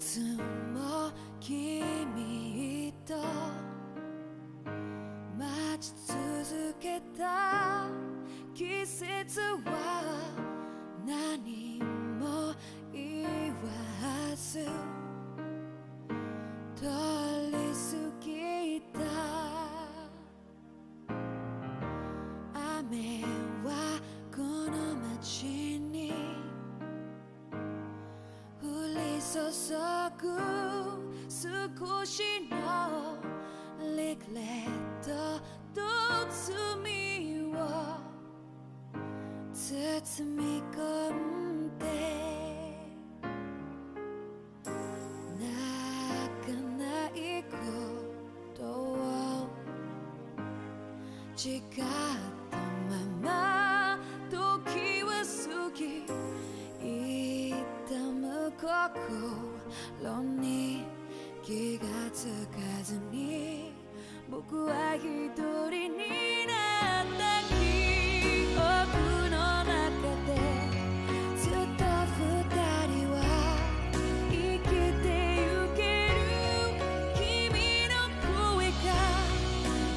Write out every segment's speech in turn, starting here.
つも君と待ち続けた季節は何も言わず通り過ぎた雨はこの街に降り注ぐ少しのリグレットと罪を包み込んで泣かないことを誓ったまま時は過ぎ痛む心に気がつかずに僕は一人になった記憶の中でずっと二人は生きてゆける君の声が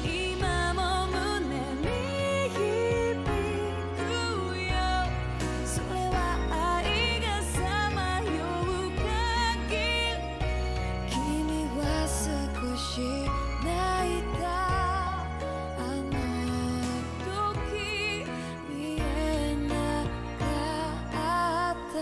今も胸に響くよそれは愛がさまよう限り君は少し泣いたあの時見えなかった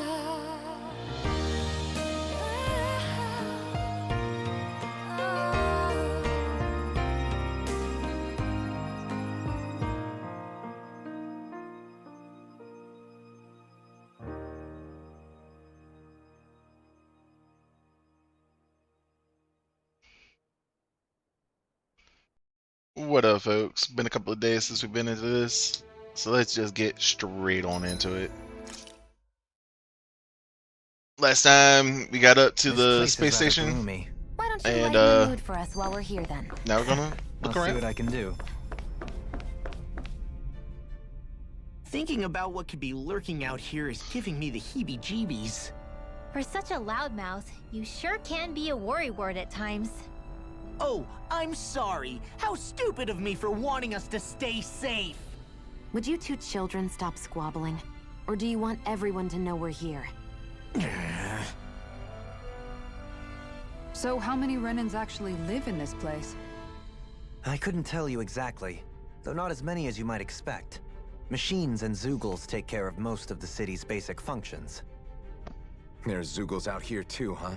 What up, folks? Been a couple of days since we've been into this, so let's just get straight on into it. Last time we got up to the space station, Why don't you and lighten the mood for us while we're here then? now we're gonna look I'll see around. what I can do. Thinking about what could be lurking out here is giving me the heebie-jeebies. For such a loudmouth, you sure can be a worrywart at times. Oh, I'm sorry. How stupid of me for wanting us to stay safe. Would you two children stop squabbling? Or do you want everyone to know we're here? So how many Renans actually live in this place? I couldn't tell you exactly, though not as many as you might expect. Machines and Zeugles take care of most of the city's basic functions. There's Zeugles out here too, huh?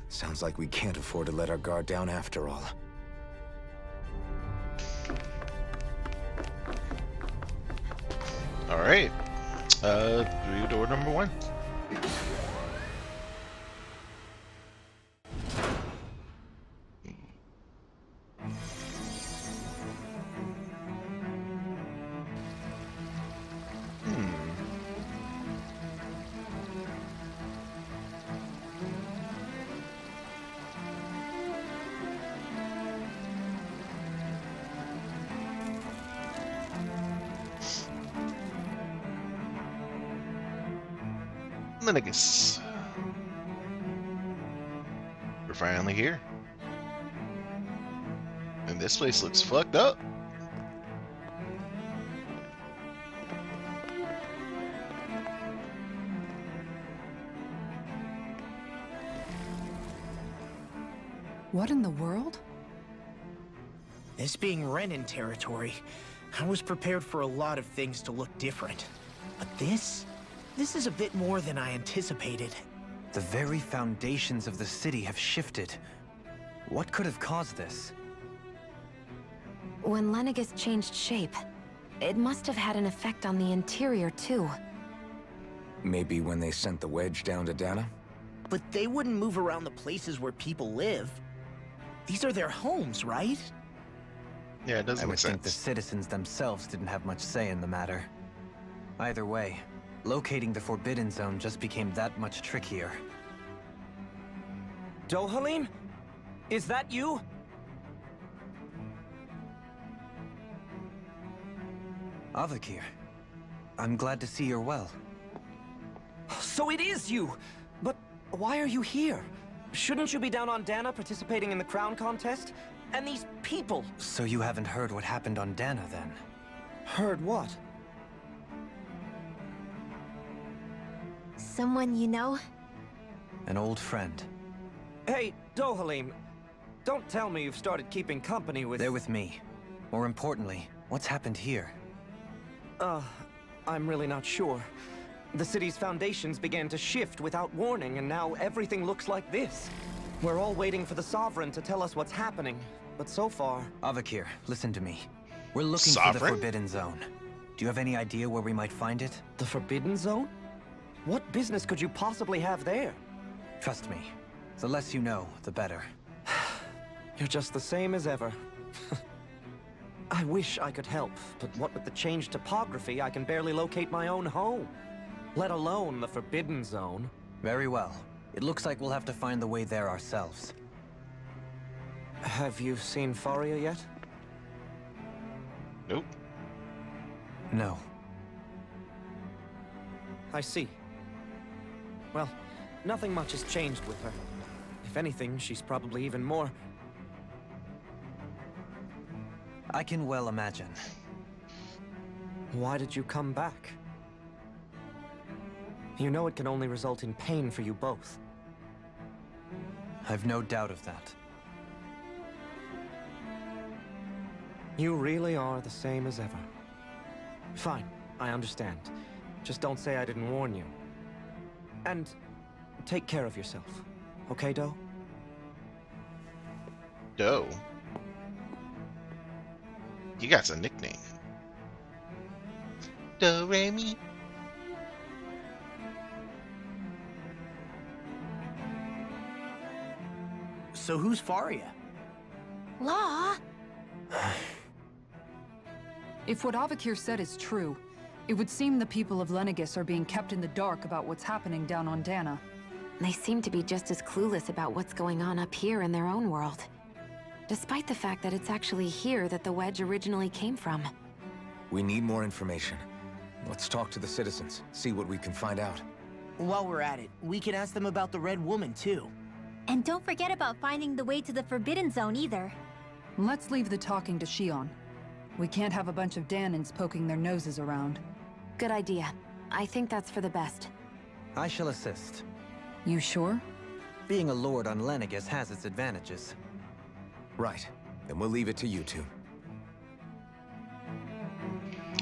Sounds like we can't afford to let our guard down after all. All right, through door number one. Linnaeus. We're finally here. And this place looks fucked up. What in the world? This being Renan territory, I was prepared for a lot of things to look different. But this is a bit more than I anticipated. The very foundations of the city have shifted. What could have caused this? When Lenegis changed shape, it must have had an effect on the interior too. Maybe when they sent the wedge down to Dana? But they wouldn't move around the places where people live. These are their homes, right? Yeah, it doesn't I make would think the sense. citizens themselves didn't have much say in the matter. Either way, locating the Forbidden Zone just became that much trickier. Dohalim? Is that you? Avakir, I'm glad to see you're well. So it is you! But why are you here? Shouldn't you be down on Dana participating in the crown contest? And these people! So you haven't heard what happened on Dana, then? Heard what? Someone you know? An old friend. Hey, Dohalim, don't tell me you've started keeping company with... They're with me. More importantly, what's happened here? I'm really not sure. The city's foundations began to shift without warning, and now everything looks like this. We're all waiting for the Sovereign to tell us what's happening, but so far... Avakir, listen to me. We're looking for the Forbidden Zone. Do you have any idea where we might find it? The Forbidden Zone? What business could you possibly have there? Trust me. The less you know, the better. You're just the same as ever. I wish I could help, but what with the changed topography, I can barely locate my own home. Let alone the Forbidden Zone. Very well. It looks like we'll have to find the way there ourselves. Have you seen Faria yet? Nope. No. I see. Well, nothing much has changed with her. If anything, she's probably even more... I can well imagine. Why did you come back? You know it can only result in pain for you both. I've no doubt of that. You really are the same as ever. Fine, I understand. Just don't say I didn't warn you. And take care of yourself. Okay, Doe? Doe? You got a nickname. Do-Re-Mi. So who's Faria? Law? If what Avakir said is true, it would seem the people of Lenegis are being kept in the dark about what's happening down on Dana. They seem to be just as clueless about what's going on up here in their own world. Despite the fact that it's actually here that the wedge originally came from. We need more information. Let's talk to the citizens, see what we can find out. While we're at it, we can ask them about the Red Woman, too. And don't forget about finding the way to the Forbidden Zone either. Let's leave the talking to Shion. We can't have a bunch of Danins poking their noses around. Good idea. I think that's for the best. I shall assist. You sure? Being a lord on Lenegis has its advantages. Right. Then we'll leave it to you two.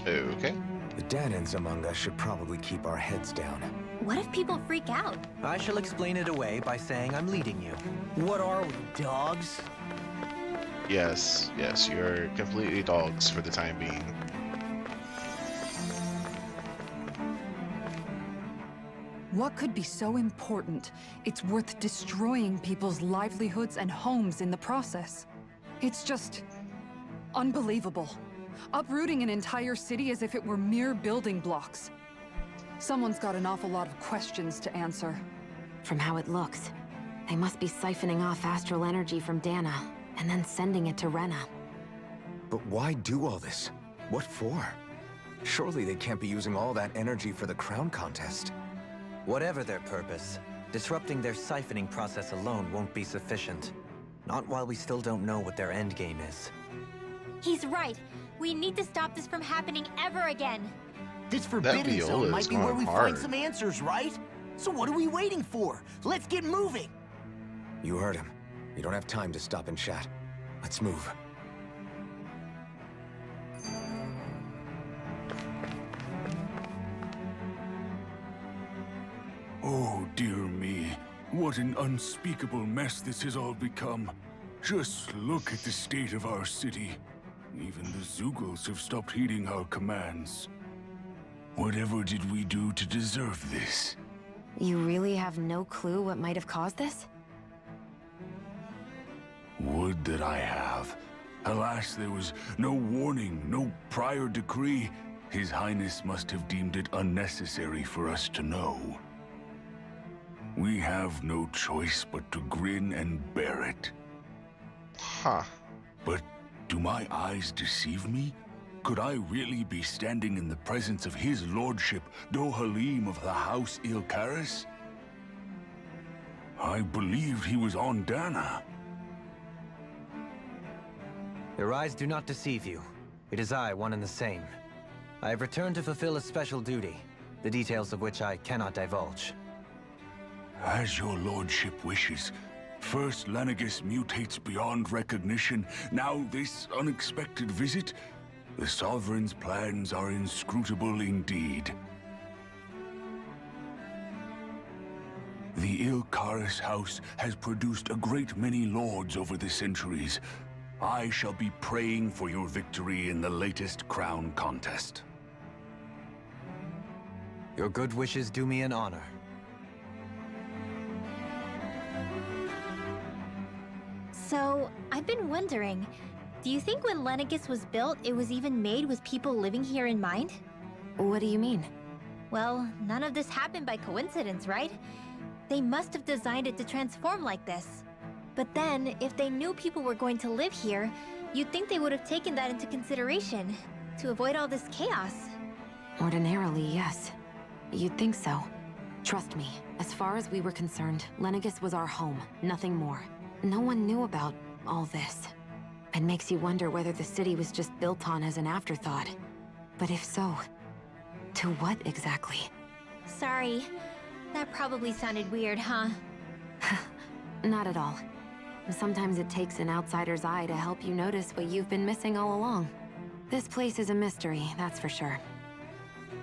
Okay. The Danins among us should probably keep our heads down. What if people freak out? I shall explain it away by saying I'm leading you. What are we, dogs? Yes, yes, you're completely dogs for the time being. What could be so important? It's worth destroying people's livelihoods and homes in the process. It's just... unbelievable. Uprooting an entire city as if it were mere building blocks. Someone's got an awful lot of questions to answer. From how it looks, they must be siphoning off astral energy from Dana, and then sending it to Rena. But why do all this? What for? Surely they can't be using all that energy for the crown contest. Whatever their purpose, disrupting their siphoning process alone won't be sufficient. Not while we still don't know what their endgame is. He's right. We need to stop this from happening ever again. This Forbidden Viola Zone is might be where going we hard. find some answers, right? So what are we waiting for? Let's get moving! You heard him. You don't have time to stop and chat. Let's move. Oh, dear me. What an unspeakable mess this has all become. Just look at the state of our city. Even the Zeugles have stopped heeding our commands. Whatever did we do to deserve this? You really have no clue what might have caused this? Would that I have. Alas, there was no warning, no prior decree. His Highness must have deemed it unnecessary for us to know. We have no choice but to grin and bear it. Huh. But do my eyes deceive me? Could I really be standing in the presence of his lordship, Dohalim of the House Ilkaris? I believed he was on Dana. Your eyes do not deceive you. It is I, one and the same. I have returned to fulfill a special duty, the details of which I cannot divulge. As your lordship wishes. First Lenegis mutates beyond recognition, now this unexpected visit. The Sovereign's plans are inscrutable indeed. The Ilkaris house has produced a great many lords over the centuries. I shall be praying for your victory in the latest crown contest. Your good wishes do me an honor. So, I've been wondering, do you think when Lenegis was built, it was even made with people living here in mind? What do you mean? Well, none of this happened by coincidence, right? They must have designed it to transform like this. But then, if they knew people were going to live here, you'd think they would have taken that into consideration, to avoid all this chaos. Ordinarily, yes. You'd think so. Trust me, as far as we were concerned, Lenegis was our home, nothing more. No one knew about all this. It makes you wonder whether the city was just built on as an afterthought. But if so, to what exactly? Sorry. That probably sounded weird, huh? Not at all. Sometimes it takes an outsider's eye to help you notice what you've been missing all along. This place is a mystery, that's for sure.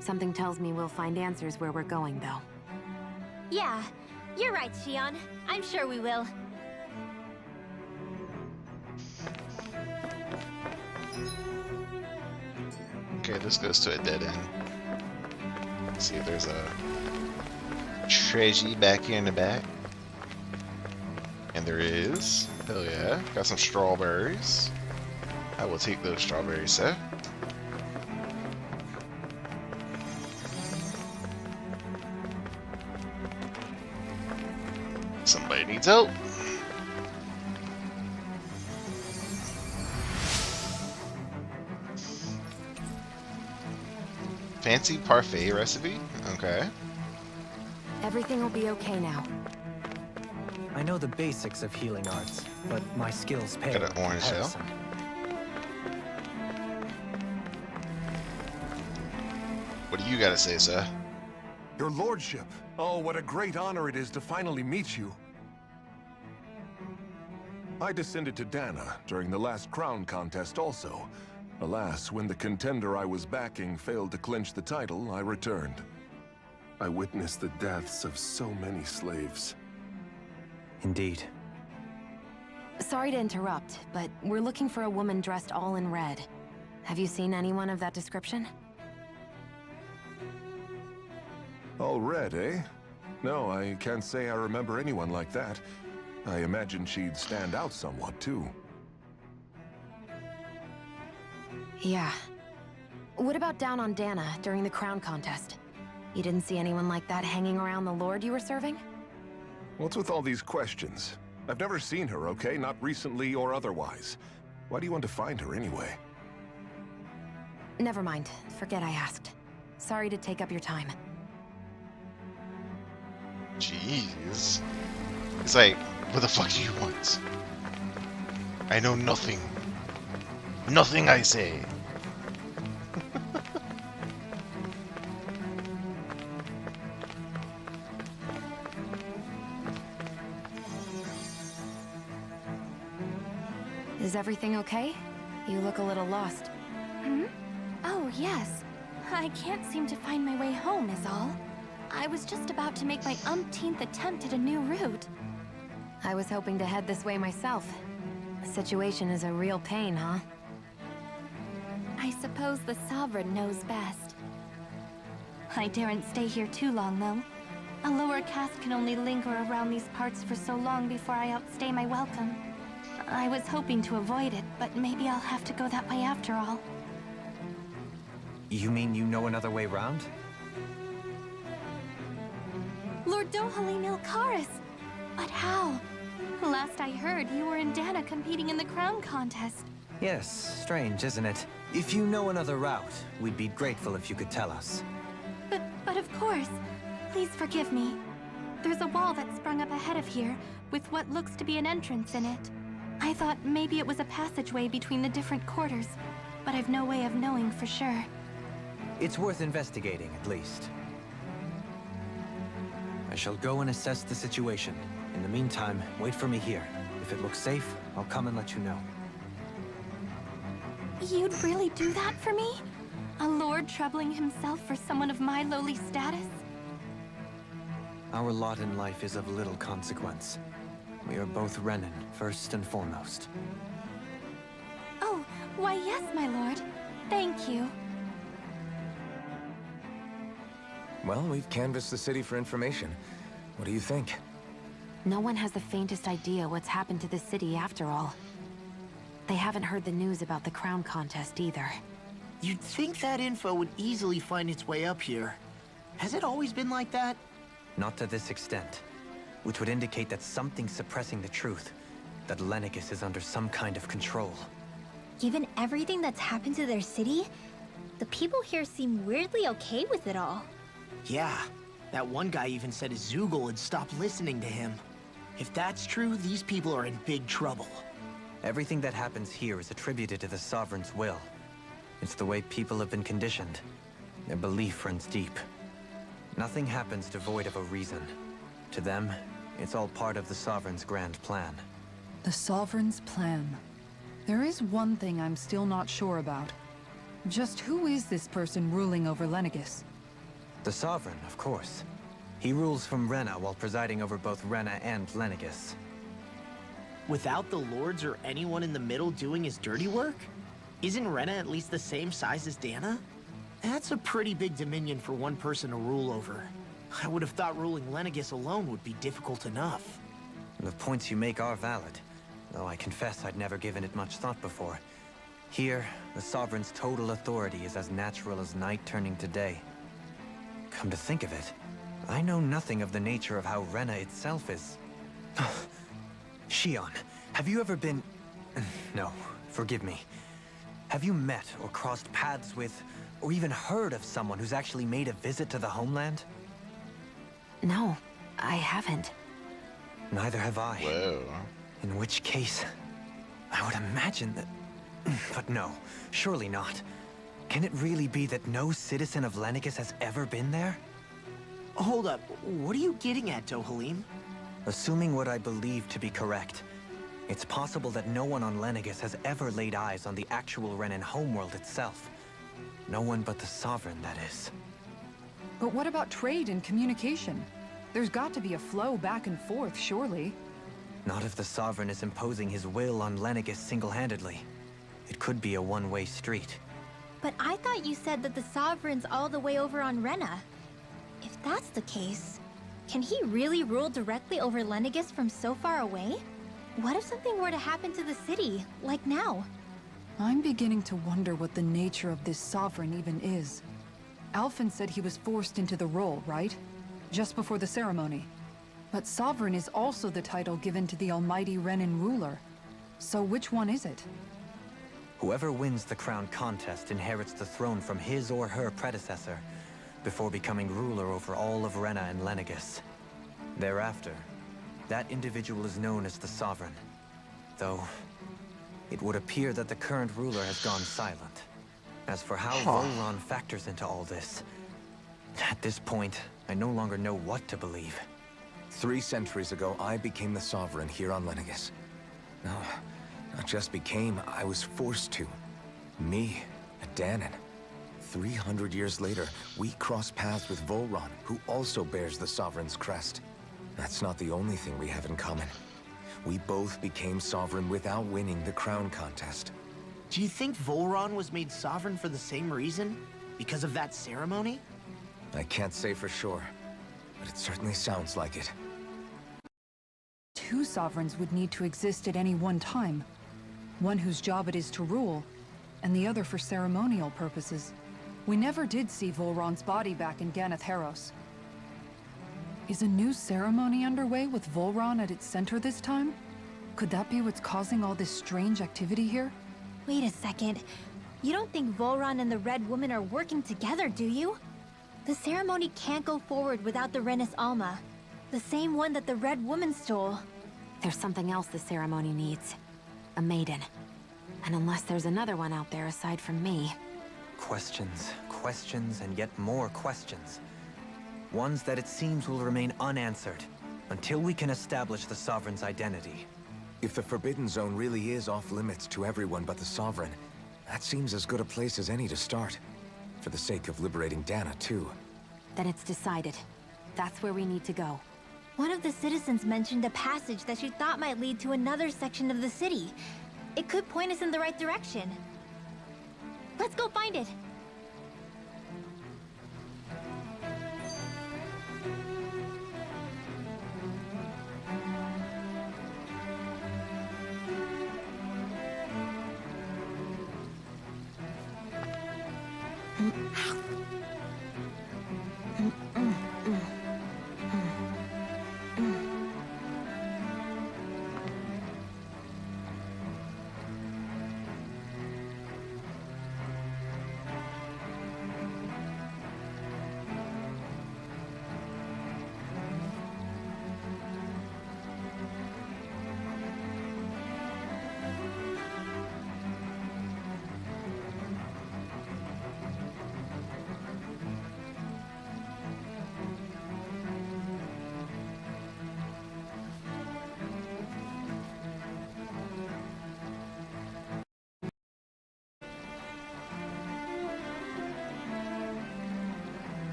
Something tells me we'll find answers where we're going, though. Yeah, you're right, Xion. I'm sure we will. Okay, this goes to a dead end. Let's see if there's a treasure back here in the back. And there is. Hell yeah. Got some strawberries. I will take those strawberries, sir. Somebody needs help. Fancy parfait recipe? Okay. Everything will be okay now. I know the basics of healing arts, but my skills pale. Got an orange shell. What do you gotta say, sir? Your lordship. Oh, what a great honor it is to finally meet you. I descended to Dana during the last crown contest also. Alas, when the contender I was backing failed to clinch the title, I returned. I witnessed the deaths of so many slaves. Indeed. Sorry to interrupt, but we're looking for a woman dressed all in red. Have you seen anyone of that description? All red, eh? No, I can't say I remember anyone like that. I imagine she'd stand out somewhat, too. Yeah. What about down on Dana during the crown contest? You didn't see anyone like that hanging around the lord you were serving? What's with all these questions? I've never seen her, okay? Not recently or otherwise. Why do you want to find her anyway? Never mind. Forget I asked. Sorry to take up your time. Jeez. It's like, what the fuck do you want? I know nothing. Nothing, I say. Is everything okay? You look a little lost. Hmm? Oh, yes. I can't seem to find my way home is all. I was just about to make my umpteenth attempt at a new route. I was hoping to head this way myself. The situation is a real pain, huh? I suppose the Sovereign knows best. I daren't stay here too long, though. A lower caste can only linger around these parts for so long before I outstay my welcome. I was hoping to avoid it, but maybe I'll have to go that way after all. You mean you know another way round? Lord Dohalim Ilkaris! But how? Last I heard, you were in Dana competing in the crown contest. Yes, strange, isn't it? If you know another route, we'd be grateful if you could tell us. But of course. Please forgive me. There's a wall that sprung up ahead of here, with what looks to be an entrance in it. I thought maybe it was a passageway between the different quarters, but I've no way of knowing for sure. It's worth investigating, at least. I shall go and assess the situation. In the meantime, wait for me here. If it looks safe, I'll come and let you know. You'd really do that for me? A lord troubling himself for someone of my lowly status? Our lot in life is of little consequence. We are both Renan, first and foremost. Oh, why yes, my lord. Thank you. Well, we've canvassed the city for information. What do you think? No one has the faintest idea what's happened to the city after all. They haven't heard the news about the crown contest either. You'd think that info would easily find its way up here. Has it always been like that? Not to this extent, which would indicate that something's suppressing the truth, that Lenegis is under some kind of control. Given everything that's happened to their city, the people here seem weirdly okay with it all. Yeah, that one guy even said his Zoogle had stopped listening to him. If that's true, these people are in big trouble. Everything that happens here is attributed to the Sovereign's will. It's the way people have been conditioned. Their belief runs deep. Nothing happens devoid of a reason. To them, it's all part of the Sovereign's grand plan. The Sovereign's plan. There is one thing I'm still not sure about. Just who is this person ruling over Lenegis? The Sovereign, of course. He rules from Rena while presiding over both Rena and Lenegis. Without the lords or anyone in the middle doing his dirty work? Isn't Rena at least the same size as Dana? That's a pretty big dominion for one person to rule over. I would have thought ruling Lenegis alone would be difficult enough. The points you make are valid, though I confess I'd never given it much thought before. Here, the Sovereign's total authority is as natural as night turning to day. Come to think of it, I know nothing of the nature of how Rena itself is. Shion, have you ever been... No, forgive me. Have you met or crossed paths with, or even heard of someone who's actually made a visit to the homeland? No, I haven't. Neither have I. Whoa. In which case, I would imagine that... But no, surely not. Can it really be that no citizen of Lenegis has ever been there? Hold up, what are you getting at, Dohalim? Assuming what I believe to be correct, it's possible that no one on Lenegis has ever laid eyes on the actual Renan homeworld itself. No one but the Sovereign, that is. But what about trade and communication? There's got to be a flow back and forth, surely. Not if the Sovereign is imposing his will on Lenegis single-handedly. It could be a one-way street. But I thought you said that the Sovereign's all the way over on Rena. If that's the case, can he really rule directly over Lenegis from so far away? What if something were to happen to the city, like now? I'm beginning to wonder what the nature of this Sovereign even is. Alphen said he was forced into the role, right? Just before the ceremony. But Sovereign is also the title given to the almighty Renan ruler. So which one is it? Whoever wins the crown contest inherits the throne from his or her predecessor, before becoming ruler over all of Rena and Lenegis. Thereafter, that individual is known as the Sovereign. Though, it would appear that the current ruler has gone silent. As for how Volron factors into all this, at this point, I no longer know what to believe. 3 centuries ago, I became the Sovereign here on Lenegis. No, not just became, I was forced to. Me, a Danan. 300 years later, we cross paths with Volron, who also bears the Sovereign's crest. That's not the only thing we have in common. We both became Sovereign without winning the crown contest. Do you think Volron was made Sovereign for the same reason? Because of that ceremony? I can't say for sure, but it certainly sounds like it. 2 Sovereigns would need to exist at any one time. One whose job it is to rule, and the other for ceremonial purposes. We never did see Volron's body back in Ganath Haros. Is a new ceremony underway with Volron at its center this time? Could that be what's causing all this strange activity here? Wait a second. You don't think Volron and the Red Woman are working together, do you? The ceremony can't go forward without the Renis Alma. The same one that the Red Woman stole. There's something else the ceremony needs. A maiden. And unless there's another one out there aside from me... Questions, questions, and yet more questions. Ones that it seems will remain unanswered until we can establish the Sovereign's identity. If the Forbidden Zone really is off-limits to everyone but the Sovereign, that seems as good a place as any to start. For the sake of liberating Dana, too. Then it's decided. That's where we need to go. One of the citizens mentioned a passage that she thought might lead to another section of the city. It could point us in the right direction. Let's go find it!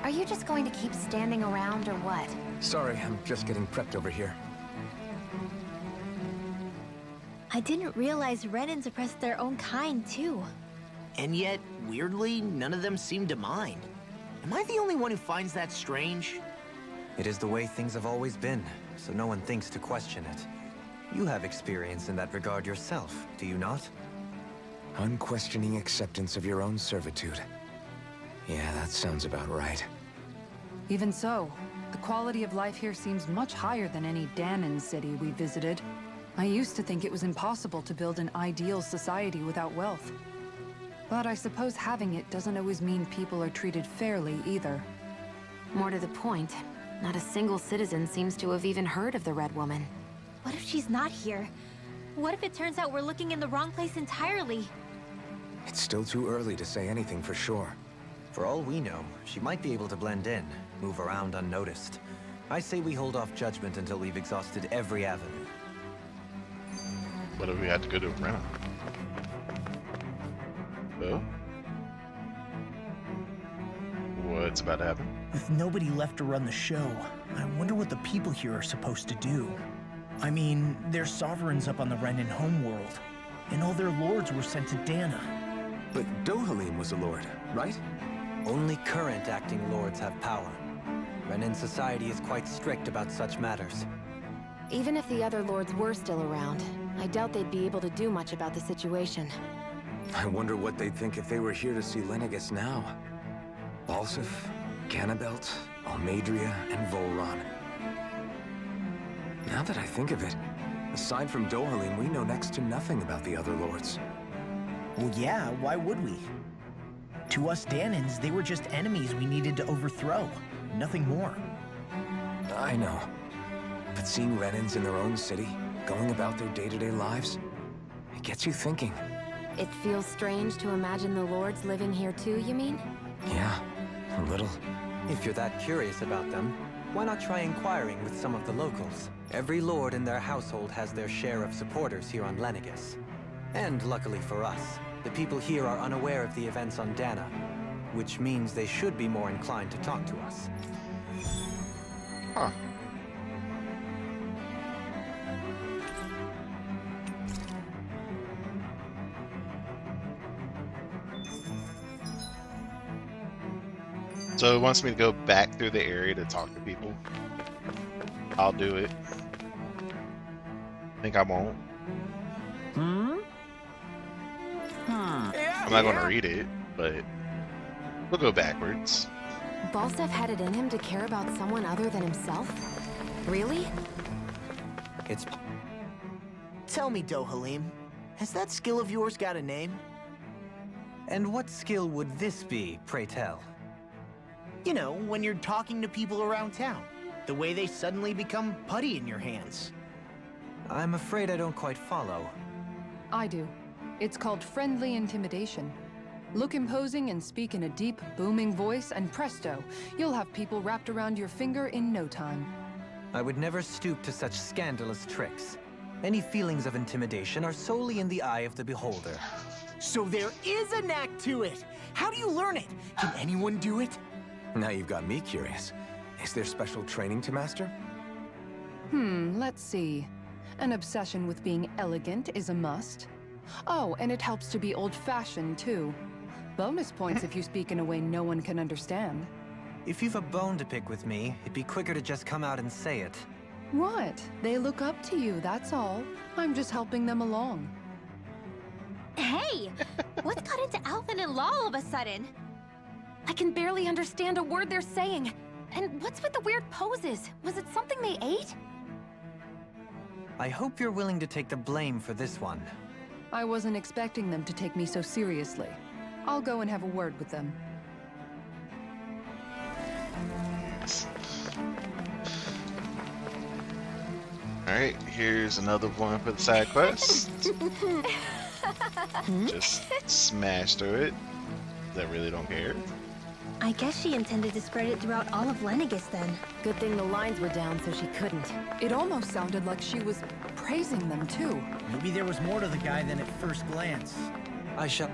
Are you just going to keep standing around, or what? Sorry, I'm just getting prepped over here. I didn't realize Renans oppressed their own kind, too. And yet, weirdly, none of them seem to mind. Am I the only one who finds that strange? It is the way things have always been, so no one thinks to question it. You have experience in that regard yourself, do you not? Unquestioning acceptance of your own servitude. Yeah, that sounds about right. Even so, the quality of life here seems much higher than any Danan city we visited. I used to think it was impossible to build an ideal society without wealth. But I suppose having it doesn't always mean people are treated fairly either. More to the point, not a single citizen seems to have even heard of the Red Woman. What if she's not here? What if it turns out we're looking in the wrong place entirely? It's still too early to say anything for sure. For all we know, she might be able to blend in, move around unnoticed. I say we hold off judgment until we've exhausted every avenue. What if we had to go to Rena? Oh? What's about to happen? With nobody left to run the show, I wonder what the people here are supposed to do. I mean, there's sovereigns up on the Renan homeworld, and all their lords were sent to Dana. But Dohalim was a lord, right? Only current acting lords have power. Renan society is quite strict about such matters. Even if the other lords were still around, I doubt they'd be able to do much about the situation. I wonder what they'd think if they were here to see Lenegis now. Balsif, Ganabelt, Almadria, and Volron. Now that I think of it, aside from Dohalim, we know next to nothing about the other lords. Well, yeah, why would we? To us Danans, they were just enemies we needed to overthrow. Nothing more. I know. But seeing Renans in their own city, going about their day-to-day lives, it gets you thinking. It feels strange to imagine the lords living here too, you mean? Yeah, a little. If you're that curious about them, why not try inquiring with some of the locals? Every lord in their household has their share of supporters here on Lenegis. And luckily for us, the people here are unaware of the events on Dana, which means they should be more inclined to talk to us. Huh. So it wants me to go back through the area to talk to people. I'll do it. Think I won't. I'm not gonna read it, but we'll go backwards. Balsef had it in him to care about someone other than himself? Really? It's... Tell me, Dohalim, has that skill of yours got a name? And what skill would this be, pray tell? You know, when you're talking to people around town. The way they suddenly become putty in your hands. I'm afraid I don't quite follow. I do. It's called friendly intimidation. Look imposing and speak in a deep, booming voice, and presto, you'll have people wrapped around your finger in no time. I would never stoop to such scandalous tricks. Any feelings of intimidation are solely in the eye of the beholder. So there is a knack to it! How do you learn it? Can anyone do it? Now you've got me curious. Is there special training to master? Let's see. An obsession with being elegant is a must. Oh, and it helps to be old-fashioned, too. Bonus points if you speak in a way no one can understand. If you've a bone to pick with me, it'd be quicker to just come out and say it. What? They look up to you, that's all. I'm just helping them along. Hey! What's got into Alvin and Law all of a sudden? I can barely understand a word they're saying. And what's with the weird poses? Was it something they ate? I hope you're willing to take the blame for this one. I wasn't expecting them to take me so seriously. I'll go and have a word with them. Alright, here's another one for the side quest. Just smash through it. I really don't care. I guess she intended to spread it throughout all of Lenegis then. Good thing the lines were down so she couldn't. It almost sounded like she was praising them too. Maybe there was more to the guy than at first glance. I shall...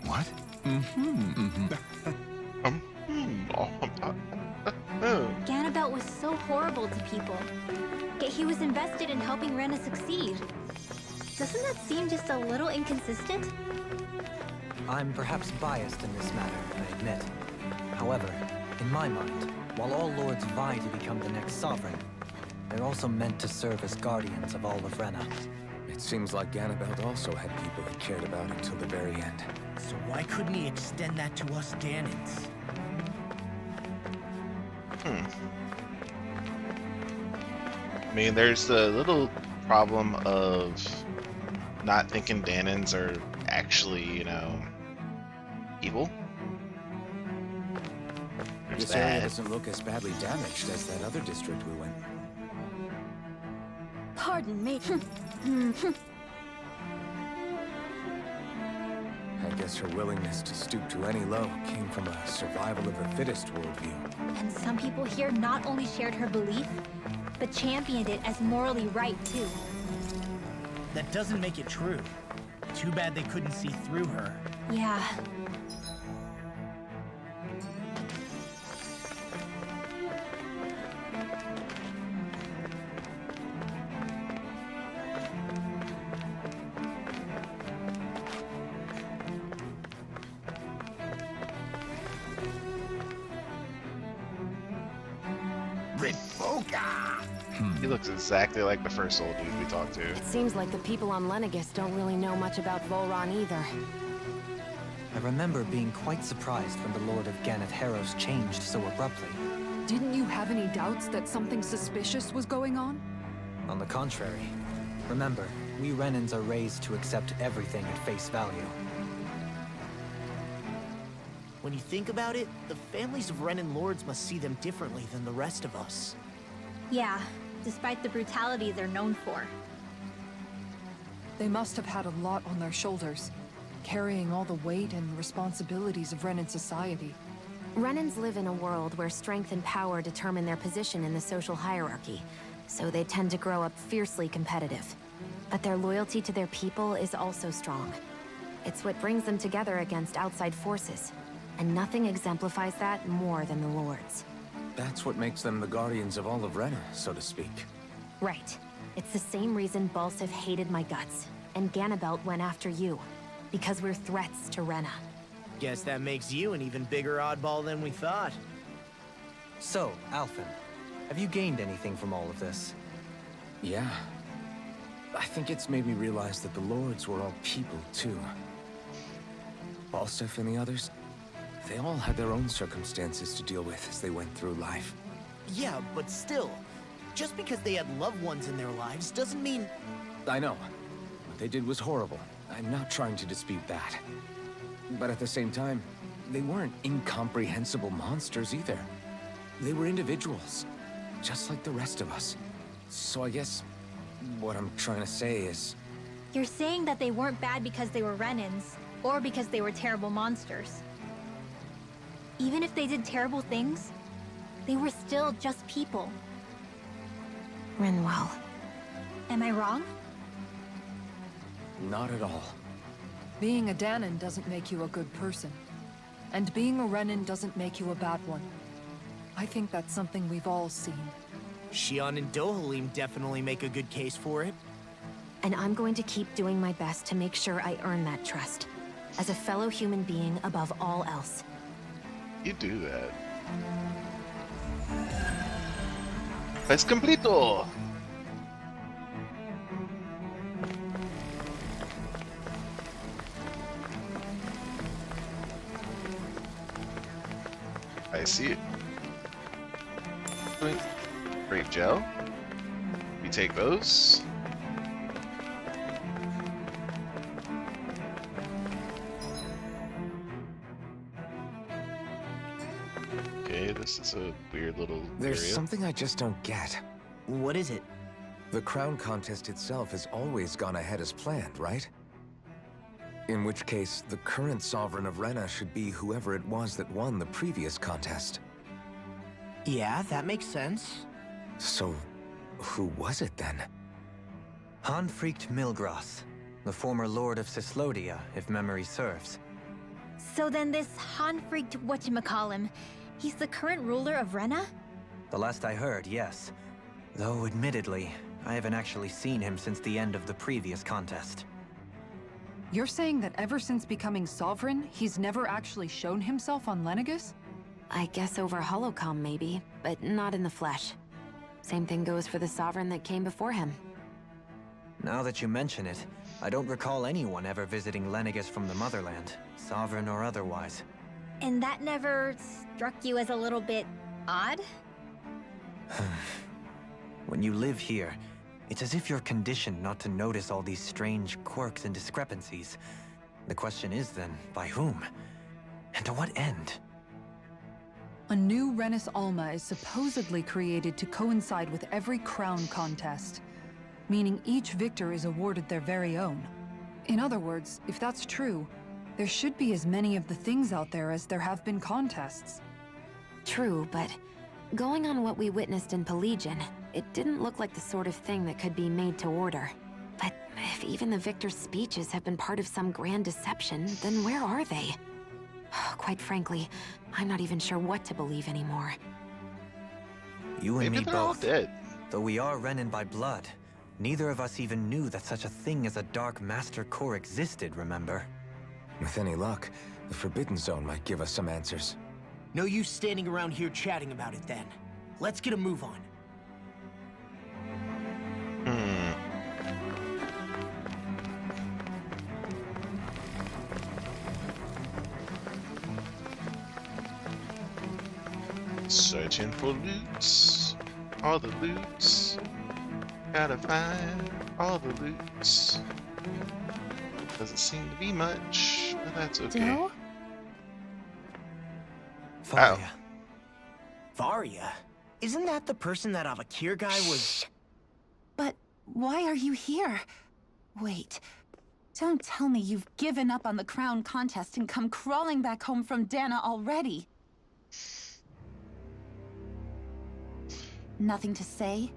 What? Ganabelt was so horrible to people. Yet he was invested in helping Rena succeed. Doesn't that seem just a little inconsistent? I'm perhaps biased in this matter, I admit. However, in my mind, while all lords vie to become the next sovereign, they're also meant to serve as guardians of all of Rena. It seems like Ganabelt also had people he cared about until the very end. So why couldn't he extend that to us Danans? I mean, there's the little problem of not thinking Danans are actually, you know, evil. There's This area that. doesn't look as badly damaged as that other district we went. Pardon me. I guess her willingness to stoop to any low came from a survival of the fittest worldview. And some people here not only shared her belief, but championed it as morally right too. That doesn't make it true. Too bad they couldn't see through her. Yeah. He looks exactly like the first old dude we talked to. It seems like the people on Lenegis don't really know much about Volron either. I remember being quite surprised when the Lord of Ganath Haros changed so abruptly. Didn't you have any doubts that something suspicious was going on? On the contrary. Remember, we Renans are raised to accept everything at face value. When you think about it, the families of Renan lords must see them differently than the rest of us. Yeah, despite the brutality they're known for. They must have had a lot on their shoulders, carrying all the weight and responsibilities of Renan society. Renans live in a world where strength and power determine their position in the social hierarchy, so they tend to grow up fiercely competitive. But their loyalty to their people is also strong. It's what brings them together against outside forces, and nothing exemplifies that more than the Lords. That's what makes them the guardians of all of Rena, so to speak. Right. It's the same reason Balsif hated my guts, and Ganabelt went after you. Because we're threats to Rena. Guess that makes you an even bigger oddball than we thought. So, Alphen, have you gained anything from all of this? Yeah. I think it's made me realize that the Lords were all people, too. Balsif and the others, they all had their own circumstances to deal with as they went through life. Yeah, but still, just because they had loved ones in their lives doesn't mean... I know. What they did was horrible. I'm not trying to dispute that. But at the same time, they weren't incomprehensible monsters either. They were individuals, just like the rest of us. So I guess what I'm trying to say is... You're saying that they weren't bad because they were Renans, or because they were terrible monsters. Even if they did terrible things, they were still just people. Rinwell. Am I wrong? Not at all. Being a Danan doesn't make you a good person. And being a Renan doesn't make you a bad one. I think that's something we've all seen. Shion and Dohalim definitely make a good case for it. And I'm going to keep doing my best to make sure I earn that trust. As a fellow human being above all else. You do that. Es completo! I see it. Grape gel. We take those. Okay, this is a weird little There's area. something I just don't get. What is it? The crown contest itself has always gone ahead as planned, right? In which case, the current Sovereign of Rena should be whoever it was that won the previous contest. Yeah, that makes sense. So, who was it then? Hanfricht Milgras, the former Lord of Cyslodia, if memory serves. So then this Hanfricht whatchamacallem, he's the current ruler of Rena? The last I heard, yes. Though, admittedly, I haven't actually seen him since the end of the previous contest. You're saying that ever since becoming Sovereign, he's never actually shown himself on Lenegis? I guess over Holocom maybe, but not in the flesh. Same thing goes for the Sovereign that came before him. Now that you mention it, I don't recall anyone ever visiting Lenegis from the Motherland, Sovereign or otherwise. And that never struck you as a little bit odd? When you live here, it's as if you're conditioned not to notice all these strange quirks and discrepancies. The question is then, by whom? And to what end? A new Renis Alma is supposedly created to coincide with every crown contest, meaning each victor is awarded their very own. In other words, if that's true, there should be as many of the things out there as there have been contests. True, but going on what we witnessed in Pelegion, it didn't look like the sort of thing that could be made to order. But if even the victor's speeches have been part of some grand deception, then where are they? Quite frankly, I'm not even sure what to believe anymore. You and Maybe me they're all both. dead. Though we are Renan by blood, neither of us even knew that such a thing as a Dark Master Core existed, remember? With any luck, the Forbidden Zone might give us some answers. No use standing around here chatting about it then. Let's get a move on. Searching for loots. All the loots. Gotta find all the loots. Doesn't seem to be much, but that's okay. Dill? Faria. Varia? Isn't that the person that Avakir guy was... But why are you here? Wait. Don't tell me you've given up on the crown contest and come crawling back home from Dana already. Nothing to say?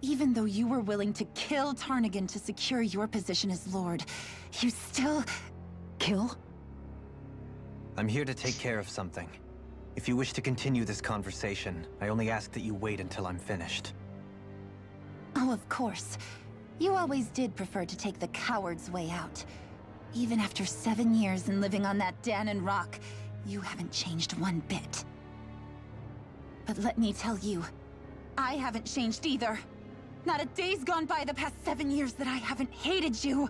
Even though you were willing to kill Tarnigan to secure your position as Lord, you still... Kill? I'm here to take care of something. If you wish to continue this conversation, I only ask that you wait until I'm finished. Oh, of course. You always did prefer to take the coward's way out. Even after 7 years and living on that Danon rock, you haven't changed one bit. But let me tell you, I haven't changed either. Not a day's gone by the past 7 years that I haven't hated you.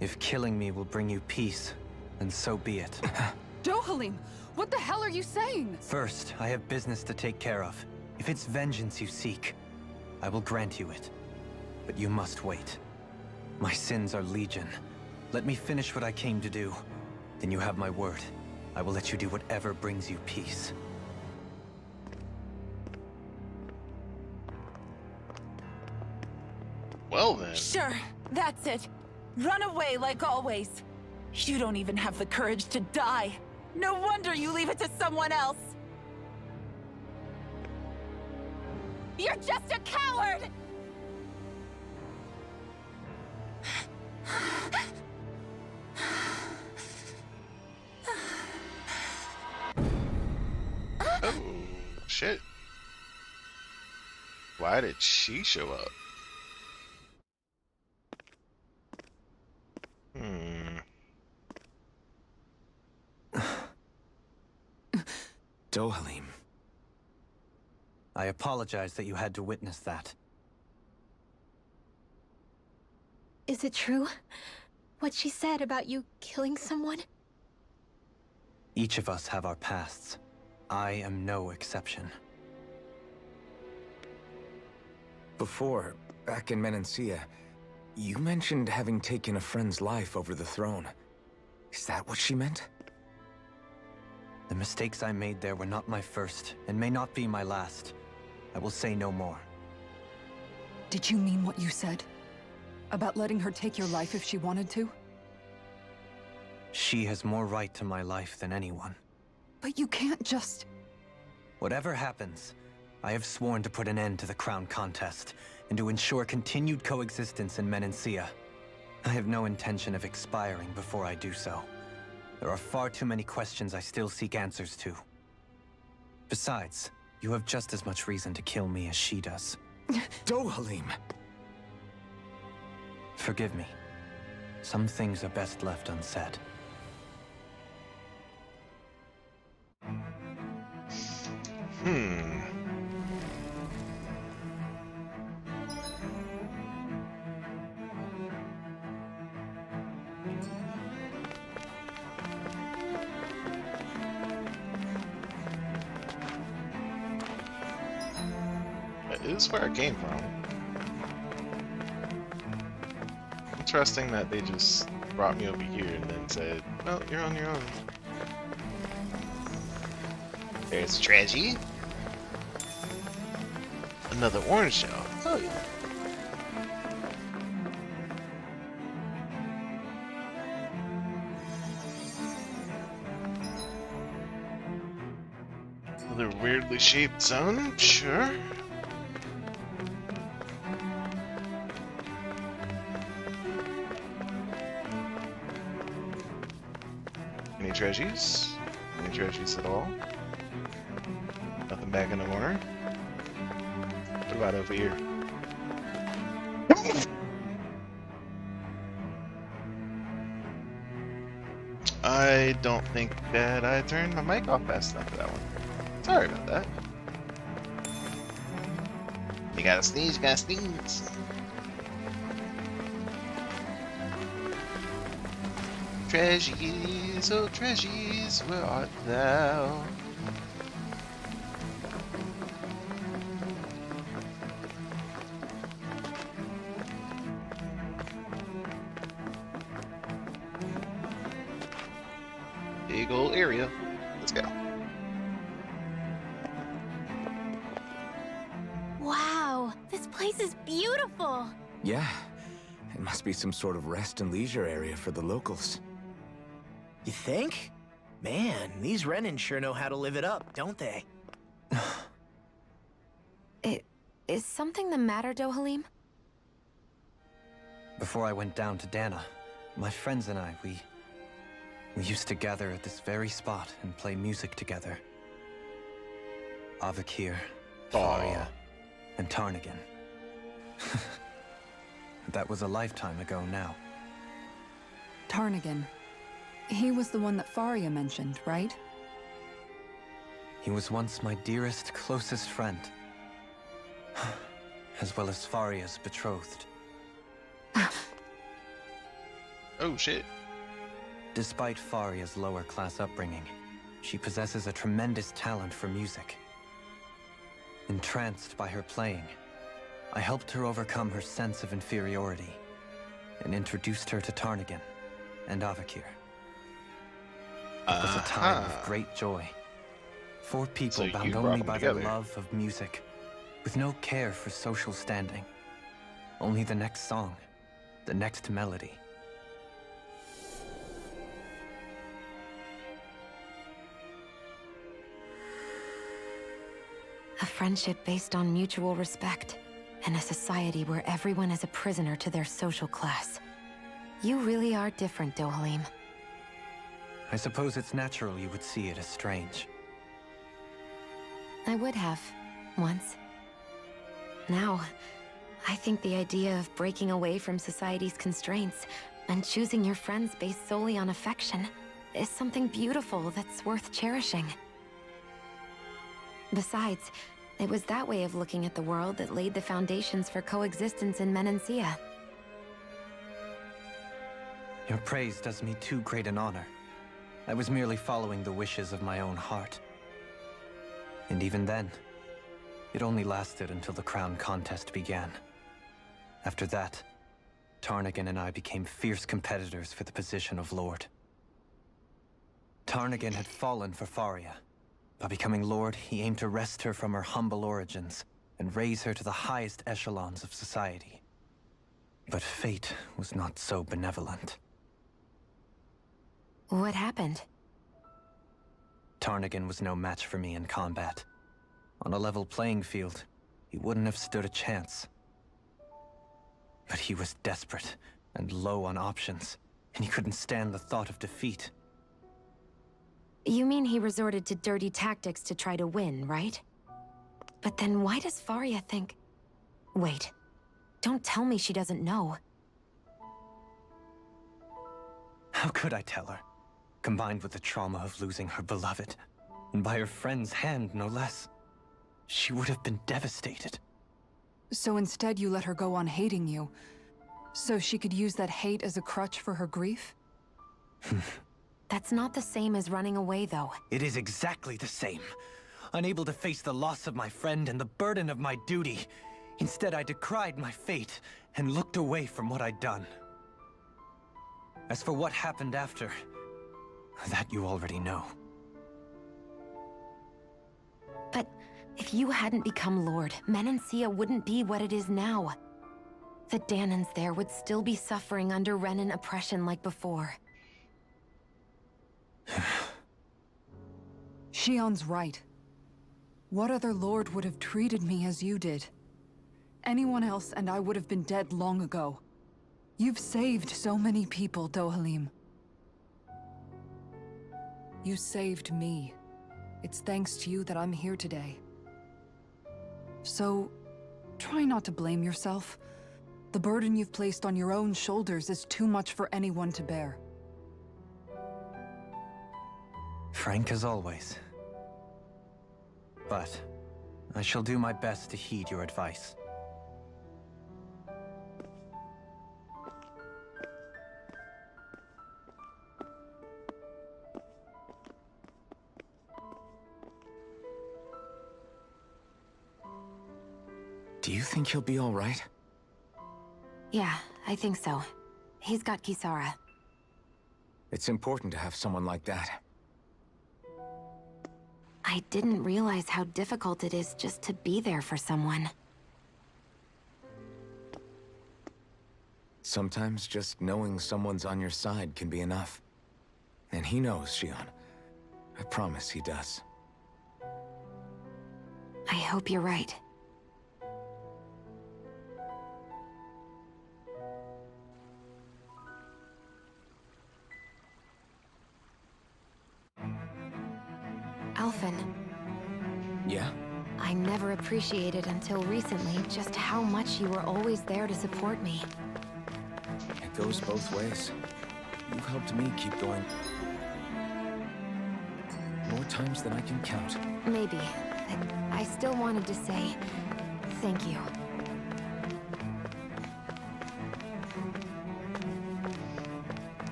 If killing me will bring you peace, then so be it. Dohalim, what the hell are you saying? First, I have business to take care of. If it's vengeance you seek, I will grant you it. But you must wait. My sins are legion. Let me finish what I came to do. Then you have my word. I will let you do whatever brings you peace. Well then. Sure, that's it. Run away like always. You don't even have the courage to die. No wonder you leave it to someone else. You're just a coward! Oh, shit. Why did she show up? Dohalim. I apologize that you had to witness that. Is it true? What she said about you killing someone? Each of us have our pasts. I am no exception. Before, back in Menancia, you mentioned having taken a friend's life over the throne. Is that what she meant? The mistakes I made there were not my first, and may not be my last. I will say no more. Did you mean what you said? About letting her take your life if she wanted to? She has more right to my life than anyone. But you can't just... Whatever happens, I have sworn to put an end to the crown contest, and to ensure continued coexistence in Menancia. I have no intention of expiring before I do so. There are far too many questions I still seek answers to. Besides, you have just as much reason to kill me as she does. Dohalim! Forgive me. Some things are best left unsaid. That is where I came from. Interesting that they just brought me over here and then said, well, you're on your own. There's Treji. Another orange shell. Oh yeah. Another weirdly shaped zone? Sure. Any treasures? Any treasures at all? Nothing back in the corner? What about over here? I don't think that I turned my mic off fast enough for that one. Sorry about that. You gotta sneeze, you gotta sneeze. Treasures, oh treasures, where art thou? Big old area. Let's go. Wow, this place is beautiful. Yeah. It must be some sort of rest and leisure area for the locals. You think? Man, these Renan sure know how to live it up, don't they? Is something the matter, Dohalim? Before I went down to Dana, my friends and I, we used to gather at this very spot and play music together. Avakir, Faria, and Tarnagin. That was a lifetime ago now. Tarnagin. He was the one that Faria mentioned, right? He was once my dearest, closest friend. As well as Faria's betrothed. Oh shit. Despite Faria's lower class upbringing, she possesses a tremendous talent for music. Entranced by her playing, I helped her overcome her sense of inferiority and introduced her to Tarnagin and Avakir. It was a time of great joy. 4 people So you bound brought only them by their together. love of music, with no care for social standing. Only the next song, the next melody. A friendship based on mutual respect, and a society where everyone is a prisoner to their social class. You really are different, Dohalim. I suppose it's natural you would see it as strange. I would have, once. Now, I think the idea of breaking away from society's constraints and choosing your friends based solely on affection is something beautiful that's worth cherishing. Besides, it was that way of looking at the world that laid the foundations for coexistence in Menancia. Your praise does me too great an honor. I was merely following the wishes of my own heart. And even then, it only lasted until the crown contest began. After that, Tarnagin and I became fierce competitors for the position of Lord. Tarnagin had fallen for Faria. By becoming Lord, he aimed to wrest her from her humble origins and raise her to the highest echelons of society. But fate was not so benevolent. What happened? Tarnagin was no match for me in combat. On a level playing field, he wouldn't have stood a chance. But he was desperate and low on options, and he couldn't stand the thought of defeat. You mean he resorted to dirty tactics to try to win, right? But then why does Faria think... Wait, don't tell me she doesn't know. How could I tell her? Combined with the trauma of losing her beloved, and by her friend's hand, no less. She would have been devastated. So instead you let her go on hating you, so she could use that hate as a crutch for her grief? That's not the same as running away, though. It is exactly the same. Unable to face the loss of my friend and the burden of my duty. Instead, I decried my fate and looked away from what I'd done. As for what happened after, that you already know. But if you hadn't become Lord, Menancia wouldn't be what it is now. The Danans there would still be suffering under Renan oppression like before. Shion's right. What other lord would have treated me as you did? Anyone else and I would have been dead long ago. You've saved so many people, Dohalim. You saved me. It's thanks to you that I'm here today. So, try not to blame yourself. The burden you've placed on your own shoulders is too much for anyone to bear. Frank as always. But I shall do my best to heed your advice. Do you think he'll be all right? Yeah, I think so. He's got Kisara. It's important to have someone like that. I didn't realize how difficult it is just to be there for someone. Sometimes just knowing someone's on your side can be enough. And he knows, Shion. I promise he does. I hope you're right. Alphen. Yeah? I never appreciated until recently just how much you were always there to support me. It goes both ways. You've helped me keep going more times than I can count. Maybe. I still wanted to say thank you.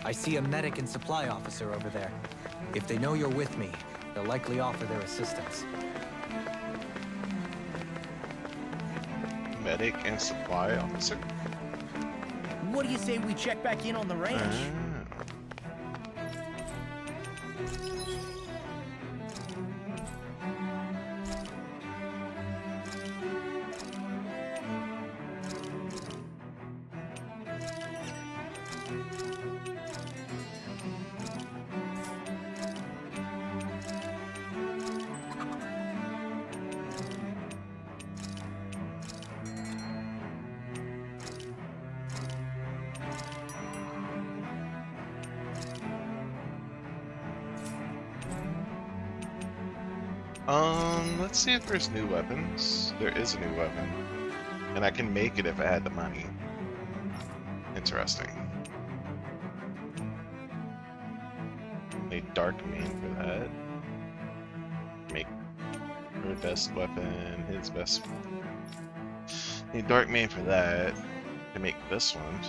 I see a medic and supply officer over there. If they know you're with me, they'll likely offer their assistance. Medic and supply officer? What do you say we check back in on the ranch? Let's see if there's new weapons. There is a new weapon. And I can make it if I had the money. Interesting. A dark main for that. Make her best weapon, his best. A dark main for that. To make this one.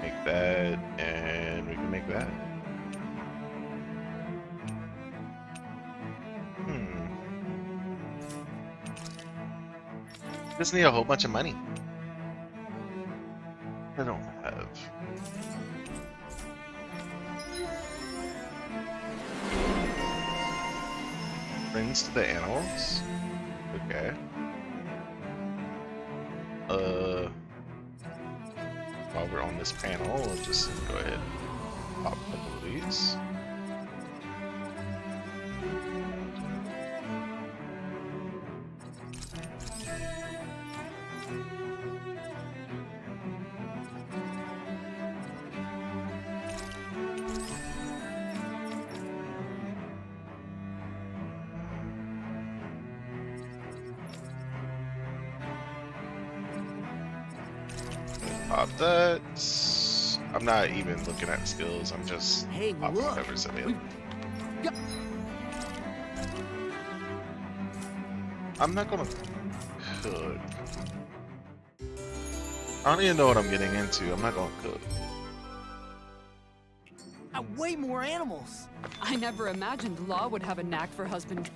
Make that, and we can make that. Just need a whole bunch of money. I don't have. Friends to the animals? Okay. While we're on this panel, we'll just go ahead and pop a couple of these. Pop that. I'm not even looking at skills. I'm just popping whatever's available. I'm not gonna cook. I don't even know what I'm getting into. I'm not gonna cook. Way more animals. I never imagined Law would have a knack for husbandry.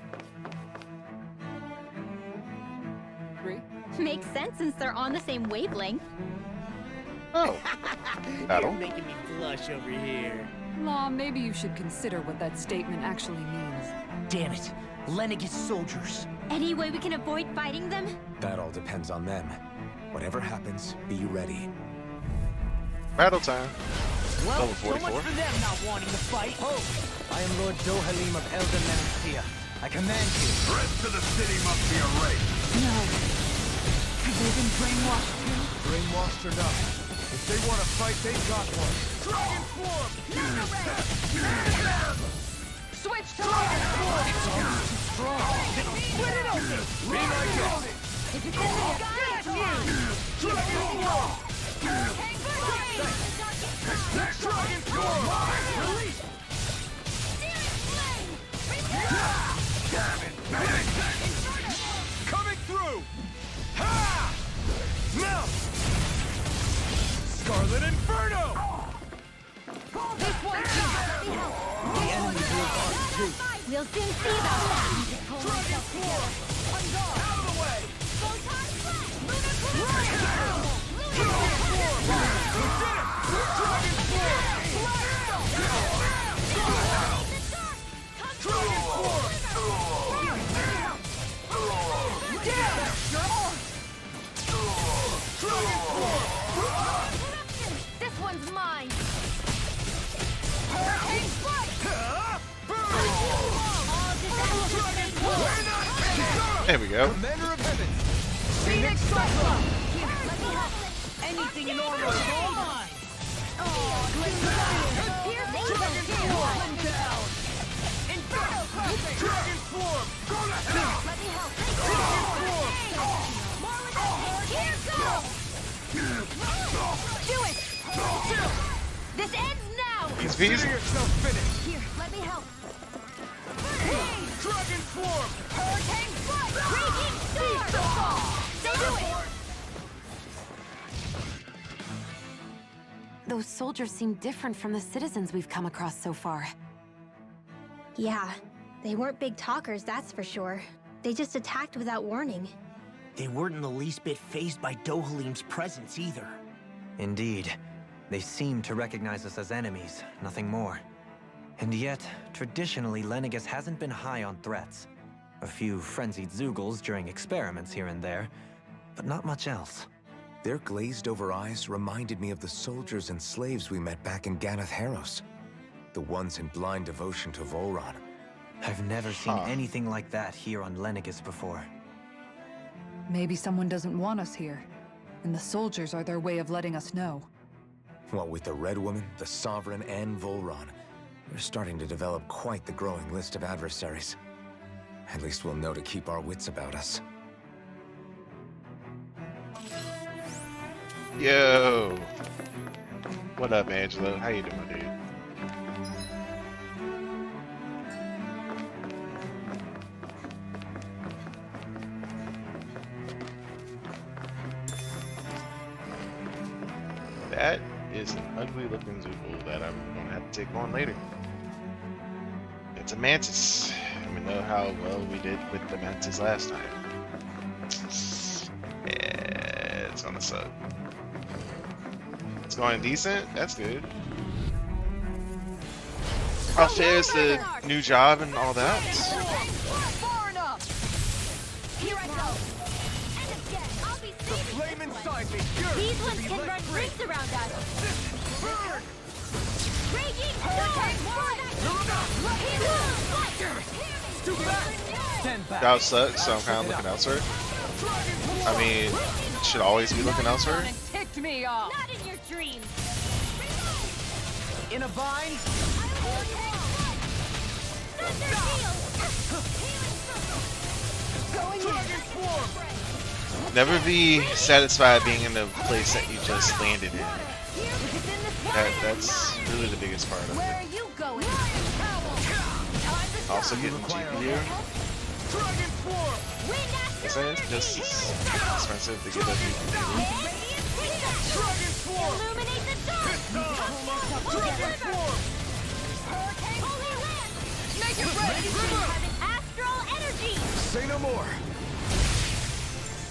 Makes sense since they're on the same wavelength. Oh. You're making me blush over here. Law, maybe you should consider what that statement actually means. Damn it. Lenegis soldiers. Any way we can avoid fighting them? That all depends on them. Whatever happens, be ready. Battle time. Well, Level so much 44. for them not wanting to fight. Oh, I am Lord Dohalim of Elden Menastia. I command you. The rest of the city must be erased. No. Have they been brainwashed too? Brainwashed or not, if they want to fight, they got one. Dragon Swarm! Switch to Dragon Swarm! It's almost too strong. Split it open! Be my guest. If it's in the sky, it's you! Dragon Swarm! Dragon Swarm! Release! Damn it! Coming through! Ha! Melt! Scarlet Inferno! This one's you! The enemy will arm too. We'll soon see about that. Dragon Swarm! On guard! Out of the way! Photon Flash! Lunar Dragon Swarm! Dragon Swarm! This one's mine! Hurricane Strike! There we go. Commander of Heaven! Phoenix Cyclone! Anything in order is all mine. Inferno Crushing! Dragon Swarm! Go to hell! Let me help! Do it! This ends now! Consider yourself finished! Here, let me help! Dragon Swarm! Hurricane Strike! Freaking Star! Do it! Those soldiers seem different from the citizens we've come across so far. Yeah, they weren't big talkers, that's for sure. They just attacked without warning. They weren't in the least bit fazed by Dohalim's presence either. Indeed. They seem to recognize us as enemies, nothing more. And yet, traditionally, Lenegis hasn't been high on threats. A few frenzied Zeugles during experiments here and there, but not much else. Their glazed-over eyes reminded me of the soldiers and slaves we met back in Ganath Haros. The ones in blind devotion to Volron. I've never seen anything like that here on Lenegis before. Maybe someone doesn't want us here, and the soldiers are their way of letting us know. What with the Red Woman, the Sovereign, and Volron, we're starting to develop quite the growing list of adversaries. At least we'll know to keep our wits about us. Yo! What up, Angelo? How you doing, dude? That is an ugly looking Zoogle that I'm gonna have to take on later. It's a Mantis. And we know how well we did with the Mantis last time. Yeah, it's gonna suck. It's going decent? That's good. How fair is the new job and all that? Far enough. Here I go. And again, I'll be The flame inside me. These ones can run rings around us. Raging That sucks, so I'm kind of looking elsewhere. I mean, should always be looking elsewhere. Ticked me off. Not in your dreams. In a bind? Never be satisfied being in the place that you just landed in. That's really the biggest part of Where it. are you going? Also getting GPU. Isn't it just as expensive to get a GPU? Illuminate the dark. Make it ready. Astral energy. Say no more.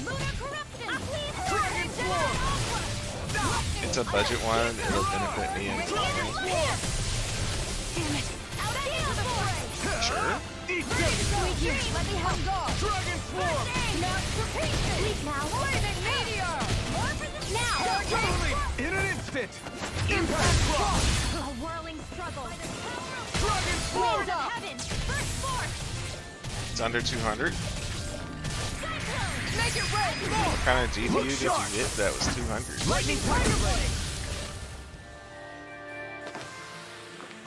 Lunar corruption. It's a budget one. It'll benefit me in the long run. Sure. Let me help go. Dragon Swarm. Now, Blazing Meteor. Now. In an instant. Impact Rock. A whirling struggle. Dragon Swarm. Winds of heaven. First force. It's under 200. Make it red. What kind of GPU did you get that was 200? Lightning Blade.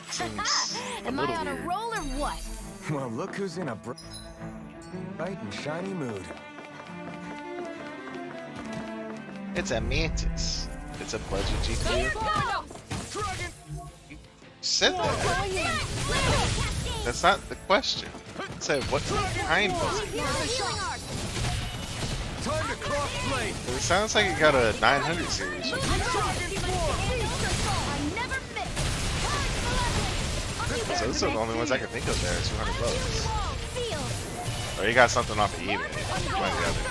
Seems a Am I little on a weird. roll or what? Well, look who's in a bright and shiny mood. It's a Mantis. It's a budget GPU. Dragon. You said that. That's not the question. It said what kind was it? Time to cross blade. It sounds like it got a 900 series. I never miss. So those are the only ones I can think of there. 200 bucks. Or you got something off of eBay. One or the other.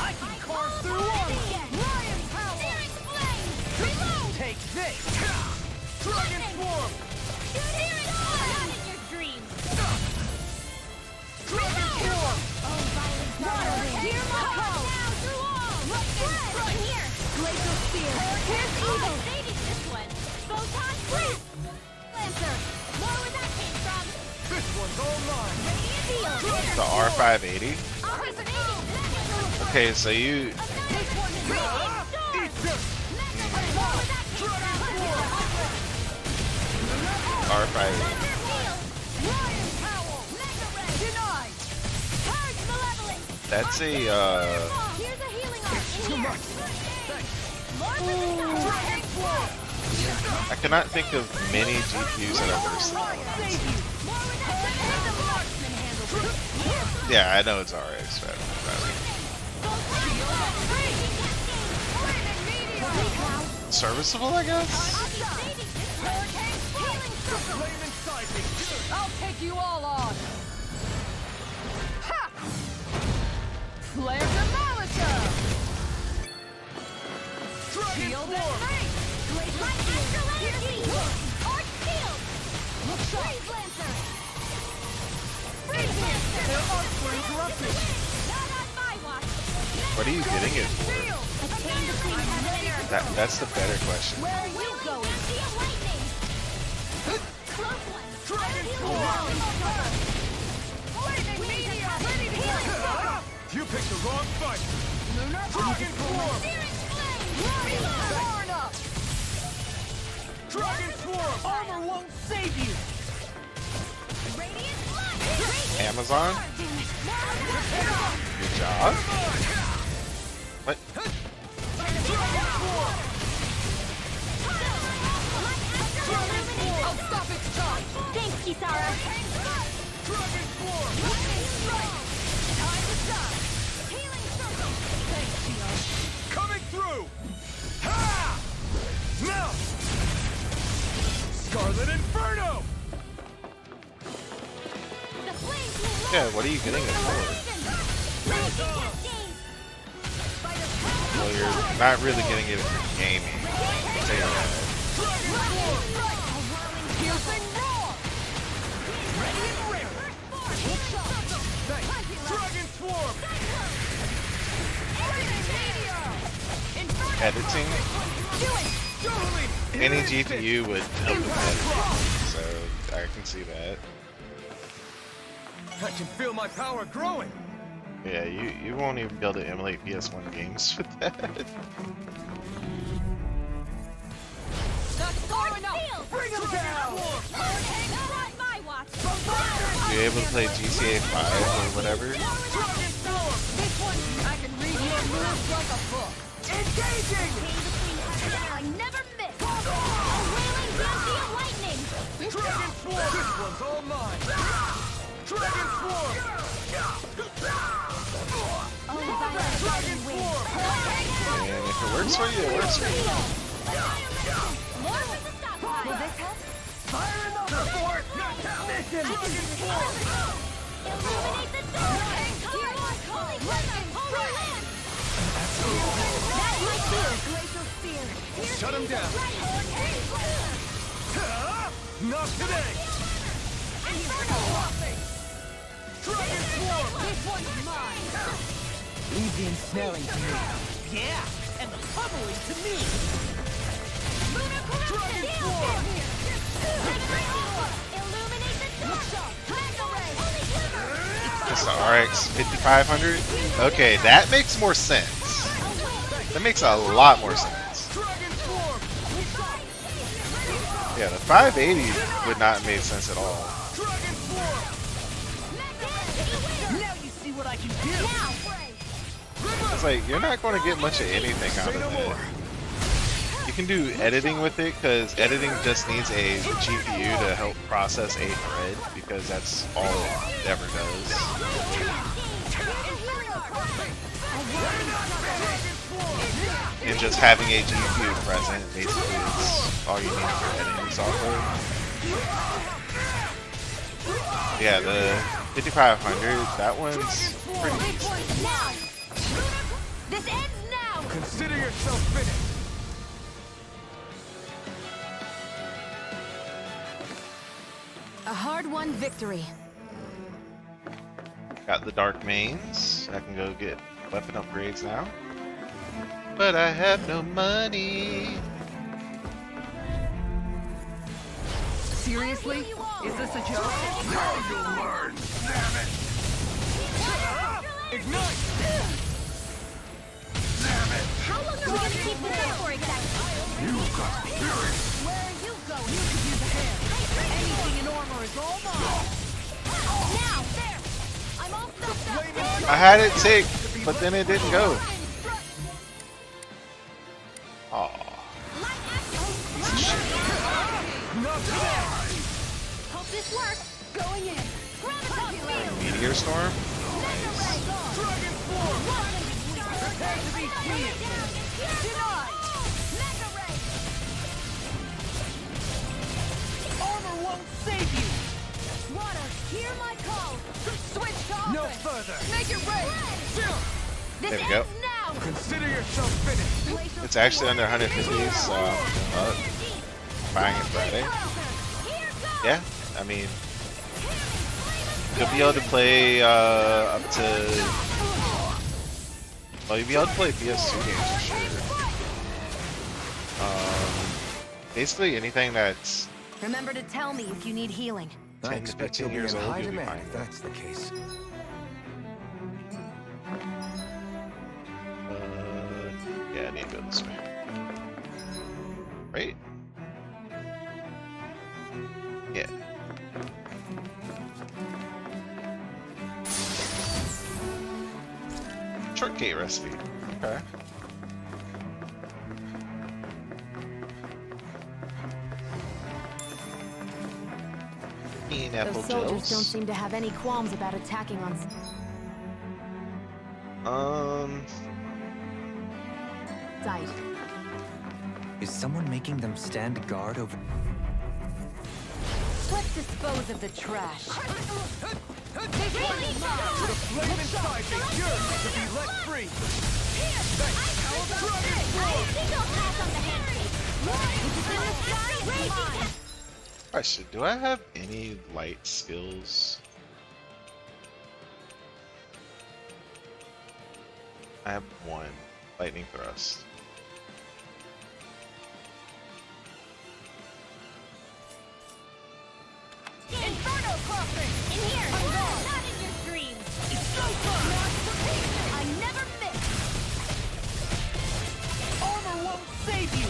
I can carve through armor. Lion power. Reload. Take this. Dragon Swarm. Not in your dreams. Dragon Swarm. Hear my call. Right here. Glacial spear. Here's evil. Saving this one. Photon blast. Lancer. More where that came from. This one's all mine. Radiant The R580. field. Okay, so you. R580. That's a Here's a healing arc. I cannot think of many GPUs that are worse than that one. Yeah, I know it's RX, but serviceable, I guess. I'll take you all on. Flare Demolitor! Shield and Break! Arch Shield! Freeze Lancer! Freeze Lancer! Their arcs were interrupted! Not on my watch! What are you getting it for? A chain between heaven and earth! That's the better question. Where are you going? See a lightning! Close one! Dragon Lightning Meteor! Healing Storm! You picked the wrong fight! Dragon Swarm! Searing Flame! Born up! Dragon Swarm! Armor won't save you! Radiant Light! Amazon? Good job. What? I'll stop its charge! Thanks, Kisara! Dragon Swarm! Time to stop! Healing Circle! Thanks, Shion! Coming through! Ha! Now! Scarlet Inferno! The flames will Yeah, what are you getting it for? Well, you're not really getting it for gaming. I'll tell you that. Piercing Roar! Dragon Swarm! Editing? Any GPU would help with editing, so I can see that. I can feel my power growing! Yeah, you won't even be able to emulate PS1 games with that. That's far enough! Bring him down! My watch! You able to play GTA 5 or whatever? This one, I can read your moves like a book. Engaging! I never miss! A wailing Dancy of lightning! Dragon Swarm! This one's all mine! Dragon Swarm! Dragon Swarm! And if it works for you, it works for you. More with the stop sign! Will this help? Fire in the fort! Mission! Illuminate the door! Holy lightning! Holy land! That's my spear! Glacial spear! Shut him down! Not today! Dragon Swarm! This one's mine! Leave the ensnaring to me. Yeah, and the pummeling to me. Lunar corruption! Swarm! Illuminate the door! Mega ray! Holy glimmer! It's the RX 5500? Okay, that makes more sense. That makes a lot more sense. Dragon Swarm! Yeah, the 580 would not make sense at all. Dragon Swarm! Now you see what I can do. It's like, you're not going to get much of anything out of it. You can do editing with it, because editing just needs a GPU to help process a thread, because that's all it ever does. And just having a GPU present basically is all you need for editing software. Yeah, the 5500, that one's pretty decent. Now! This ends now! Consider yourself finished! A hard-won victory. Got the dark mains. I can go get weapon upgrades now. But I have no money. Seriously? Is this a joke? Now you'll learn, damn it! Ignite! Damn it! How long are we gonna keep this up for exactly? You've got spirit! Where are you going? You could use a hand. Anything in armor is all mine. Now! There! I'm all stuffed up! I had it tick, but then it didn't go. Aw. Not today! Hope this works! Going in! Graviton field! Meteor storm? Mega ray! Dragon Swarm! Prepare to be seized! Denied! Mega ray! Armor won't save you! Water, hear my call! Switch to No offense. further! Make it rain! There we go. Consider yourself finished. It's actually under 150, so buying it Friday. Yeah, I mean, you'll be able to play up to. Well, you'll be able to play PS2 games for sure. Basically anything that's Remember to tell me if you need healing. I 10 to expect 15 you'll be in years old, high you'll be demand fine. if that's the case. Yeah, I need to go this way. Right? Yeah. Shortcake recipe. Okay. Pineapple Those soldiers gels. don't seem to have any qualms about attacking on. Site. Is someone making them stand guard over? Let's dispose of the trash. The flame inside is yours to be let free. Question, do I have any light skills? I have one. Lightning thrust. Inferno crossing! In here! Not in your dreams! It's so fun! I never miss! Armor won't save you!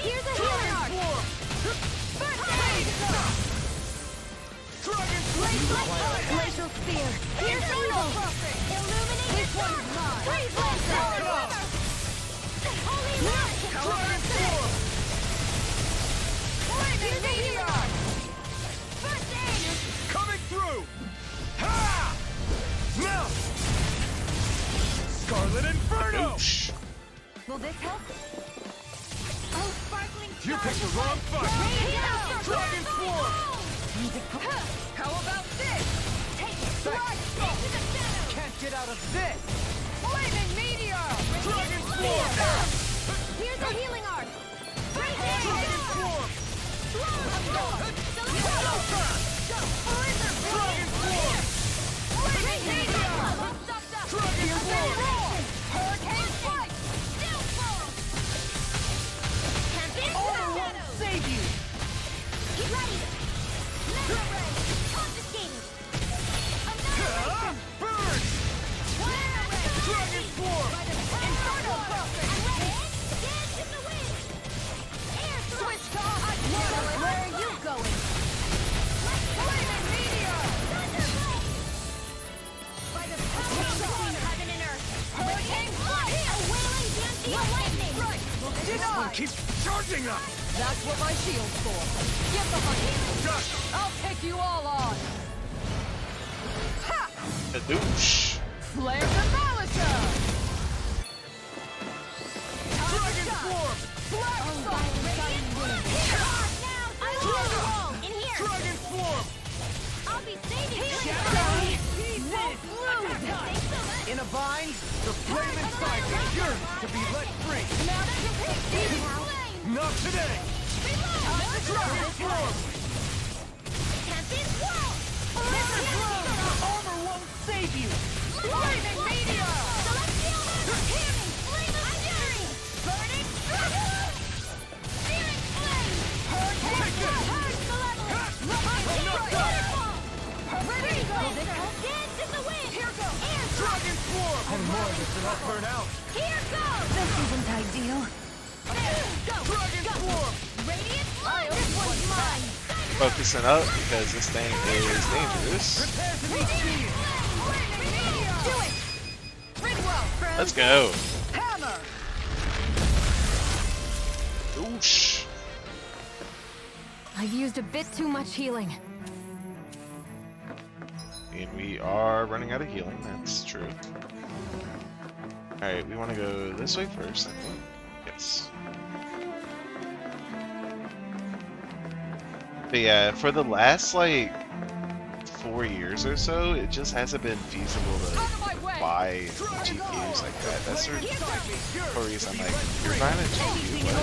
Here's a healing arc! Glacial spear. Here's Inferno crossing! Illuminate this one's mine! Freeze Lancer! Holy Light! Flaming Meteor! First aid! Coming through! Ha! Melt! Scarlet Inferno! Oosh. Will this help? Oh, sparkling You picked the wrong fight! Dragon Swarm! How about this? Take it! Slide! Into the shadows! Can't get out of this! Flaming Meteor! Dragon Swarm! Here's a healing arc! Dragon Swarm! Dragon Swarm! Dragon Swarm! Hurricane Strike! Still fall! Armor won't save you! Get ready! Mega Ray! Confiscated! Annihilation! Burn! Flare Ray! Dragon Swarm! Inferno Crossing! I'm ready! Dance in the wind! Air Switch to where are you going? Flaming Meteor! Thunder Blade! By the power of heaven and earth! Hurricane Strike! A wailing dancing lightning! One keeps charging us! That's what my shield's for. Get behind me. I'll take you all on. Ha! Kadoosh. Flare Demolisher! Dragon Swarm! Blast Song! I will roll! In here! Dragon Swarm! I'll be saving you! Won't lose! In a bind, the flame inside is yours to be let free! Now compete! Not today! Dragon Swarm! Armor won't save you! Flaming Meteor! Burning Dragon! Phoenix Flame! Hurricane Ready, dance in the wind! Here goes! Air Dragon Swarm! And more just enough burn out! Here goes! This isn't ideal. Dragon Swarm! Radiant Fire! This one's mine! Focusing up because this thing is dangerous. Prepare to be seen! Do it! Ridwell! Let's go. Hammer! Oosh. I've used a bit too much healing. And we are running out of healing, that's true. Alright, we want to go this way first, I think. Yes. But yeah, for the last, like, 4 years or so, it just hasn't been feasible Out of my way! buy GPUs like that. That's the reason I'm like, you're buying a GPU, what?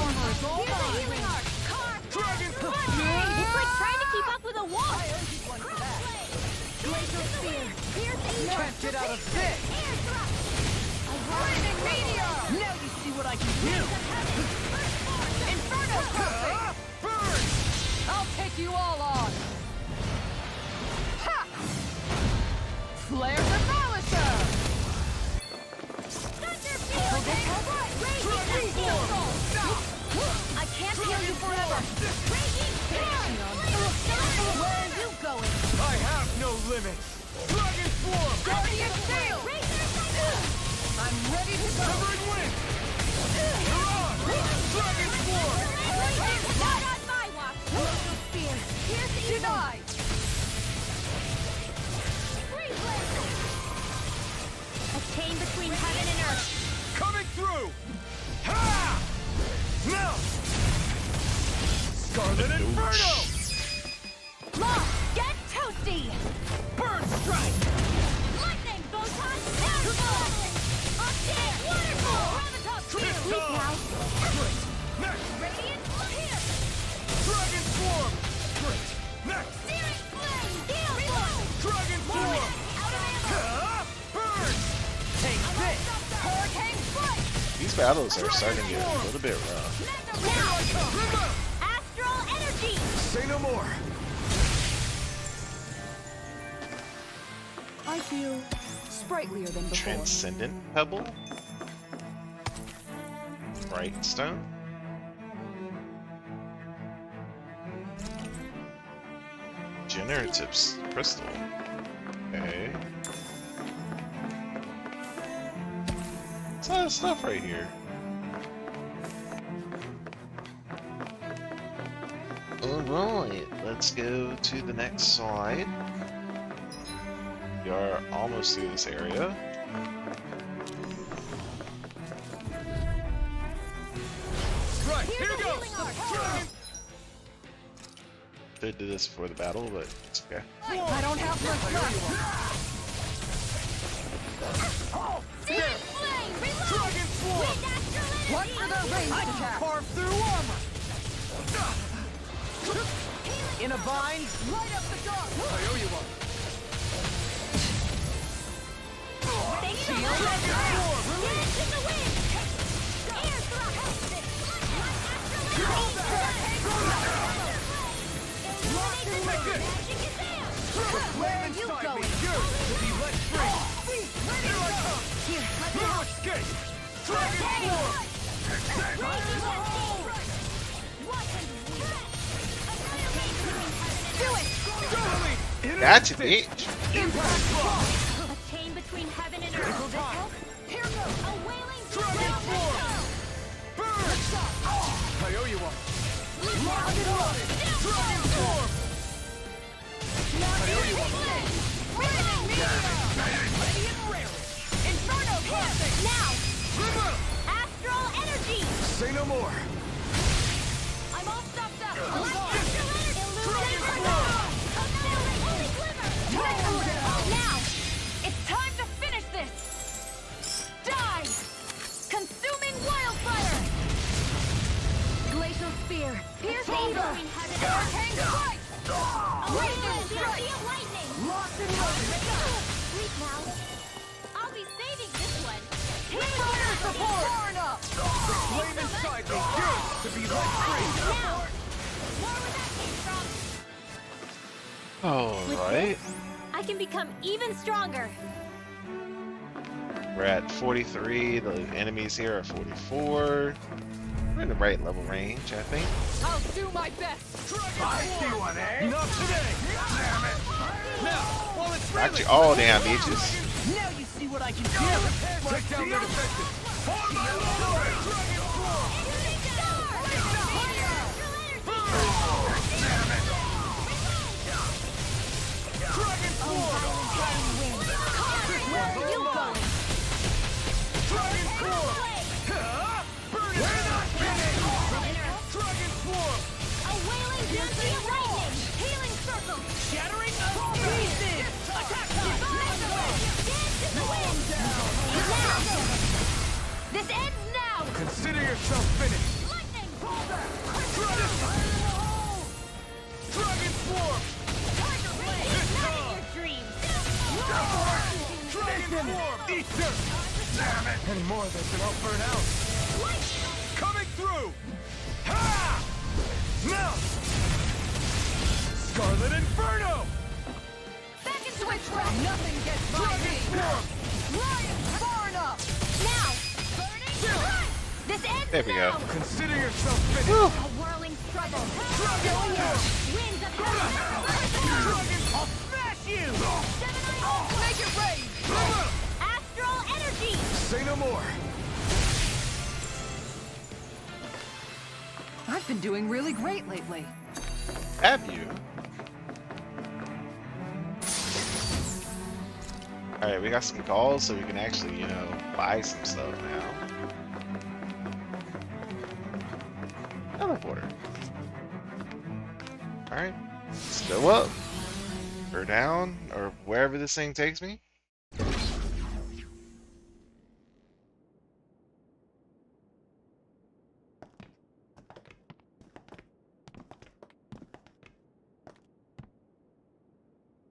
It's like trying to keep up with a wall. Can't get out of this! Lightning meteor! Now you see what I can do! Inferno perfect! Burn! I'll take you all on! Ha! Flare demolisher! I can't heal you forever. Where are you going? I have no limits! Dragon Swarm! Guardian Sail! I'm ready to go! Covering wind! You're on! Dragon Swarm! Not on my watch! Spear! Denied! A chain between heaven and earth. Coming through! Ha! Now! Scarlet Inferno! Law, get toasty! Burn strike! Lightning photon! Airfall! Octane waterfall! Graviton spear! Weak now! Next! Radiant here! Dragon Swarm! Great! Next! Searing flame! Heal! Dragon Swarm! Out of ammo! Burn! Take this! Hurricane strike! These battles are starting to get a little bit rough. Now! Astral energy! Say no more! I feel sprightlier than before. Transcendent Pebble. Bright Stone. Generative Crystal. Okay. There's a lot of stuff right here. Alright, let's go to the next slide. We are almost through this area. Right, here goes! Could do this before the battle, but it's okay. I don't have much left. Searing flame! Reload! Dragon Swarm! What for the range I can attack? carve through armor! In a bind? Light up the dark! I owe you one. Shield! Get into the wind! Air thrust! Where are you going? Yours to be let free! Here I come! No escape! Dragon Swarm! That's a bitch. A chain between heaven and earth. Here goes a wailing Dragon Swarm! Burn! I owe you one. Lock and loaded! Dragon Swarm! I owe you one. Radiant rare! Inferno perfect! Now! Astral energy! Say no more. I'm all stuffed up! Now! It's time to finish this! Die! Consuming wildfire! Glacial spear! Pierce evil! Hurricane strike! Lightning! Locked and loaded! Sleep now! I'll be saving this one! Fire support! Torn up! The flame inside me yearns to be let free! Now! More where that came from! Alright. I can become even stronger! We're at 43. The enemies here are 44. We're in the right level range, I think. I'll do my best. I see one, eh? Not today! Damn it! Now, while it's Got you all down, bitches. now you see what I can do! Take down their defenses! Dragon Swarm! Where are you going? Dragon Swarm! We're not finished! Dragon Swarm! A wailing density of lightning! Healing circle! Shattering of pieces! Attack time! Dance in the wind! Consider yourself finished. Lightning! Dragon Swarm! Tiger Blade! Not in your dreams! Dragon Swarm! Eat dirt! Damn it! Any more of this and I'll burn out. Coming through! Ha! Melt! Scarlet Inferno! Back in switch rock! Nothing gets by Dragon me! Swarm! Lion far enough! Now! Burning Run! This ends There we go. now! Consider yourself finished. A whirling struggle! Dragon Swarm! Winds of heaven! Dragon, I'll smash you! Make it rain! Astral energy! Say no more. I've been doing really great lately. Have you? Alright, we got some calls so we can actually, you know, buy some stuff now. Teleporter. Alright, let's go up. Or down, or wherever this thing takes me.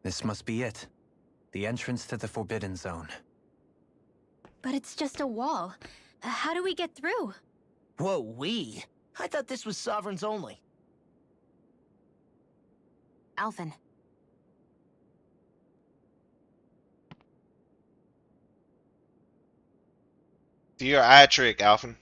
This must be it. The entrance to the Forbidden Zone. But it's just a wall. How do we get through? Whoa, we? I thought this was Sovereigns only. Alphen. Do your eye trick, Alphen.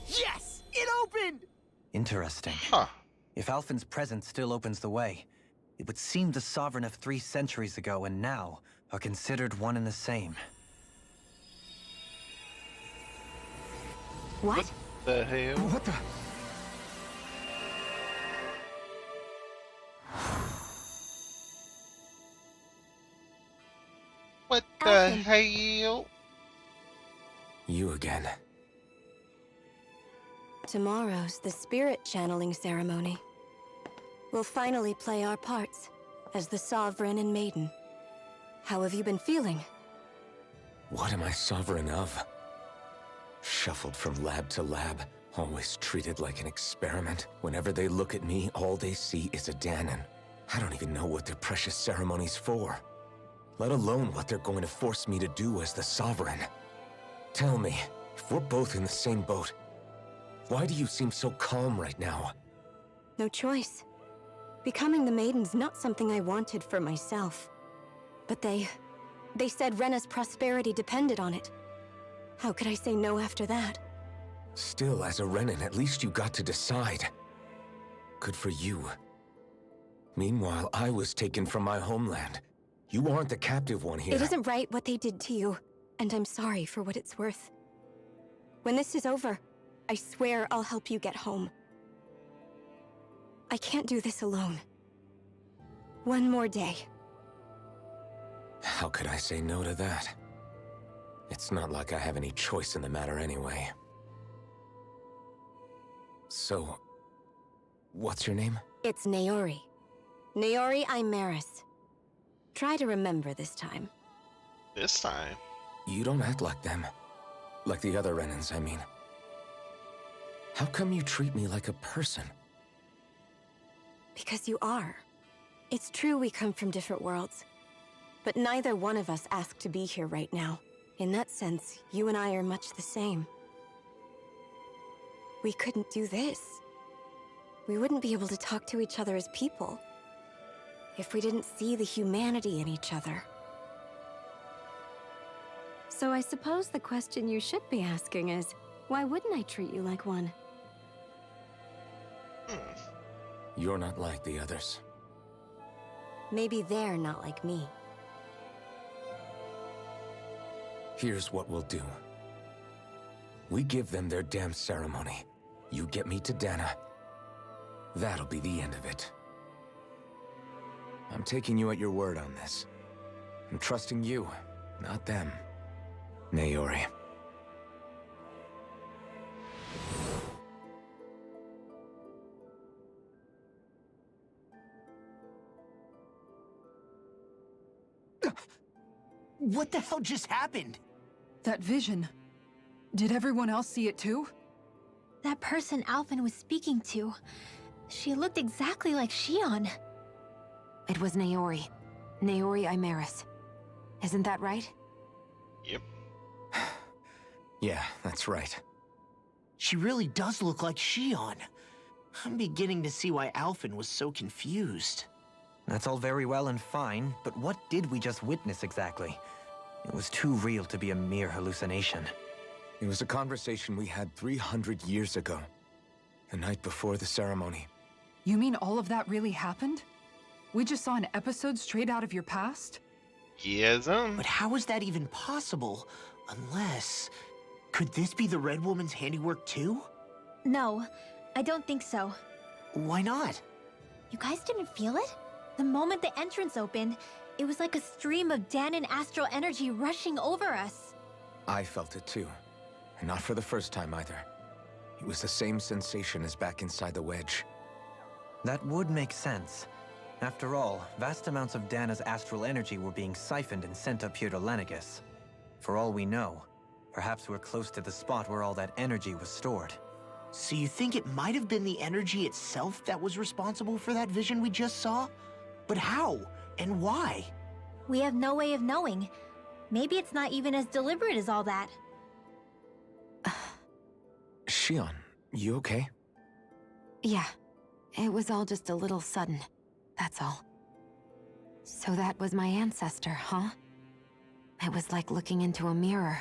Yes! It opened! Interesting. Huh. If Alphen's presence still opens the way, it would seem the Sovereign of 3 centuries ago and now are considered one and the same. What? The hell? What the? What the hell? You again. Tomorrow's the spirit channeling ceremony. We'll finally play our parts as the Sovereign and Maiden. How have you been feeling? What am I sovereign of? Shuffled from lab to lab, always treated like an experiment. Whenever they look at me, all they see is a Dahnan. I don't even know what their precious ceremony's for. Let alone what they're going to force me to do as the Sovereign. Tell me, if we're both in the same boat, why do you seem so calm right now? No choice. Becoming the Maiden's not something I wanted for myself. But they said Rena's prosperity depended on it. How could I say no after that? Still, as a Renan, at least you got to decide. Good for you. Meanwhile, I was taken from my homeland. You aren't the captive one here. It isn't right what they did to you, and I'm sorry for what it's worth. When this is over, I swear I'll help you get home. I can't do this alone. One more day. How could I say no to that? It's not like I have any choice in the matter anyway. So, what's your name? It's Naori. Naori Imaris. Try to remember this time. This time? You don't act like them. Like the other Renans, I mean. How come you treat me like a person? Because you are. It's true we come from different worlds. But neither one of us asked to be here right now. In that sense, you and I are much the same. We couldn't do this. We wouldn't be able to talk to each other as people if we didn't see the humanity in each other. So I suppose the question you should be asking is, why wouldn't I treat you like one? You're not like the others. Maybe they're not like me. Here's what we'll do. We give them their damn ceremony. You get me to Dahna. That'll be the end of it. I'm taking you at your word on this. I'm trusting you, not them. Naori. What the hell just happened? That vision. Did everyone else see it too? That person Alphen was speaking to. She looked exactly like Shion. It was Naori. Naori Imeris. Isn't that right? Yep. Yeah, that's right. She really does look like Shion. I'm beginning to see why Alphen was so confused. That's all very well and fine, but what did we just witness exactly? It was too real to be a mere hallucination. It was a conversation we had 300 years ago. The night before the ceremony. You mean all of that really happened? We just saw an episode straight out of your past? Yes, But how is that even possible? Unless... Could this be the Red Woman's handiwork too? No, I don't think so. Why not? You guys didn't feel it? The moment the entrance opened, it was like a stream of Danon astral energy rushing over us. I felt it too. And not for the first time either. It was the same sensation as back inside the wedge. That would make sense. After all, vast amounts of Dana's astral energy were being siphoned and sent up here to Lenegis. For all we know, perhaps we're close to the spot where all that energy was stored. So you think it might have been the energy itself that was responsible for that vision we just saw? But how? And why? We have no way of knowing. Maybe it's not even as deliberate as all that. Shion, you okay? Yeah. It was all just a little sudden. That's all. So that was my ancestor, huh? It was like looking into a mirror.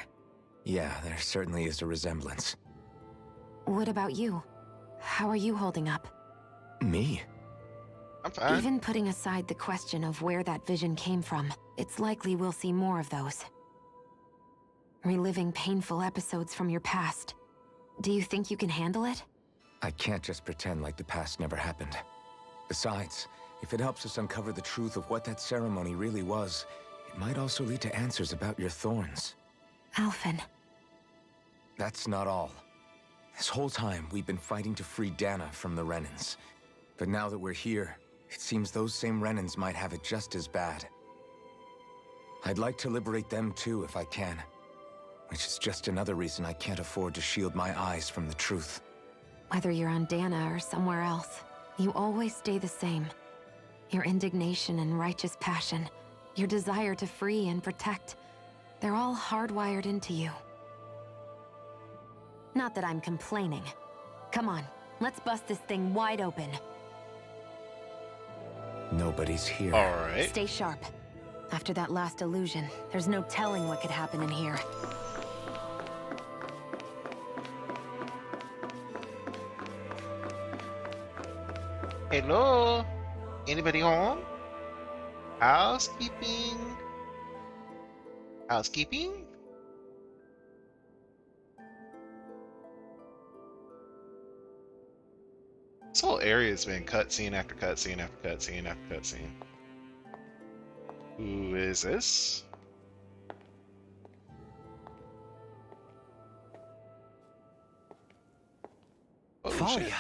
Yeah, there certainly is a resemblance. What about you? How are you holding up? Me? I'm fine. Even putting aside the question of where that vision came from, it's likely we'll see more of those. Reliving painful episodes from your past. Do you think you can handle it? I can't just pretend like the past never happened. Besides, if it helps us uncover the truth of what that ceremony really was, it might also lead to answers about your thorns. Alphen. That's not all. This whole time, we've been fighting to free Dana from the Renans. But now that we're here, it seems those same Renans might have it just as bad. I'd like to liberate them too if I can. Which is just another reason I can't afford to shield my eyes from the truth. Whether you're on Dana or somewhere else, you always stay the same. Your indignation and righteous passion, your desire to free and protect, they're all hardwired into you. Not that I'm complaining. Come on, let's bust this thing wide open. Nobody's here. All right. Stay sharp. After that last illusion, there's no telling what could happen in here. Hello? Anybody home? Housekeeping? Housekeeping? This whole area's been cutscene after cutscene after cutscene after cutscene. Who is this? Oh, Thalia, shit.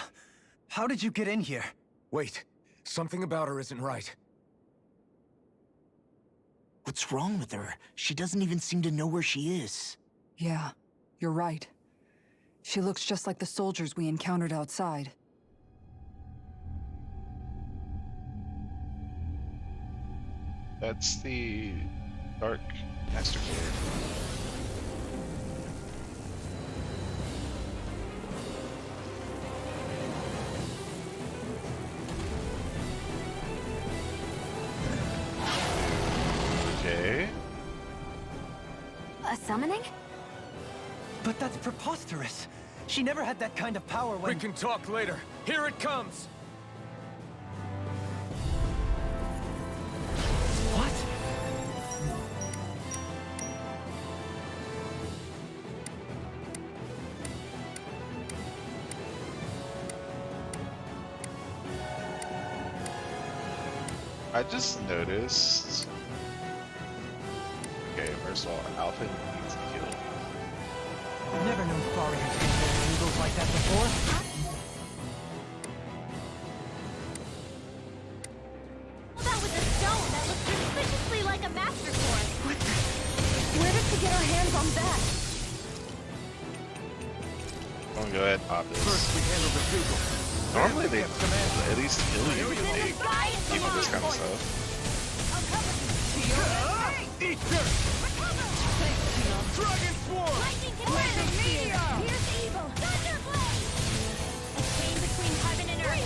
how did you get in here? Wait, something about her isn't right. What's wrong with her? She doesn't even seem to know where she is. Yeah, you're right. She looks just like the soldiers we encountered outside. That's the Dark Master Killer. Okay. A summoning? But that's preposterous. She never had that kind of power when— We can talk later. Here it comes! What? I just noticed. Okay, first of all, Alpha needs to heal. I've never known Farians to control eagles like that before. That was a stone that looked suspiciously like a master sword. Where did we get our hands on that? I'm gonna go ahead and pop this. First, we handle the Dougal. Normally they at least kill you, even this kind of stuff. Eat dirt! Dragon Swarm! Lightning Meteor! Here's evil! Thunderblade! A chain between heaven and earth.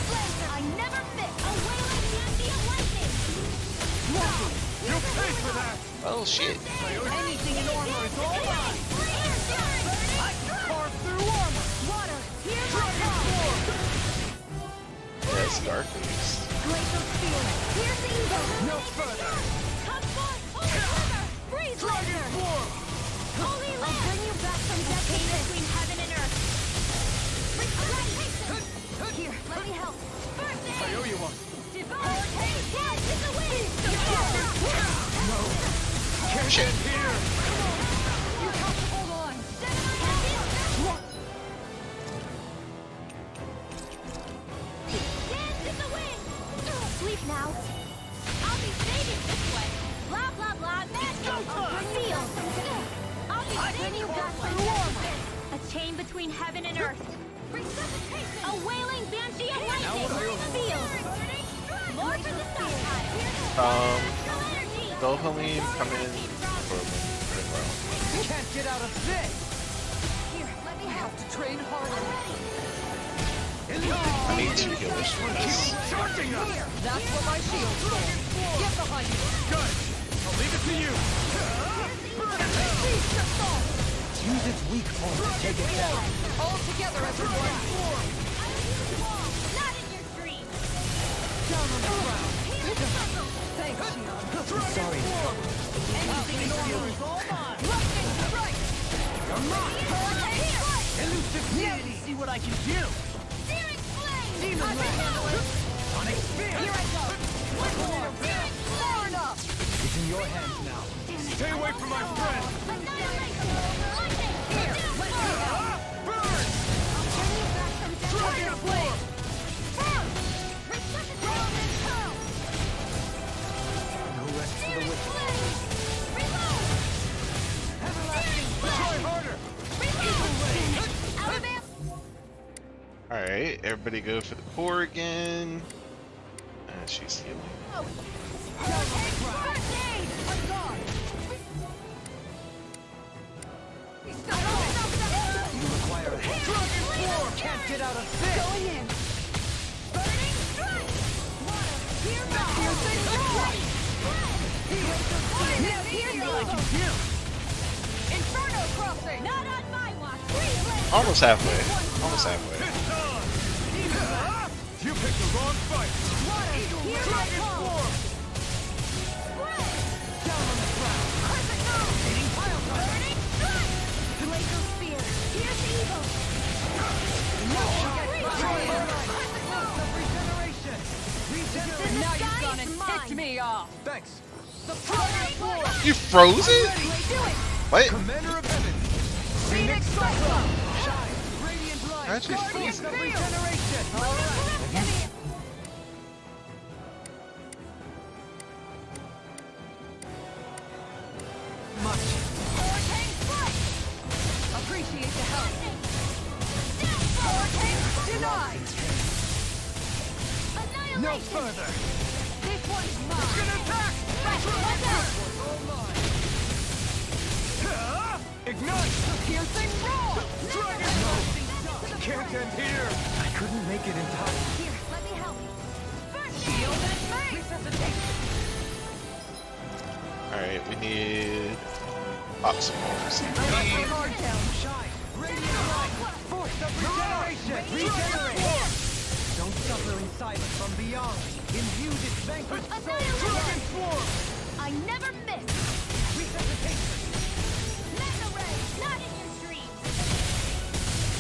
I never miss a wailing candy of lightning. You'll pay for that! Oh shit. Anything in armor is all mine! I can carve through armor! Water! Here's Dragon Swarm! That's Dark Beast. Glacial Spear! Here's evil! No further! Come forth! Holy River! Freeze Dragon Laser! Swarm! Holy Land! I'll bring you back from death between heaven and earth. Here, let me help. First aid! I owe you one. Divine! Yes, it's a win! No! Can't Shit. end here! You have to hold on! Dance in the wind! Sleep now. I'll be saving this way. Blah, blah, blah. Magic! Seal! I'll be saving you back from death. A chain between heaven and earth. A wailing banshee of lightning! Seal! More for the stockpile! Dopamine come in for pretty well. You can't get out of this! Here, let me help. To train harder. I need 2 healers for this. Charging us! That's what my shield's for. Get behind me. Good! I'll leave it to you! Use its weak point to take it down. All together, everyone. Not in your dreams! Down on the ground. Thanks, Shion. Sorry. Anything in armor is all mine! Lightning strike. You're mine! Elusive deity! See what I can do! Searing flame! Demon Land! Sonic Spear! Here I go! One more! Searing Far enough. It's in your hands now. Stay away from my friend! Annihilation! Lightning! Here, let me help. Burn! I'll turn you back from death. Dragon Blade! Resuscitate this pearl! No rest for the Searing wicked. flame! Reload! Everlasting! Try harder! Out of amp! Alright, everybody go for the core again. She's healing. First aid! On guard! You require a hand. Dragon Swarm! Can't get out of this! Going in. Burning strike! Water! Here now! See what I can do! Inferno crossing! Not on my watch! Freeze Laser! Almost halfway. Almost halfway. It's on! You picked the wrong fight! Here I Dragon come! Swarm! Down on the ground. Burning strike! Glacial Spear! Here's evil! Regeneration! Regeneration! Now you've gone and ticked me off. Thanks. You froze it? What? Commander of Heaven! Phoenix Cyclone! Shine! Radiant light! How'd you freeze Guardians of it? Regeneration! Alright. Much. Appreciate the help. Denied. No further! This one's mine. It's gonna attack! All mine! Ignite! Piercing roar. Dragon Swarm! Can't end here! I couldn't make it in time. Here, let me help. Shield and face. Resuscitation. Alright, we need Oxymores. Electric hard down! Shine! Radiant light! Force of regeneration! Regenerate! Don't suffer in silence from beyond. Imbue this vanquished soul. Dragon Swarm! I never miss! Resuscitation! Mega Ray! Not in your dreams!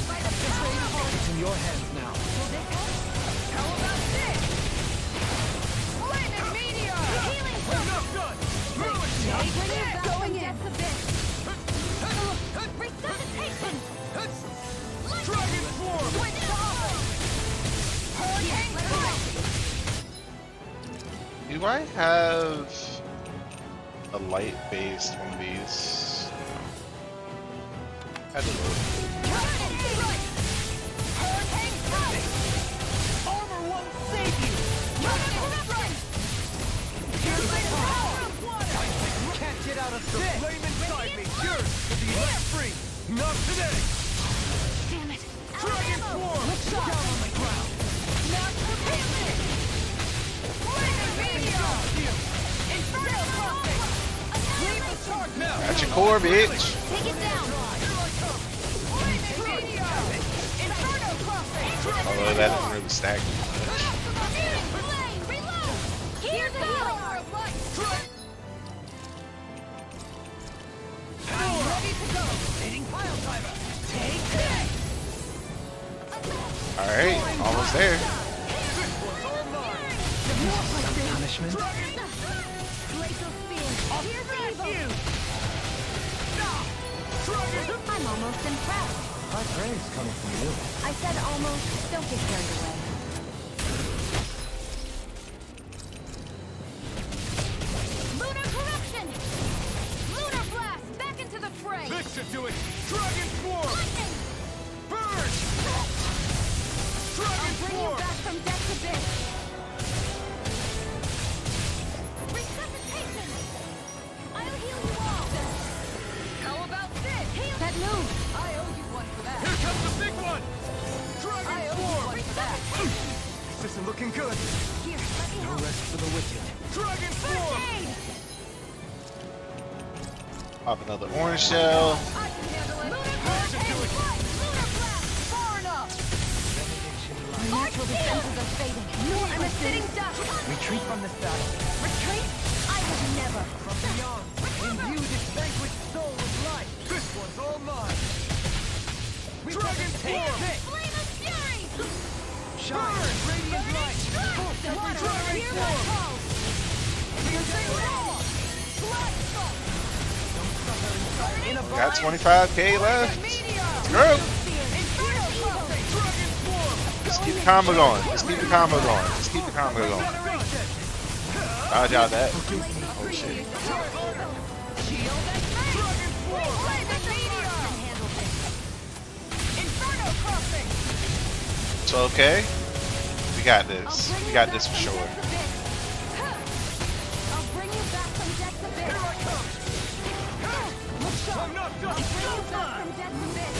By the It's power of in your hands now. How about this? Lightning Meteor! Do I have a light-based one of these? I don't know. Armor won't save you! Can't get out of the flame inside me! Yours to be let free! Not today! Damn it! Dragon Swarm! Down on the ground! Not today! Inferno crossing! Leave the charge now! Got your core, bitch! Take it down! Although that didn't really stack me much. Here's the healing! Ready to go! Hitting pile driver! Take this! Alright, almost there. Punishment? I'm almost impressed. High praise coming from you. I said almost. Don't get carried away. Lunar corruption! Lunar blast! Back into the fray! This should do it! Dragon Swarm! Lightning! Burn! Dragon I'll bring you Swarm! back from death to this! Resuscitation! I'll heal you all! How about this? Heal! That move! I owe you one for that! Here comes the big one! Dragon I owe you Swarm! one for that! This isn't looking good! Here, let me No help! rest for the wicked. Dragon Swarm! Pop another orange shell. I can handle it! Lunar blast! Far enough! My natural defenses are fading. I'm a sitting duck! Retreat from this battle. Retreat? I would never! From beyond, imbue this vanquished soul with life! This one's all mine! Dragon Swarm! Flame of fury! Shine! Radiant light! Pulse every Dragon Hear my Swarm! call! Piercing roar! Blood salt! In a Got 25k left. Let's go. Just keep the combo going. Just keep the combo going. Just keep the combo going. Dodge out that. Oh shit. It's okay. We got this. We got this for sure. I'll bring you back from death to this! I'm not done! Bring you back from death to this!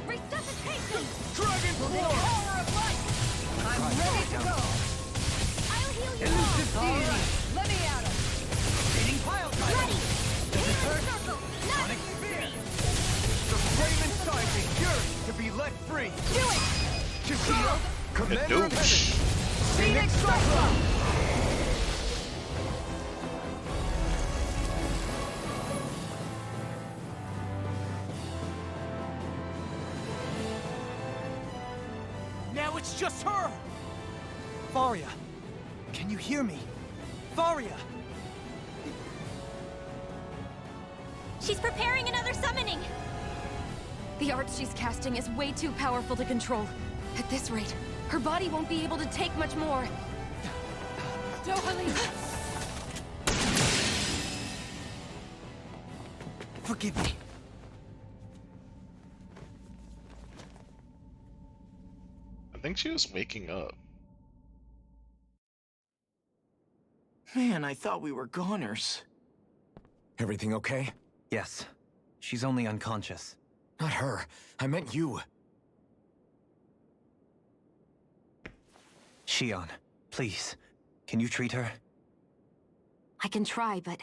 Resuscitation! Dragon Swarm! Power of light! I'm ready to go! I'll heal you Elusive all! deity! Let me at him! Hitting pile driver! Ready! Healing circle! Not Fear! The flame inside me yearns to be let free! do it! To shield! Commander of Heaven! Douche. Phoenix Cyclone! Now it's just her! Faria! Can you hear me? Faria! She's preparing another summoning! The art she's casting is way too powerful to control. At this rate, her body won't be able to take much more. Dohalim! Forgive me. I think she was waking up. Man, I thought we were goners. Everything okay? Yes. She's only unconscious. Not her. I meant you. Shion, please. Can you treat her? I can try, but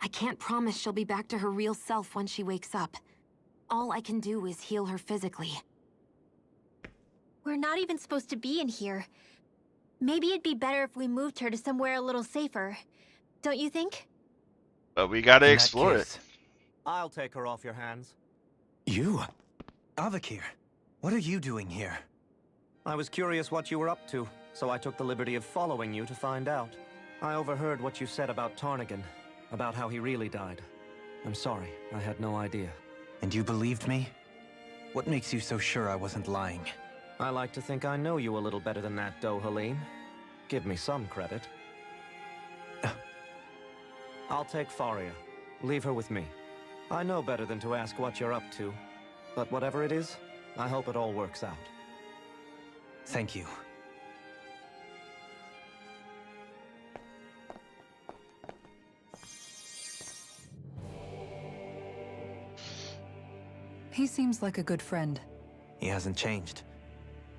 I can't promise she'll be back to her real self when she wakes up. All I can do is heal her physically. We're not even supposed to be in here. Maybe it'd be better if we moved her to somewhere a little safer. Don't you think? But we gotta In that explore it. case, I'll take her off your hands. You? Avakir, what are you doing here? I was curious what you were up to, so I took the liberty of following you to find out. I overheard what you said about Tarnigan, about how he really died. I'm sorry, I had no idea. And you believed me? What makes you so sure I wasn't lying? I like to think I know you a little better than that, Dohalim. give me some credit. I'll take Faria. Leave her with me. I know better than to ask what you're up to. But whatever it is, I hope it all works out. Thank you. He seems like a good friend. He hasn't changed.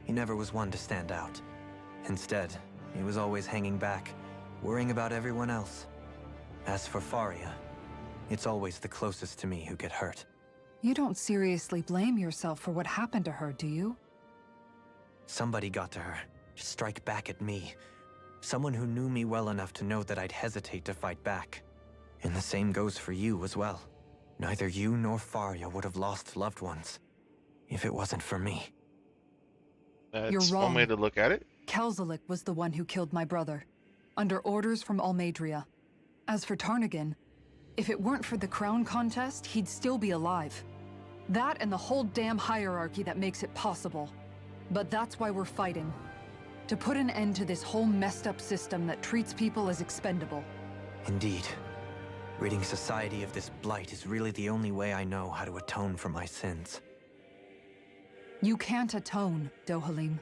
He never was one to stand out. Instead, he was always hanging back, worrying about everyone else. As for Faria, it's always the closest to me who get hurt. You don't seriously blame yourself for what happened to her, do you? Somebody got to her, to strike back at me. Someone who knew me well enough to know that I'd hesitate to fight back. And the same goes for you as well. Neither you nor Faria would have lost loved ones if it wasn't for me. That's You're wrong. one way to look at it. Kelzelik was the one who killed my brother, under orders from Almeidria. As for Tarnagin, if it weren't for the crown contest, he'd still be alive. That and the whole damn hierarchy that makes it possible. But that's why we're fighting. To put an end to this whole messed up system that treats people as expendable. Indeed. Ridding society of this blight is really the only way I know how to atone for my sins. You can't atone, Dohalim.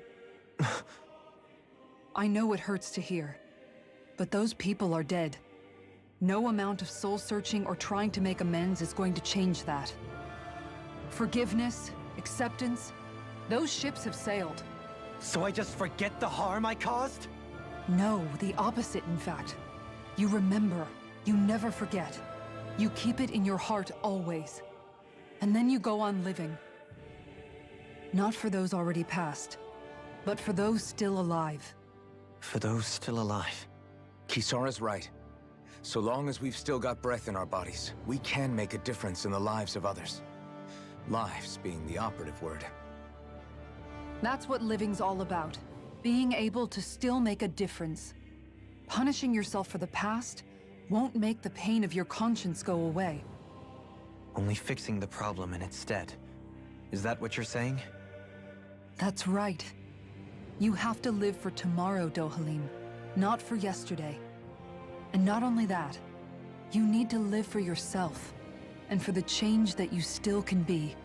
I know it hurts to hear, but those people are dead. No amount of soul-searching or trying to make amends is going to change that. Forgiveness, acceptance, those ships have sailed. So I just forget the harm I caused? No, the opposite, in fact. You remember. You never forget. You keep it in your heart always. And then you go on living. Not for those already passed, but for those still alive. For those still alive. Kisara's right. So long as we've still got breath in our bodies, we can make a difference in the lives of others. Lives being the operative word. That's what living's all about. Being able to still make a difference. Punishing yourself for the past won't make the pain of your conscience go away. Only fixing the problem in its stead. Is that what you're saying? That's right. You have to live for tomorrow, Dohalim, not for yesterday. And not only that, you need to live for yourself, and for the change that you still can be.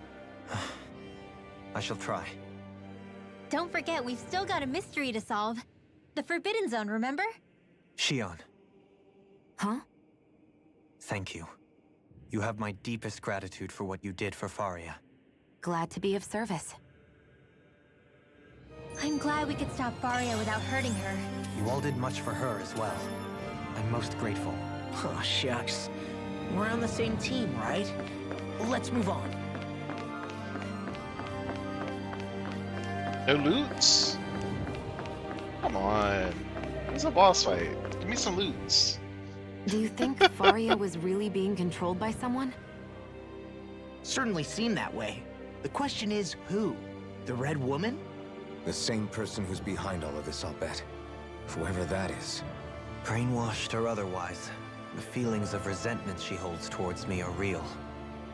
I shall try. Don't forget, we've still got a mystery to solve. The Forbidden Zone, remember? Shion. Huh? Thank you. You have my deepest gratitude for what you did for Faria. Glad to be of service. I'm glad we could stop Faria without hurting her. You all did much for her as well. I'm most grateful. Oh, shucks. We're on the same team, right? Let's move on. No loots? Come on. It's a boss fight. Give me some loots. Do you think Faria was really being controlled by someone? Certainly seemed that way. The question is, who? The Red Woman? The same person who's behind all of this, I'll bet. Whoever that is. Brainwashed or otherwise, the feelings of resentment she holds towards me are real.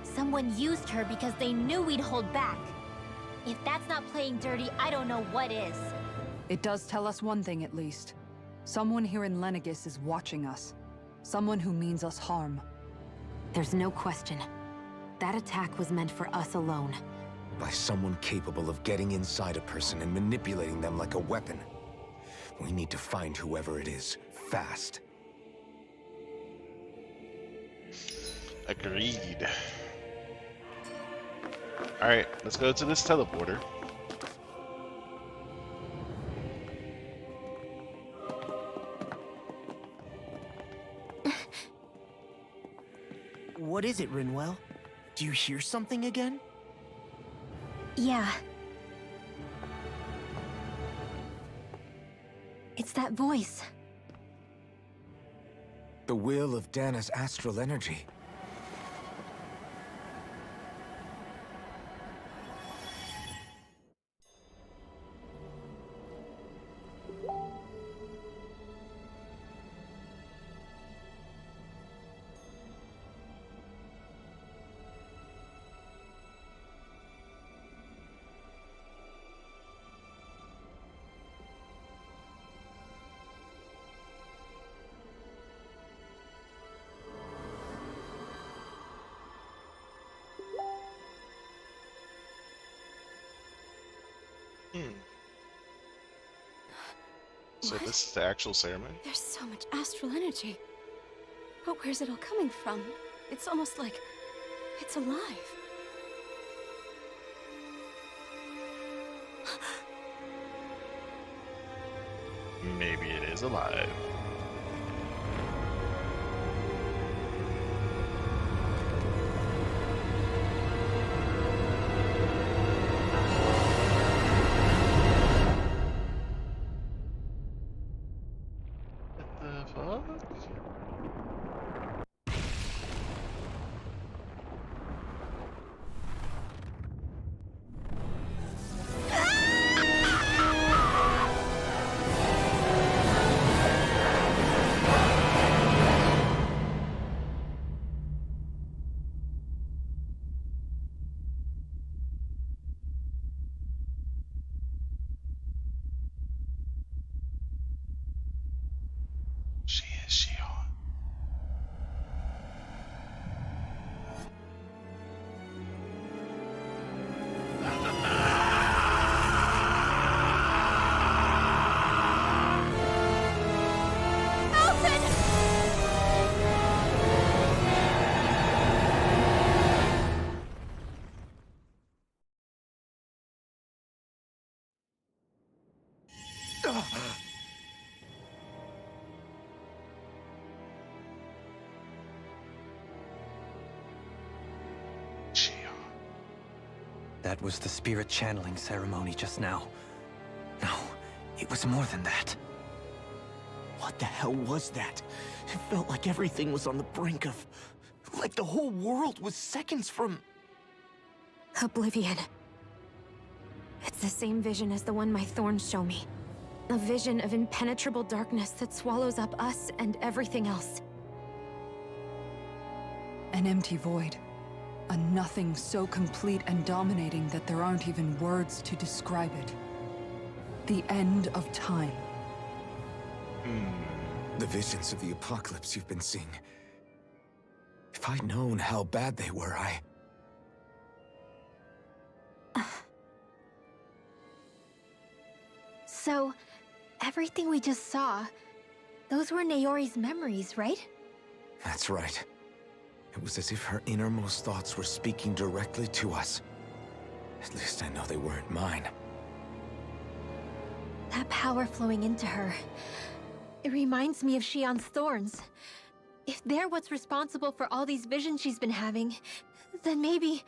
Someone used her because they knew we'd hold back. If that's not playing dirty, I don't know what is. It does tell us one thing at least. Someone here in Lenegis is watching us. Someone who means us harm. There's no question. That attack was meant for us alone. By someone capable of getting inside a person and manipulating them like a weapon. We need to find whoever it is, fast. Agreed. Alright, let's go to this teleporter. What is it, Rinwell? Do you hear something again? Yeah. It's that voice. The will of Dana's astral energy. Hmm. So What? this is the actual ceremony? There's so much astral energy. But where's it all coming from? It's almost like it's alive. Maybe it is alive. What the fuck? She is Shion. That was the spirit channeling ceremony just now. No, it was more than that. What the hell was that? It felt like everything was on the brink of... like the whole world was seconds from... Oblivion. It's the same vision as the one my thorns show me. A vision of impenetrable darkness that swallows up us and everything else. An empty void. A nothing so complete and dominating that there aren't even words to describe it. The end of time. The visions of the apocalypse you've been seeing. If I'd known how bad they were, So, everything we just saw, those were Naori's memories, right? That's right. It was as if her innermost thoughts were speaking directly to us. At least I know they weren't mine. That power flowing into her. It reminds me of Shion's thorns. If they're what's responsible for all these visions she's been having, then maybe...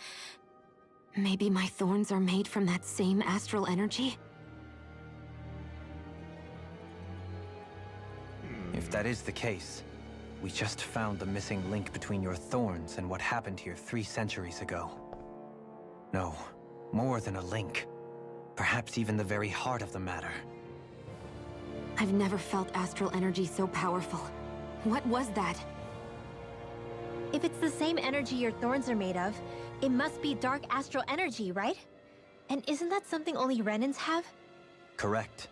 Maybe my thorns are made from that same astral energy? If that is the case, we just found the missing link between your thorns and what happened here 3 centuries ago. No, more than a link. Perhaps even the very heart of the matter. I've never felt astral energy so powerful. What was that? If it's the same energy your thorns are made of, it must be dark astral energy, right? And isn't that something only Renans have? Correct.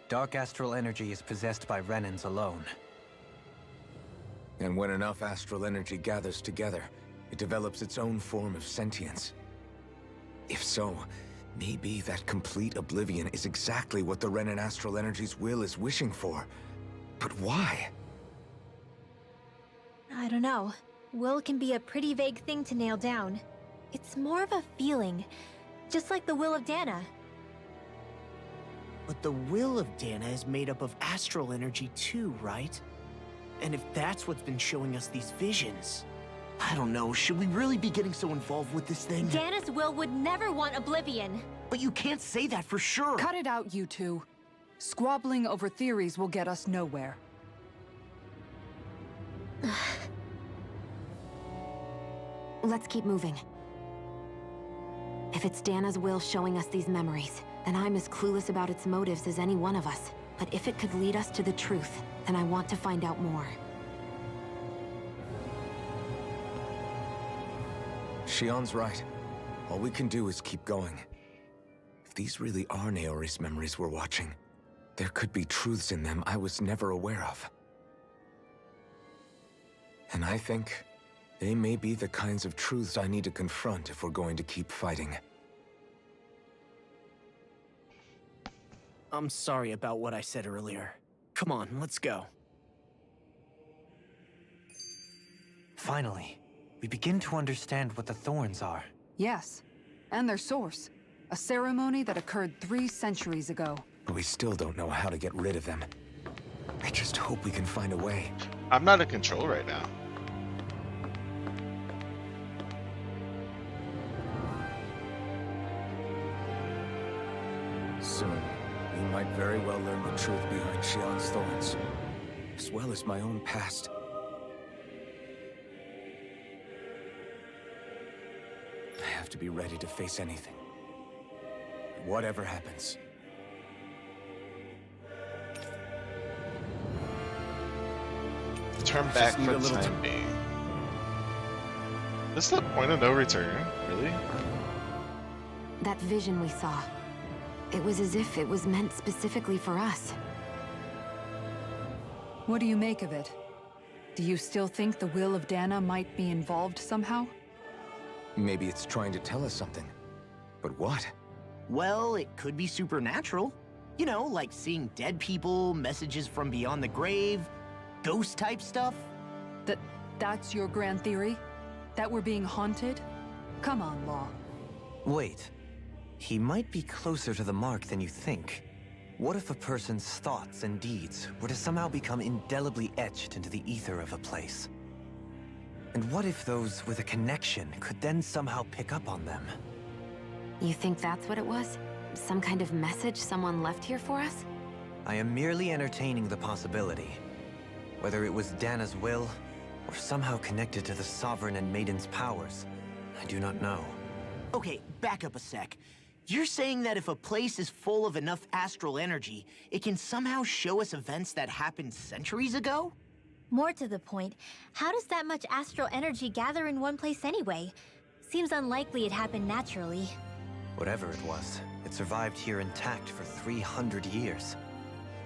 Dark astral energy is possessed by Renans alone. And when enough astral energy gathers together, it develops its own form of sentience. If so, maybe that complete oblivion is exactly what the Renan astral energy's will is wishing for. But why? I don't know. Will can be a pretty vague thing to nail down. It's more of a feeling, just like the will of Dana. But the will of Dana is made up of astral energy too, right? And if that's what's been showing us these visions... I don't know, should we really be getting so involved with this thing? Dana's will would never want oblivion. But you can't say that for sure! Cut it out, you two. Squabbling over theories will get us nowhere. Let's keep moving. If it's Dana's will showing us these memories, then I'm as clueless about its motives as any one of us. But if it could lead us to the truth, then I want to find out more. Shion's right. All we can do is keep going. If these really are Naori's memories we're watching, there could be truths in them I was never aware of. And I think they may be the kinds of truths I need to confront if we're going to keep fighting. I'm sorry about what I said earlier. Come on, let's go. Finally, we begin to understand what the thorns are. Yes, and their source. A ceremony that occurred 3 centuries ago. But we still don't know how to get rid of them. I just hope we can find a way. I'm not in control right now. Soon, we might very well learn the truth behind Xion's thorns, as well as my own past. I have to be ready to face anything. Whatever happens. Turn back for the time being. This is the point of no return, really? That vision we saw. It was as if it was meant specifically for us. What do you make of it? Do you still think the will of Dana might be involved somehow? Maybe it's trying to tell us something. But what? Well, it could be supernatural. You know, like seeing dead people, messages from beyond the grave, ghost-type stuff. That's your grand theory? That we're being haunted? Come on, Law. Wait. He might be closer to the mark than you think. What if a person's thoughts and deeds were to somehow become indelibly etched into the ether of a place? And what if those with a connection could then somehow pick up on them? You think that's what it was? Some kind of message someone left here for us? I am merely entertaining the possibility. Whether it was Dana's will, or somehow connected to the Sovereign and Maiden's powers, I do not know. Okay, back up a sec. You're saying that if a place is full of enough astral energy, it can somehow show us events that happened centuries ago? More to the point, how does that much astral energy gather in one place anyway? Seems unlikely it happened naturally. Whatever it was, it survived here intact for 300 years.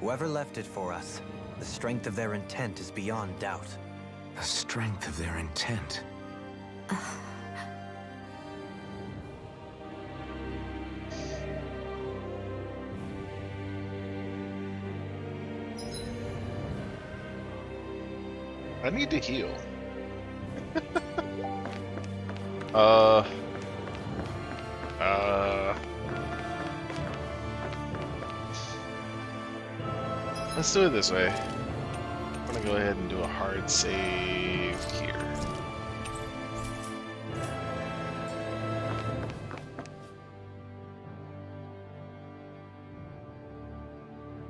Whoever left it for us, the strength of their intent is beyond doubt. The strength of their intent. I need to heal. Let's do it this way. I'm gonna go ahead and do a hard save here.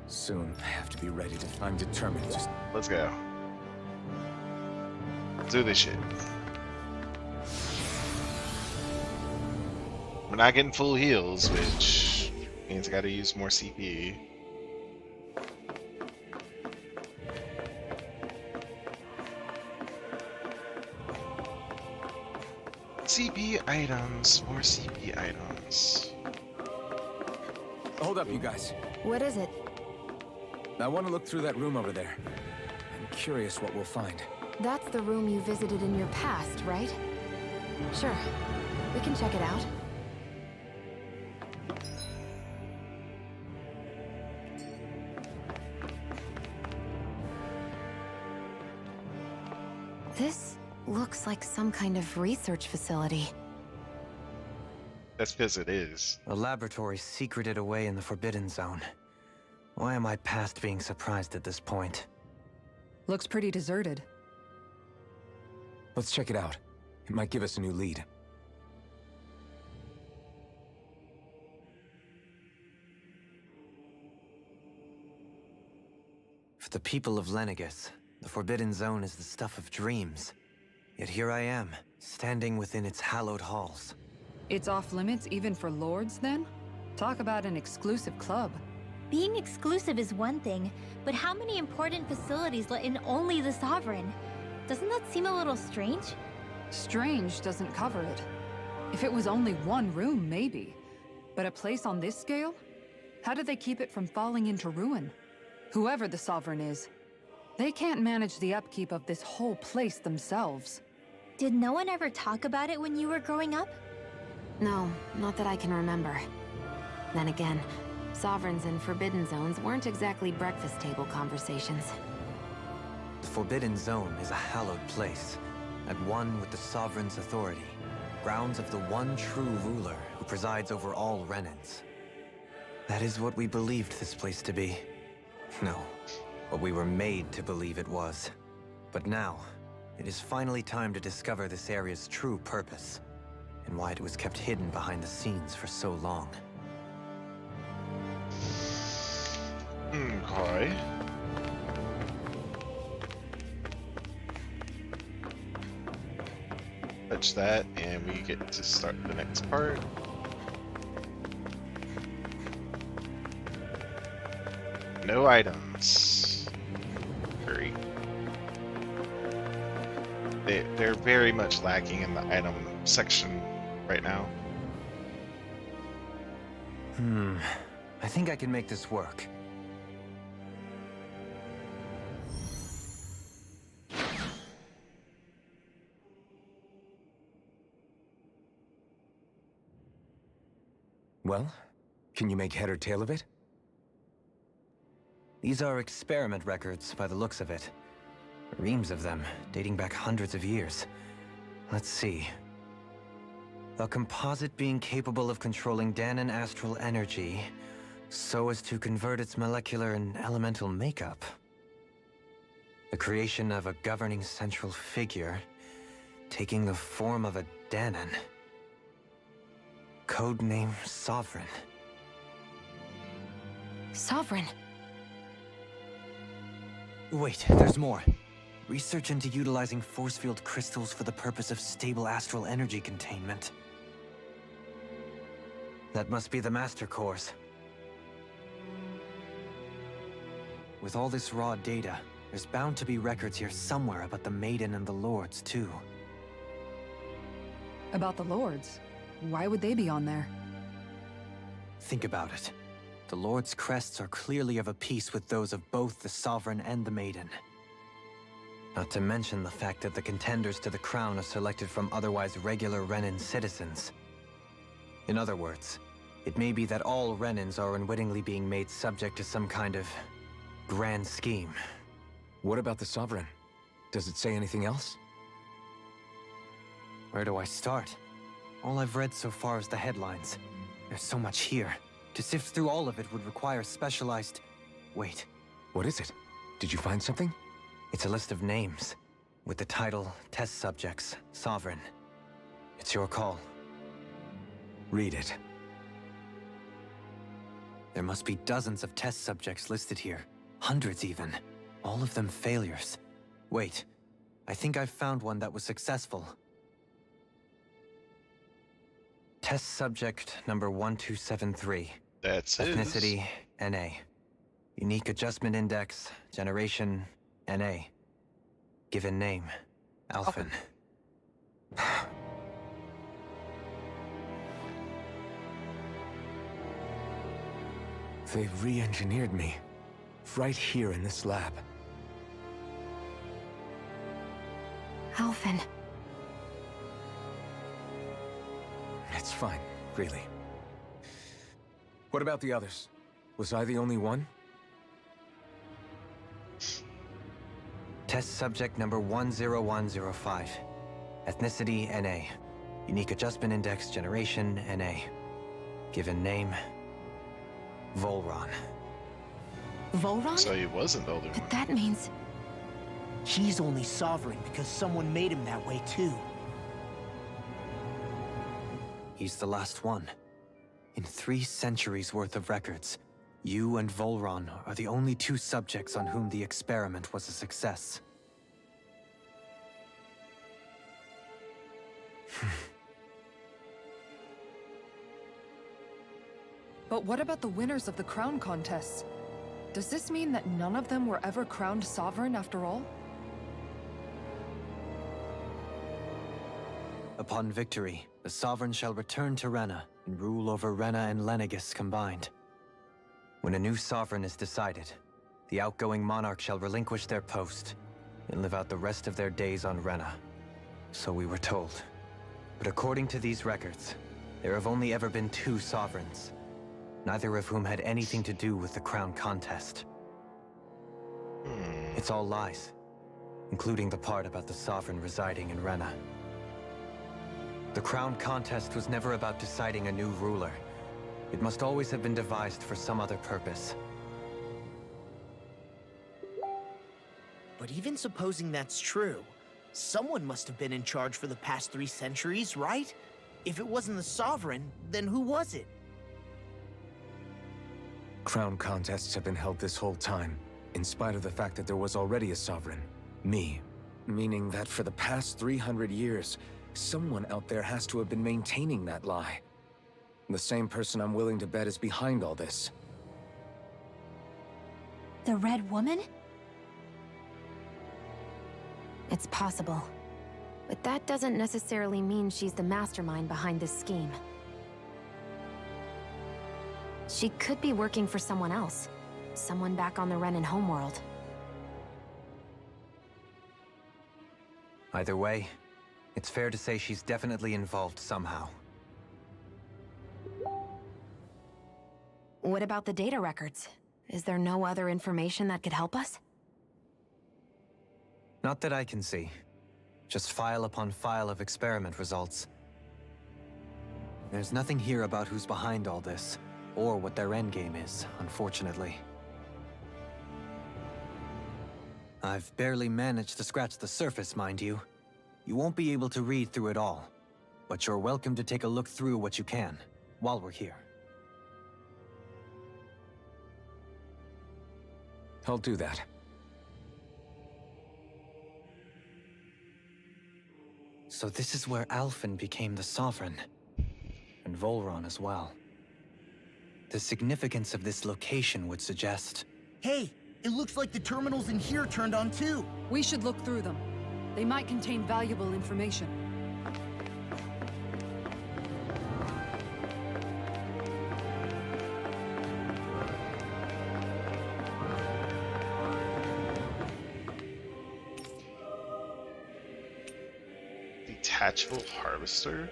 Soon, I have to be ready to... I'm determined. Just... Let's go. Let's do this shit. We're not getting full heals, which means I gotta use more CP. CP items, more CP items. Hold up, you guys. What is it? I want to look through that room over there. I'm curious what we'll find. That's the room you visited in your past, right? Sure. We can check it out. This looks like some kind of research facility. That's because it is. A laboratory secreted away in the Forbidden Zone. Why am I past being surprised at this point? Looks pretty deserted. Let's check it out. It might give us a new lead. For the people of Lenegis, the Forbidden Zone is the stuff of dreams. Yet here I am, standing within its hallowed halls. It's off limits even for lords, then? Talk about an exclusive club. Being exclusive is one thing, but how many important facilities let in only the Sovereign? Doesn't that seem a little strange? Strange doesn't cover it. If it was only one room, maybe. But a place on this scale? How do they keep it from falling into ruin? Whoever the Sovereign is, they can't manage the upkeep of this whole place themselves. Did no one ever talk about it when you were growing up? No, not that I can remember. Then again, Sovereigns in Forbidden Zones weren't exactly breakfast table conversations. The Forbidden Zone is a hallowed place, at one with the Sovereign's authority, grounds of the one true ruler who presides over all Renans. That is what we believed this place to be. No, what we were made to believe it was. But now, it is finally time to discover this area's true purpose, and why it was kept hidden behind the scenes for so long. Okay. Touch that, and we get to start the next part. No items. Great. They're very much lacking in the item section right now. I think I can make this work. Well, can you make head or tail of it? These are experiment records by the looks of it. Reams of them, dating back hundreds of years. Let's see. A composite being capable of controlling Dahnan astral energy so as to convert its molecular and elemental makeup. The creation of a governing central figure, taking the form of a Dahnan. Codename Sovereign. Sovereign? Wait, there's more. Research into utilizing force field crystals for the purpose of stable astral energy containment. That must be the Master Cores. With all this raw data, there's bound to be records here somewhere about the Maiden and the Lords, too. About the Lords? Why would they be on there? Think about it. The Lord's crests are clearly of a piece with those of both the Sovereign and the Maiden. Not to mention the fact that the contenders to the crown are selected from otherwise regular Renan citizens. In other words, it may be that all Renans are unwittingly being made subject to some kind of grand scheme. What about the Sovereign? Does it say anything else? Where do I start? All I've read so far is the headlines. There's so much here. To sift through all of it would require specialized... Wait. What is it? Did you find something? It's a list of names, with the title Test Subjects, Sovereign. It's your call. Read it. There must be dozens of test subjects listed here. Hundreds even. All of them failures. Wait, I think I've found one that was successful. Test subject number 1273. That's Ethnicity, NA. Unique Adjustment Index, Generation, NA. Given name, Alphen. They've re-engineered me. Right here in this lab. Alphen. It's fine, really. What about the others? Was I the only one? Test subject number 10105. Ethnicity, NA. Unique Adjustment Index, Generation, NA. Given name, Volron. Volron? So he wasn't the only one. But that means... He's only Sovereign because someone made him that way too. He's the last one. In 3 centuries worth of records, you and Volron are the only 2 subjects on whom the experiment was a success. But what about the winners of the crown contests? Does this mean that none of them were ever crowned sovereign after all? Upon victory, the Sovereign shall return to Rena and rule over Rena and Lenegis combined. When a new Sovereign is decided, the outgoing monarch shall relinquish their post and live out the rest of their days on Rena. So we were told. But according to these records, there have only ever been 2 Sovereigns. neither of whom had anything to do with the crown contest. It's all lies, including the part about the Sovereign residing in Rena. The crown contest was never about deciding a new ruler. It must always have been devised for some other purpose. But even supposing that's true, someone must have been in charge for the past 3 centuries, right? If it wasn't the Sovereign, then who was it? Crown contests have been held this whole time, in spite of the fact that there was already a Sovereign. Me. Meaning that for the past 300 years, someone out there has to have been maintaining that lie. The same person I'm willing to bet is behind all this. The Red Woman? It's possible. But that doesn't necessarily mean she's the mastermind behind this scheme. She could be working for someone else. Someone back on the Renan homeworld. Either way, it's fair to say she's definitely involved somehow. What about the data records? Is there no other information that could help us? Not that I can see. Just file upon file of experiment results. There's nothing here about who's behind all this, or what their endgame is, unfortunately. I've barely managed to scratch the surface, mind you. You won't be able to read through it all, but you're welcome to take a look through what you can, while we're here. I'll do that. So this is where Alphen became the Sovereign. And Volron as well. The significance of this location would suggest... Hey, it looks like the terminals in here turned on too. We should look through them. They might contain valuable information. Detachable harvester?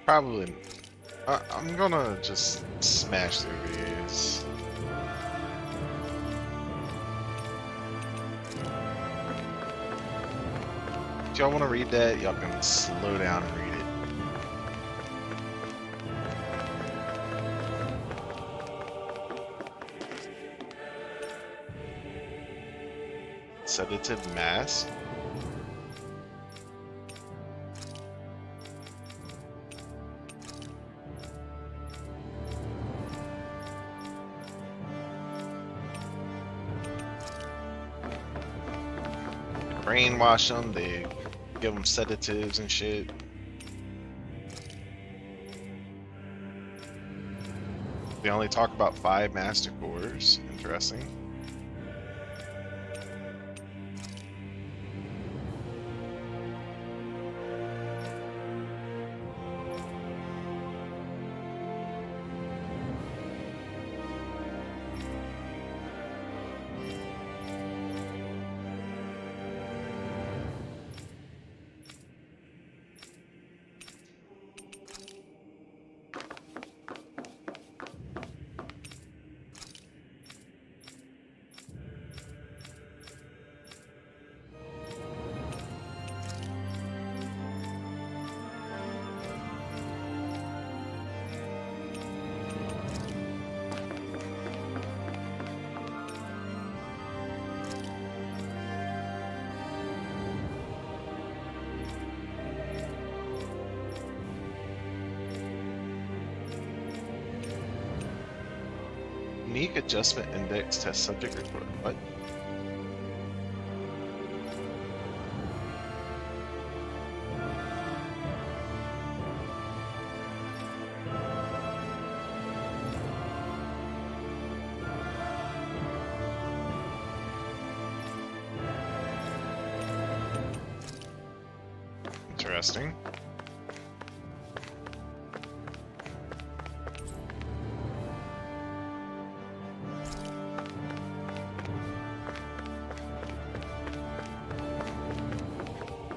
I'm gonna just smash through these. If y'all wanna read that, y'all can slow down and read it. Sedative mask? Brainwash them, they give them sedatives and shit. They only talk about 5 master cores. Interesting. Unique adjustment index test subject report. What? Interesting.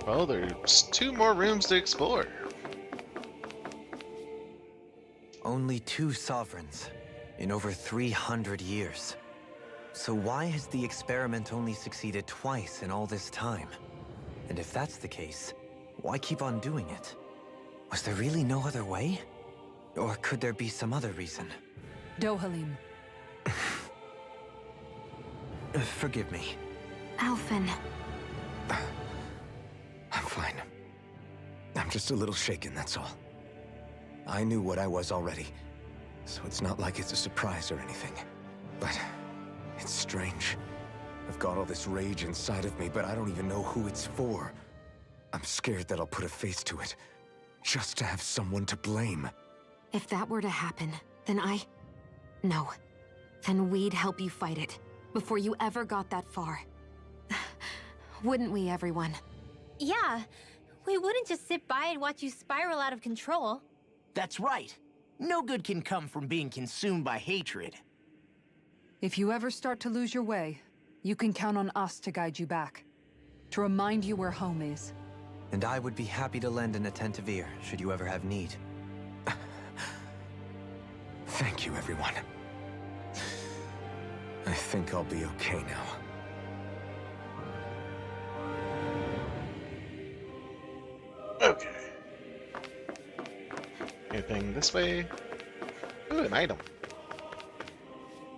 Well, there's 2 more rooms to explore. Only 2 sovereigns in over 300 years. So why has the experiment only succeeded twice in all this time? And if that's the case, why keep on doing it? Was there really no other way? Or could there be some other reason? Dohalim. Forgive me. Alphen. I'm fine. I'm just a little shaken, that's all. I knew what I was already, so it's not like it's a surprise or anything. But it's strange. I've got all this rage inside of me, but I don't even know who it's for. I'm scared that I'll put a face to it, just to have someone to blame. If that were to happen, then No. Then we'd help you fight it, before you ever got that far. Wouldn't we, everyone? Yeah, we wouldn't just sit by and watch you spiral out of control. That's right. No good can come from being consumed by hatred. If you ever start to lose your way, you can count on us to guide you back. To remind you where home is. And I would be happy to lend an attentive ear, should you ever have need. Thank you, everyone. I think I'll be okay now. Okay. Anything this way? Ooh, an item.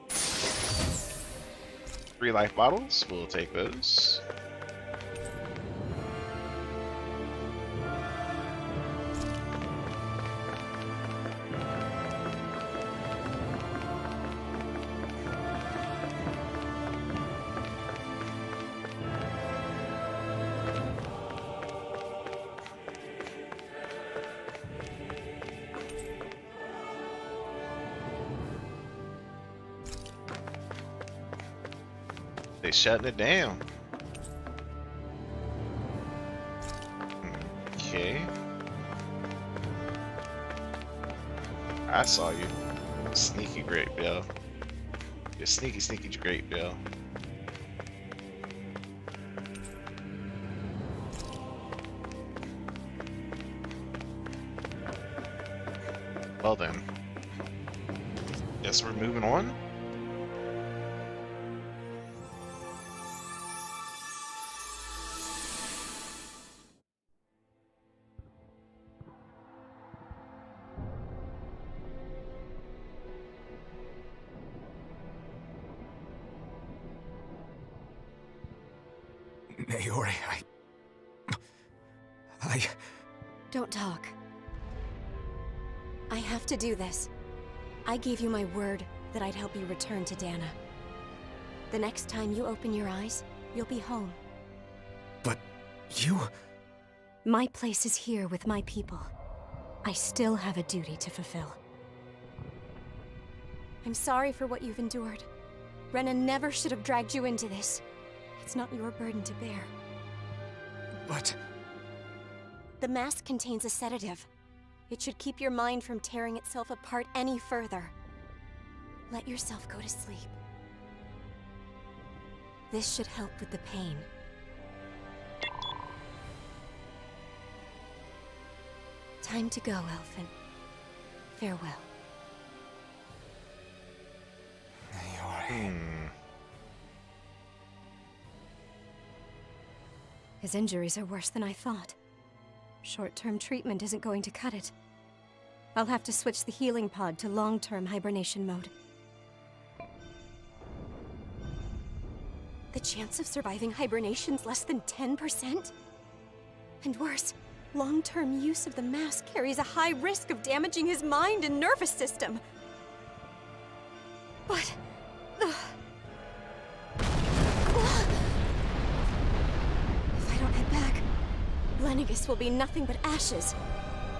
3 life bottles. We'll take those. They shutting it down. Okay. I saw you. Sneaky Great Bill. You sneaky Great Bill. Well then. Guess we're moving on. Naori, Don't talk. I have to do this. I gave you my word that I'd help you return to Dana. The next time you open your eyes, you'll be home. But you... My place is here with my people. I still have a duty to fulfill. I'm sorry for what you've endured. Rena never should have dragged you into this. It's not your burden to bear. But... The mask contains a sedative. It should keep your mind from tearing itself apart any further. Let yourself go to sleep. This should help with the pain. Time to go, Elfin. Farewell. His injuries are worse than I thought. Short-term treatment isn't going to cut it. I'll have to switch the healing pod to long-term hibernation mode. The chance of surviving hibernation's less than 10%? And worse, long-term use of the mask carries a high risk of damaging his mind and nervous system. But... If I don't head back, Lenegis will be nothing but ashes,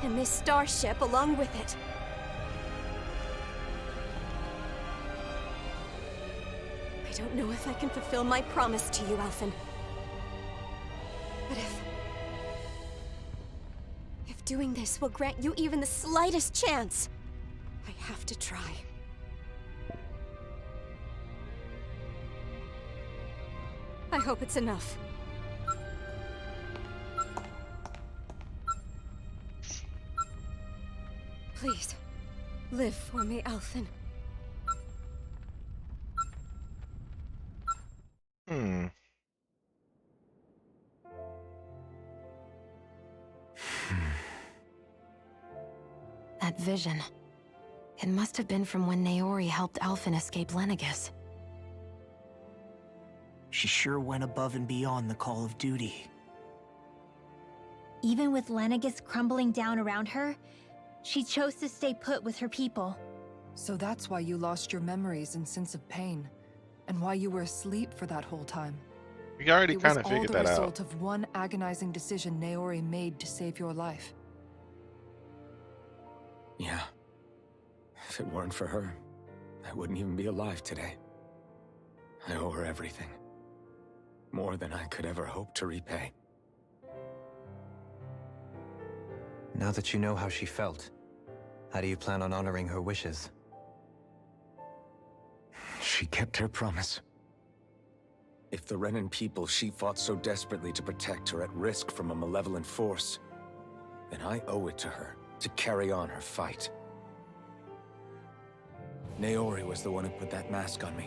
and this starship along with it. I don't know if I can fulfill my promise to you, Alphen. But if doing this will grant you even the slightest chance, I have to try. I hope it's enough. Please, live for me, Alphen. Hmm. That vision. It must have been from when Naori helped Alphen escape Lenegis. She sure went above and beyond the call of duty. Even with Lenegis crumbling down around her, she chose to stay put with her people. So that's why you lost your memories and sense of pain, and why you were asleep for that whole time. We already kind of It figured was all that the out. result of one agonizing decision Naori made to save your life. Yeah. If it weren't for her, I wouldn't even be alive today. I owe her everything. More than I could ever hope to repay. Now that you know how she felt, how do you plan on honoring her wishes? She kept her promise. If the Renan people she fought so desperately to protect are at risk from a malevolent force, then I owe it to her to carry on her fight. Naori was the one who put that mask on me,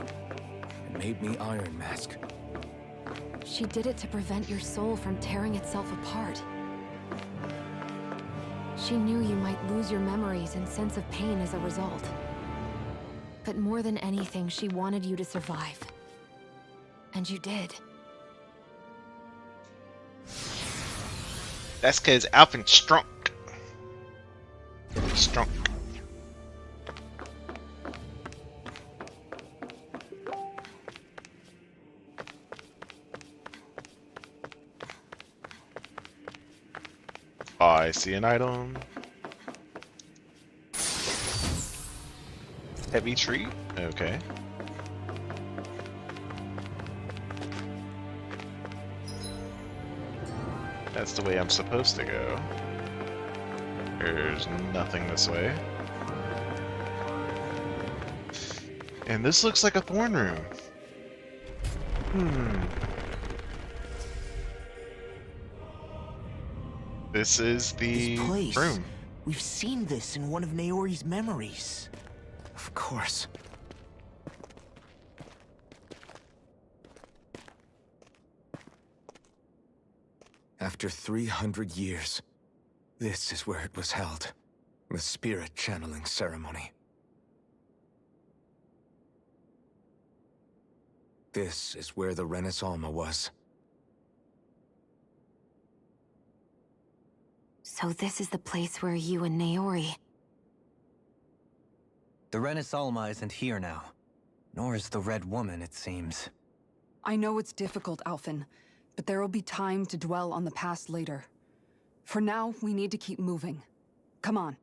and made me Iron Mask. She did it to prevent your soul from tearing itself apart. She knew you might lose your memories and sense of pain as a result. But more than anything, she wanted you to survive. And you did. That's because Alphen's strong. Really strong. I see an item. Heavy tree? Okay. That's the way I'm supposed to go. There's nothing this way. And this looks like a thorn room. This is the This place. room. We've seen this in one of Naori's memories. Of course. After 300 years, this is where it was held. The spirit channeling ceremony. This is where the Renis Alma was. So this is the place where you and Naori... The Renis Alma isn't here now. Nor is the Red Woman, it seems. I know it's difficult, Alphen, but there will be time to dwell on the past later. For now, we need to keep moving. Come on.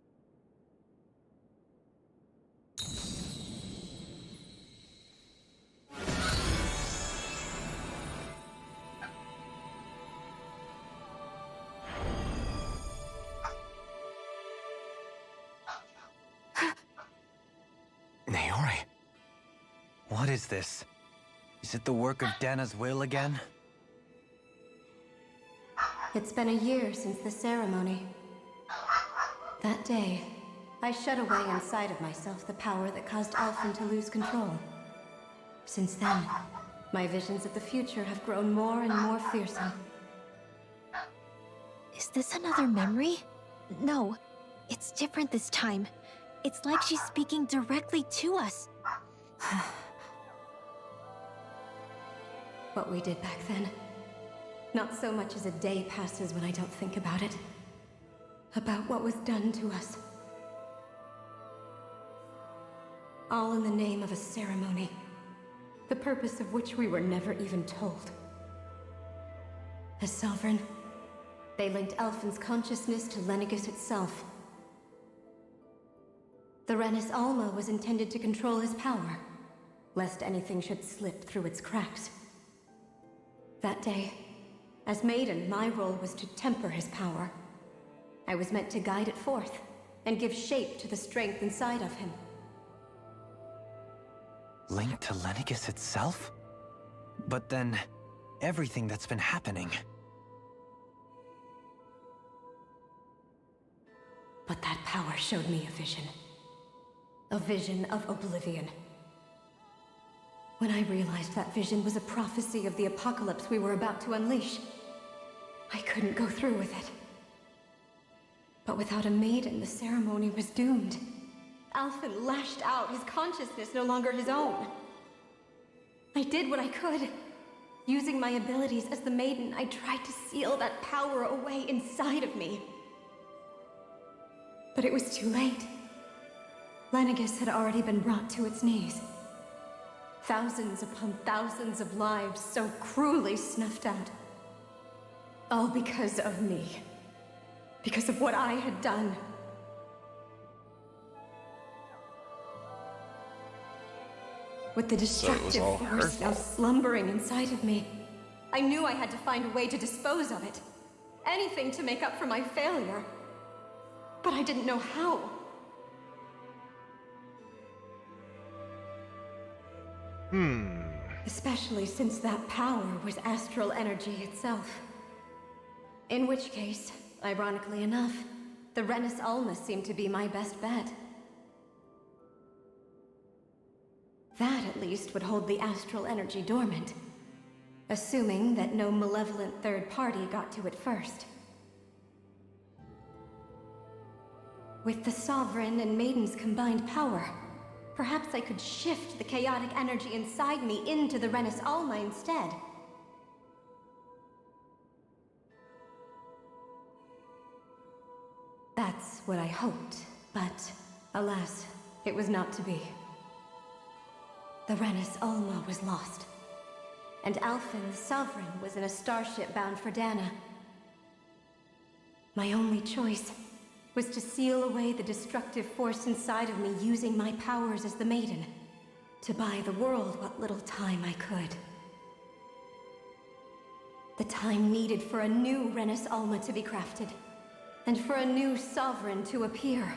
Naori. What is this? Is it the work of Dana's will again? It's been a year since the ceremony. That day, I shut away inside of myself the power that caused Alphen to lose control. Since then, my visions of the future have grown more and more fearsome. Is this another memory? No, it's different this time. It's like she's speaking directly to us. What we did back then. Not so much as a day passes when I don't think about it. About what was done to us. All in the name of a ceremony. The purpose of which we were never even told. As Sovereign, they linked Alphen's consciousness to Lenegis itself. The Renis Alma was intended to control his power, lest anything should slip through its cracks. That day, as Maiden, my role was to temper his power. I was meant to guide it forth, and give shape to the strength inside of him. Linked to Lenegis itself? But then, everything that's been happening... But that power showed me a vision. A vision of oblivion. When I realized that vision was a prophecy of the apocalypse we were about to unleash, I couldn't go through with it. But without a maiden, the ceremony was doomed. Alphen lashed out, his consciousness no longer his own. I did what I could. Using my abilities as the maiden, I tried to seal that power away inside of me. But it was too late. Lenegis had already been brought to its knees. Thousands upon thousands of lives so cruelly snuffed out. All because of me. Because of what I had done. With the destructive force now slumbering inside of me, I knew I had to find a way to dispose of it. Anything to make up for my failure. But I didn't know how. Especially since that power was astral energy itself. In which case, ironically enough, the Renis Alma seemed to be my best bet. That, at least, would hold the astral energy dormant. Assuming that no malevolent third party got to it first. With the Sovereign and Maiden's combined power, perhaps I could shift the chaotic energy inside me into the Renis Alma instead. That's what I hoped, but alas, it was not to be. The Renis Alma was lost, and Alphen the Sovereign was in a starship bound for Dana. My only choice was to seal away the destructive force inside of me using my powers as the Maiden, to buy the world what little time I could. The time needed for a new Renis Alma to be crafted, and for a new Sovereign to appear.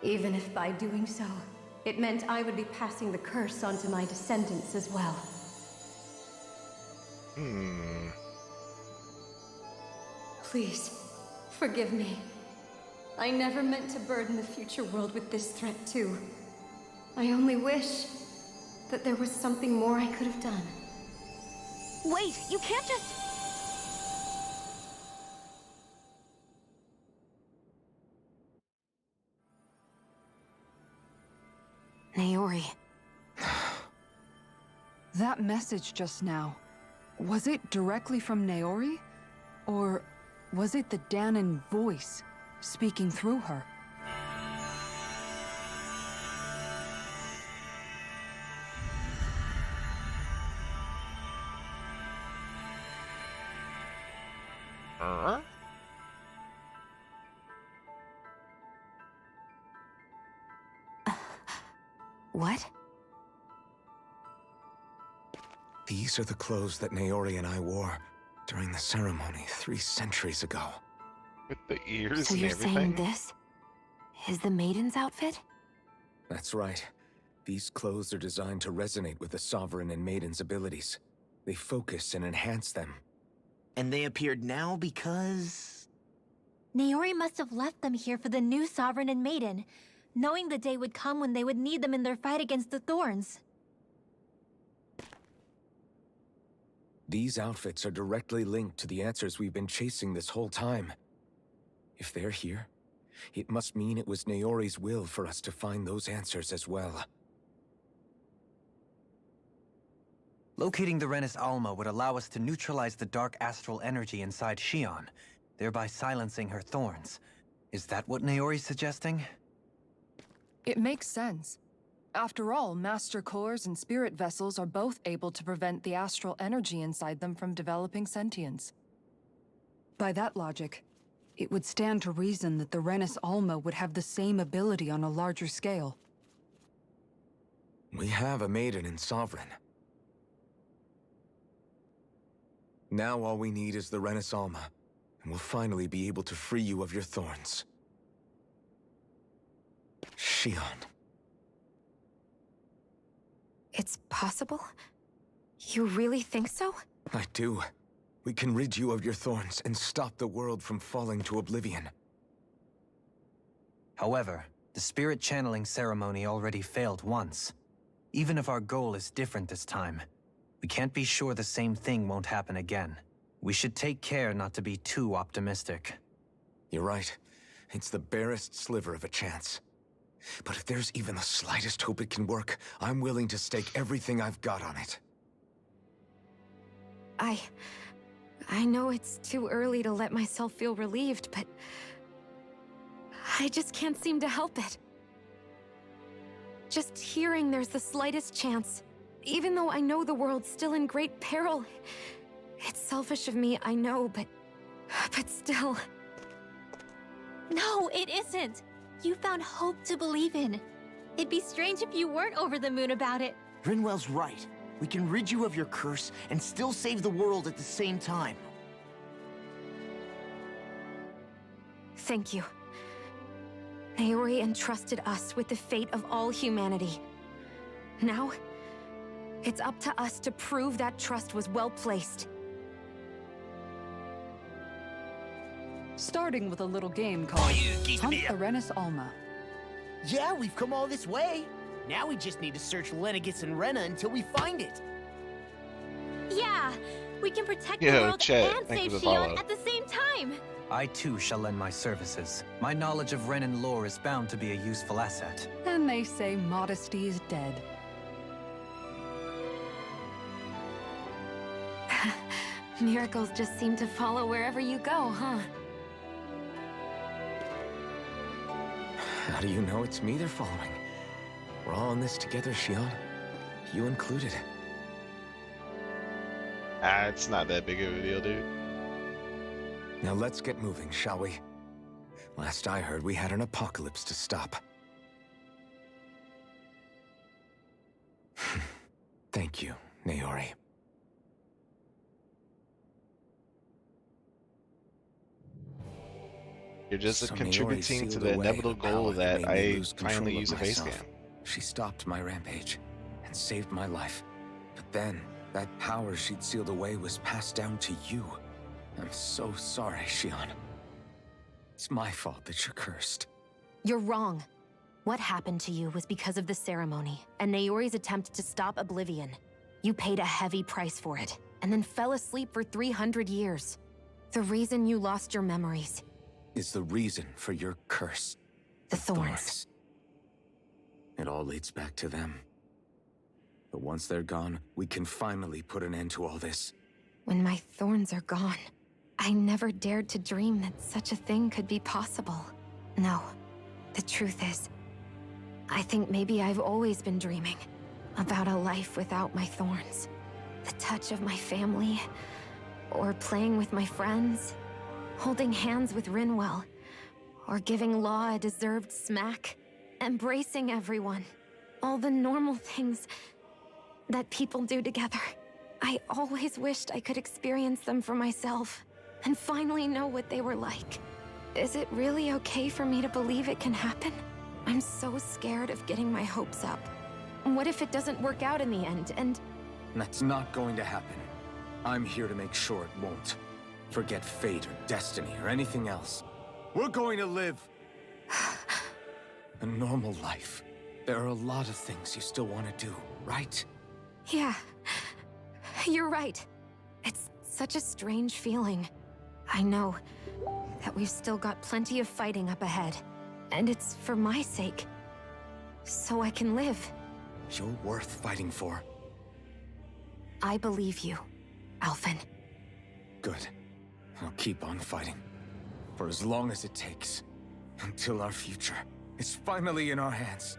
Even if by doing so, it meant I would be passing the curse onto my descendants as well. Please, forgive me. I never meant to burden the future world with this threat too. I only wish that there was something more I could have done. Wait, you can't just... Naori. That message just now, was it directly from Naori? Or was it the Dahnan voice speaking through her? What? These are the clothes that Naori and I wore during the ceremony 3 centuries ago. With the ears So and you're everything? saying this is the Maiden's outfit? That's right. These clothes are designed to resonate with the Sovereign and Maiden's abilities. They focus and enhance them. And they appeared now because... Naori must have left them here for the new Sovereign and Maiden, knowing the day would come when they would need them in their fight against the Thorns. These outfits are directly linked to the answers we've been chasing this whole time. If they're here, it must mean it was Naori's will for us to find those answers as well. Locating the Renis Alma would allow us to neutralize the dark astral energy inside Xion, thereby silencing her thorns. Is that what Naori's suggesting? It makes sense. After all, Master Cores and Spirit Vessels are both able to prevent the astral energy inside them from developing sentience. By that logic, it would stand to reason that the Renis Alma would have the same ability on a larger scale. We have a Maiden and Sovereign. Now all we need is the Renis Alma, and we'll finally be able to free you of your thorns. Xion. It's possible? You really think so? I do. we can rid you of your thorns and stop the world from falling to oblivion. However, the spirit channeling ceremony already failed once. Even if our goal is different this time, we can't be sure the same thing won't happen again. We should take care not to be too optimistic. You're right. It's the barest sliver of a chance. But if there's even the slightest hope it can work, I'm willing to stake everything I've got on it. I know it's too early to let myself feel relieved, but I just can't seem to help it. Just hearing there's the slightest chance, even though I know the world's still in great peril. It's selfish of me, I know, but still. No, it isn't. You found hope to believe in. It'd be strange if you weren't over the moon about it. Rinwell's right. We can rid you of your curse and still save the world at the same time. Thank you. Naori entrusted us with the fate of all humanity. Now, it's up to us to prove that trust was well placed. Starting with a little game called Hunt the Rennis Alma. Yeah, we've come all this way. Now we just need to search Lenegis and Rena until we find it. Yeah, we can protect Yo, the world chat, and thank you save for the Shion follow. at the same time. I too shall lend my services. My knowledge of Renan lore is bound to be a useful asset. And they say modesty is dead. Miracles just seem to follow wherever you go, huh? How do you know it's me they're following? We're all in this together, Shion. You included. It's not that big of a deal, dude. Now let's get moving, shall we? Last I heard, we had an apocalypse to stop. Thank you, Naori. You're just So contributing Naori to sealed the away inevitable a goal power that made me I lose control finally of use a base myself. camp. She stopped my rampage and saved my life. But then, that power she'd sealed away was passed down to you. I'm so sorry, Shion. It's my fault that you're cursed. You're wrong. What happened to you was because of the ceremony and Naori's attempt to stop Oblivion. You paid a heavy price for it, and then fell asleep for 300 years. The reason you lost your memories. Is the reason for your curse. The thorns. It all leads back to them. But once they're gone, we can finally put an end to all this. When my thorns are gone, I never dared to dream that such a thing could be possible. No, the truth is, I think maybe I've always been dreaming about a life without my thorns. The touch of my family, or playing with my friends, holding hands with Rinwell, or giving Law a deserved smack, embracing everyone. All the normal things that people do together. I always wished I could experience them for myself, and finally know what they were like. Is it really okay for me to believe it can happen? I'm so scared of getting my hopes up. What if it doesn't work out in the end, and... That's not going to happen. I'm here to make sure it won't. Forget fate or destiny or anything else. We're going to live a normal life. There are a lot of things you still want to do, right? Yeah, you're right. It's such a strange feeling. I know that we've still got plenty of fighting up ahead, and it's for my sake, so I can live. You're worth fighting for. I believe you, Alphen. Good. I'll keep on fighting. For as long as it takes. Until our future is finally in our hands.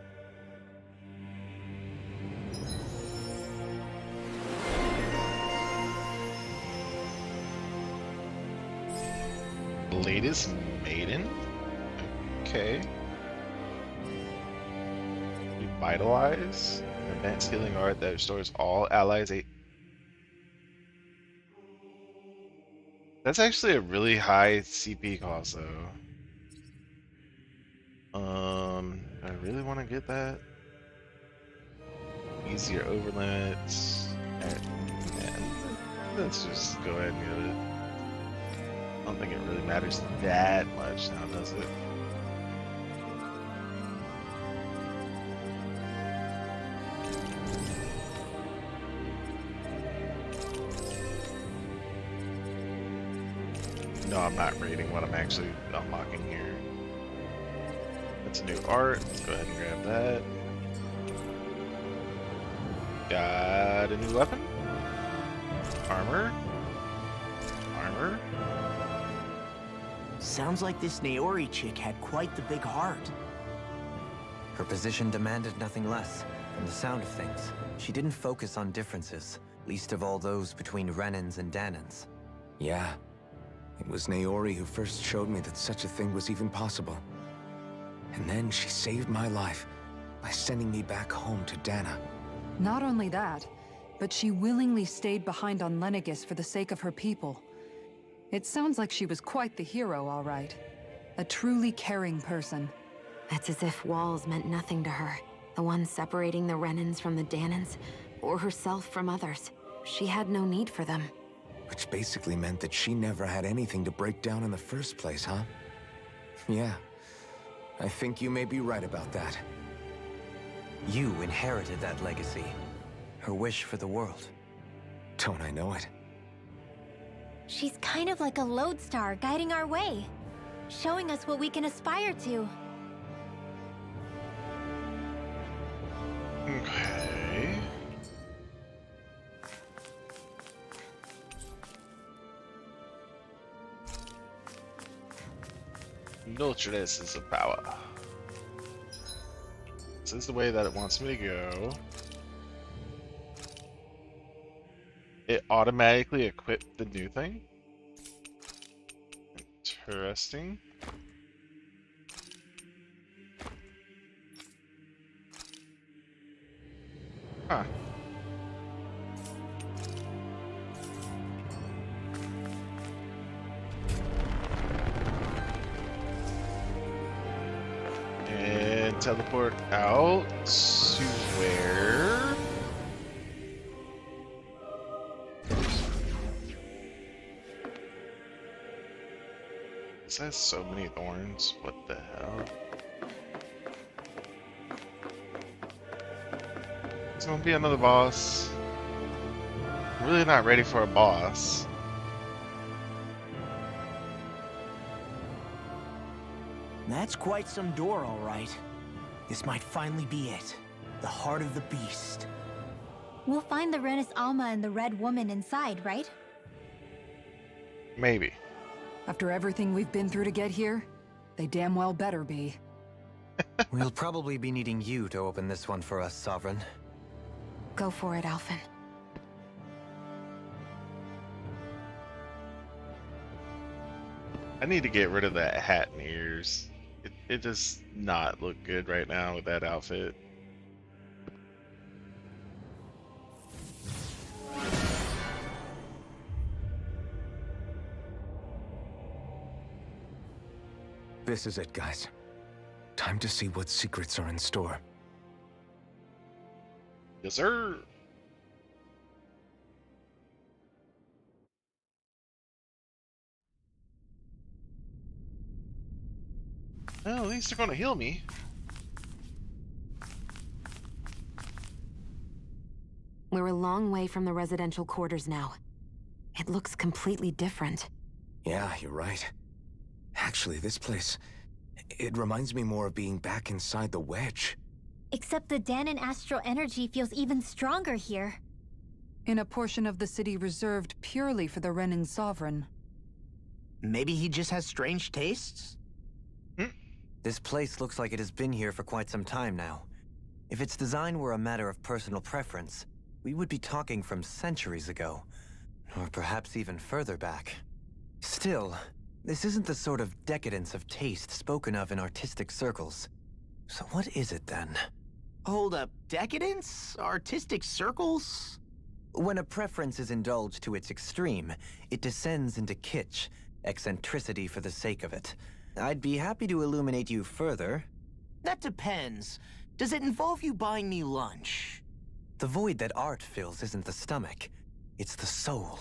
Latest maiden? Okay. Revitalize? An advanced healing art that restores all allies. That's actually a really high CP cost, though. I really want to get that. Easier overlimits. Let's just go ahead and get it. I don't think it really matters that much now, does it? No, I'm not reading what I'm actually unlocking here. That's a new art. Let's go ahead and grab that. Got a new weapon. Armor. Armor. Sounds like this Naori chick had quite the big heart. Her position demanded nothing less. From the sound of things, she didn't focus on differences, least of all those between Renans and Danans. Yeah. It was Naori who first showed me that such a thing was even possible. And then she saved my life by sending me back home to Dana. Not only that, but she willingly stayed behind on Lenegis for the sake of her people. It sounds like she was quite the hero, all right. A truly caring person. It's as if walls meant nothing to her. The ones separating the Renans from the Danans, or herself from others. She had no need for them. Which basically meant that she never had anything to break down in the first place, huh? Yeah. I think you may be right about that. You inherited that legacy. Her wish for the world. Don't I know it? She's kind of like a lodestar guiding our way, showing us what we can aspire to. Okay. Nultress is a power. This is the way that it wants me to go. It automatically equipped the new thing. Interesting. Huh. And teleport out to where? This has so many thorns. What the hell? It's gonna be another boss. I'm really not ready for a boss. That's quite some door, all right. This might finally be it. The heart of the beast. We'll find the Renis Alma and the Red Woman inside, right? Maybe. After everything we've been through to get here, they damn well better be. We'll probably be needing you to open this one for us, Sovereign. Go for it, Alphen. I need to get rid of that hat and ears. It does not look good right now with that outfit. This is it, guys. Time to see what secrets are in store. Yes, sir. Well, at least they're gonna heal me. We're a long way from the residential quarters now. It looks completely different. Yeah, you're right. Actually, this place... it reminds me more of being back inside the Wedge. Except the Danan astral energy feels even stronger here. In a portion of the city reserved purely for the Renin Sovereign. Maybe he just has strange tastes? This place looks like it has been here for quite some time now. If its design were a matter of personal preference, we would be talking from centuries ago. Or perhaps even further back. Still, this isn't the sort of decadence of taste spoken of in artistic circles. So what is it then? Hold up, decadence? Artistic circles? When a preference is indulged to its extreme, it descends into kitsch, eccentricity for the sake of it. I'd be happy to illuminate you further. That depends. Does it involve you buying me lunch? The void that art fills isn't the stomach, it's the soul.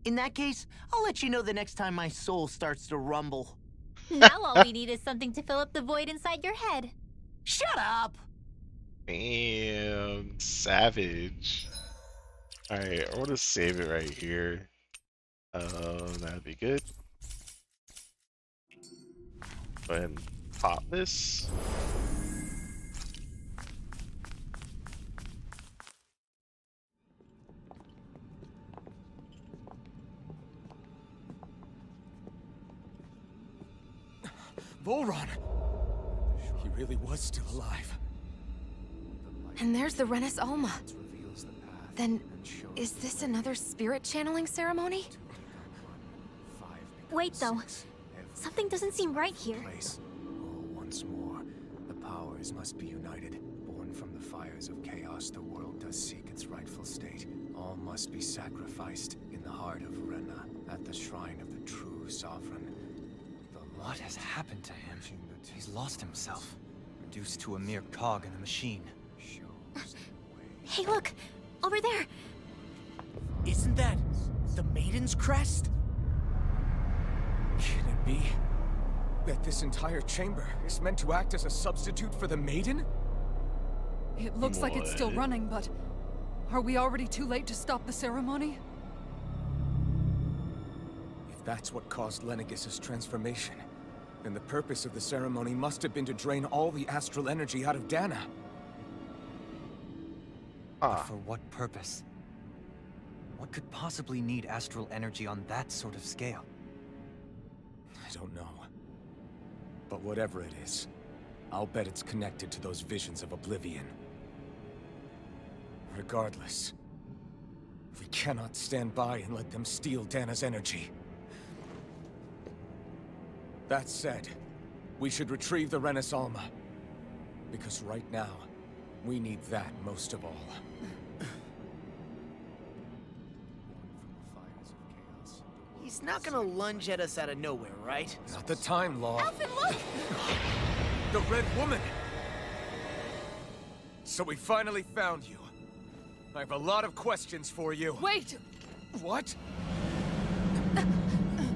In that case, I'll let you know the next time my soul starts to rumble. Now all we need is something to fill up the void inside your head. Shut up! Damn, savage. Alright, I want to save it right here. That'd be good. Go ahead and pop this. Volron! He really was still alive. And there's the Renis Alma. Then, is this another spirit channeling ceremony? Wait, though. Something doesn't seem right here. Once more, the powers must be united. Born from the fires of chaos, the world does seek its rightful state. All must be sacrificed in the heart of Rena, at the shrine of the true sovereign. What has happened to him? He's lost himself, reduced to a mere cog in the machine. Hey, look! Over there! Isn't that the Maiden's crest? Can it be that this entire chamber is meant to act as a substitute for the Maiden? It looks like it's still running, but are we already too late to stop the ceremony? If that's what caused Lenegis' transformation, then the purpose of the ceremony must have been to drain all the astral energy out of Dana. But for what purpose? What could possibly need astral energy on that sort of scale? I don't know. But whatever it is, I'll bet it's connected to those visions of oblivion. Regardless, we cannot stand by and let them steal Dana's energy. That said, we should retrieve the Renis Alma. Because right now, we need that most of all. He's not gonna lunge at us out of nowhere, right? Not the time, Law. Alphen, look! The Red Woman! So we finally found you. I have a lot of questions for you. Wait! What?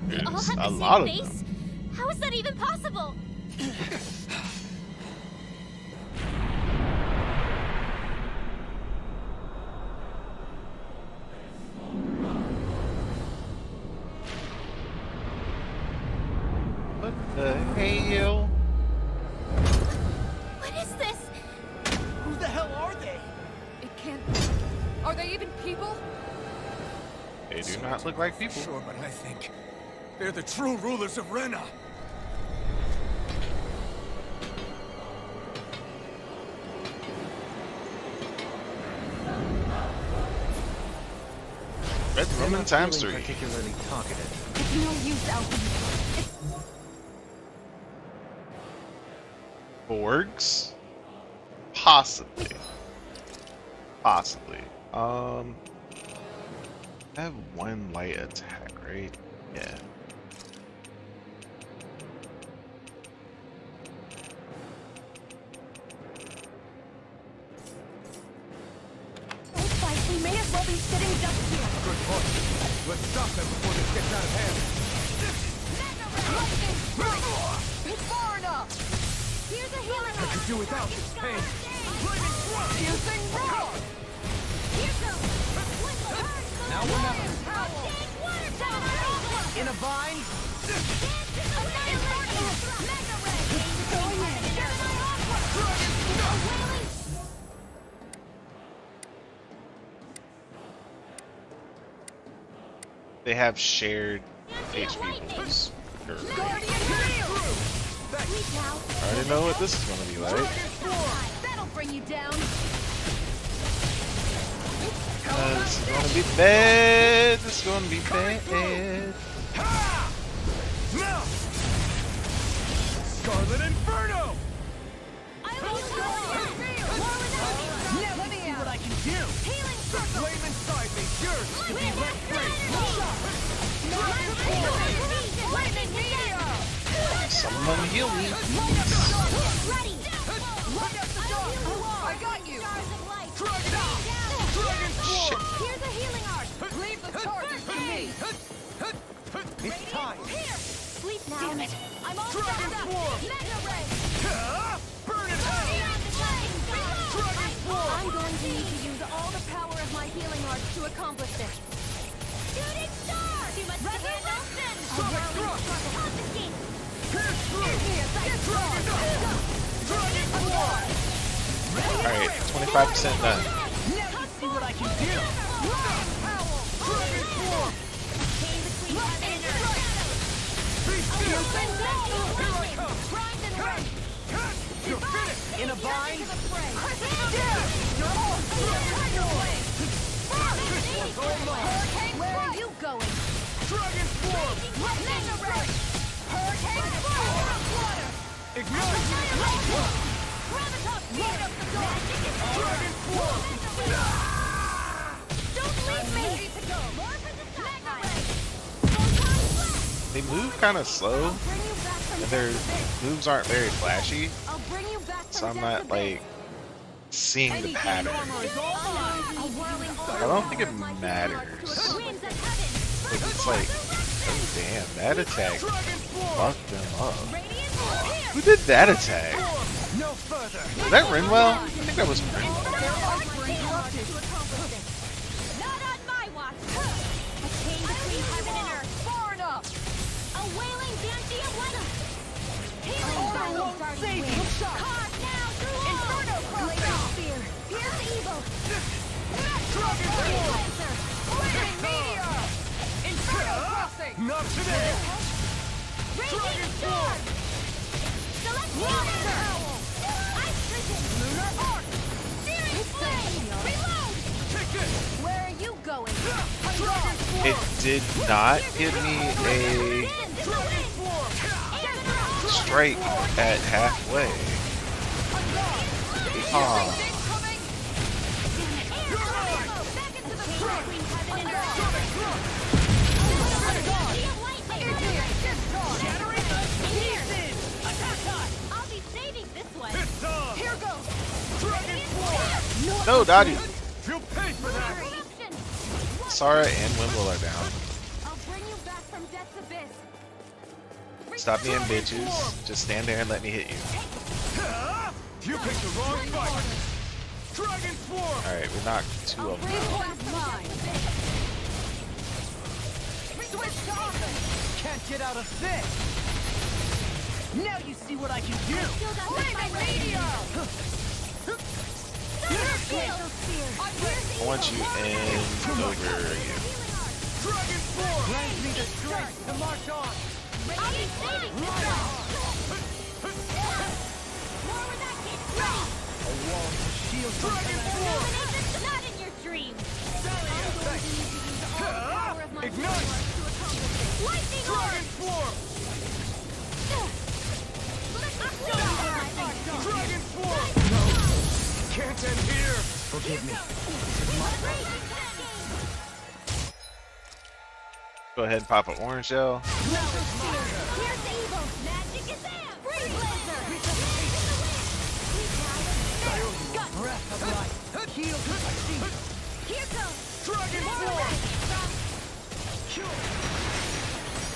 We all have a the lot same of face? How is that even possible? What the hell? What is this? Who the hell are they? It can't... Are they even people? They do not look like people. Sure, but I think they're the true rulers of Rena. Red Woman times 3. Particularly talkative. It's no use, Alphen. Borgs? Possibly. Possibly. I have one light attack, right? Yeah. Looks like we may as well be sitting just here. Good point. Let's stop them before this gets out of hand. It's far enough! Here's a healing I could do without this pain. Using roar! Now we're not. In a vine? They have shared HP pools. Sure. I already know what this is gonna be like. That'll bring you down. This is gonna be bad. This is gonna be bad. Scarlet Inferno! See what I can do! The flame inside me yearns to be let free! Someone heal me. I got you! Shit. Here's a healing art. Leave the charges to me! It's time. Sleep now. Damn it. I'm all Dragon set up. Swarm. Mega Ray. Burn it out. Dragon Swarm. I'm going to need to use all the power of my healing arts to accomplish this. Shooting star! Too much resurrection! Sonic thrust. Confiscate! Pierce through. Dragon Swarm. Dragon Swarm. Alright, 25% done. Now you see what I can do. Dragon Swarm. Chain between heaven and earth. Be still. Here I come. Primed and ready. You're finished. In a bind. You're all where are you going? Dragon Swarm. Mega Ray! Hurricane Water! Ignite. Graviton! Right up the door! Dragon Swarm. Don't leave me! Mega Ray! They move kind of slow, and their moves aren't very flashy, I'll bring you back so I'm not like seeing the pattern. I don't think it matters. Like, it's like, oh damn, that attack fucked them up. Who did that attack? No further. Was that Rinwell? I think that was Rinwell. Not on my watch! A chain between heaven and earth! Far enough! A wailing banshee of weather! Healing battle guardian wind! Carve now through all! Inferno blazing spear! Pierce evil! Dragon Swarm. Lancer! Flaming meteor! Inferno crossing! Not today. Raging storm! Celestial owl! Ice vision! Lunar arc! Searing flame! Reload! Take this. Where are you going? Dragon Swarm. It did not give me a Dragon Swarm. strike at halfway. Aw. I'll be saving this one. It's on. Here goes. Dragon Swarm. No, Dottie. You'll pay for that. Sara and Wimble are down. I'll bring you back from death's abyss. Stop being bitches. Just stand there and let me hit you. You picked the wrong fight. Dragon Swarm. Alright, we knocked two of them out. Can't get out of this. Now you see what I can do. Flaming meteor! I want you and over you. Dragon Swarm. Grant me the strength to march on. I'll be saving this one. More where that kid's ready. A wall of shield. Dragon Swarm. Not in your dreams. Ignite. Lightning Dragon Swarm. Dragon Swarm. Can't end here. Forgive me. Go ahead and pop an orange shell. Breath of life. Heal to succeed. Here goes. Dragon Swarm.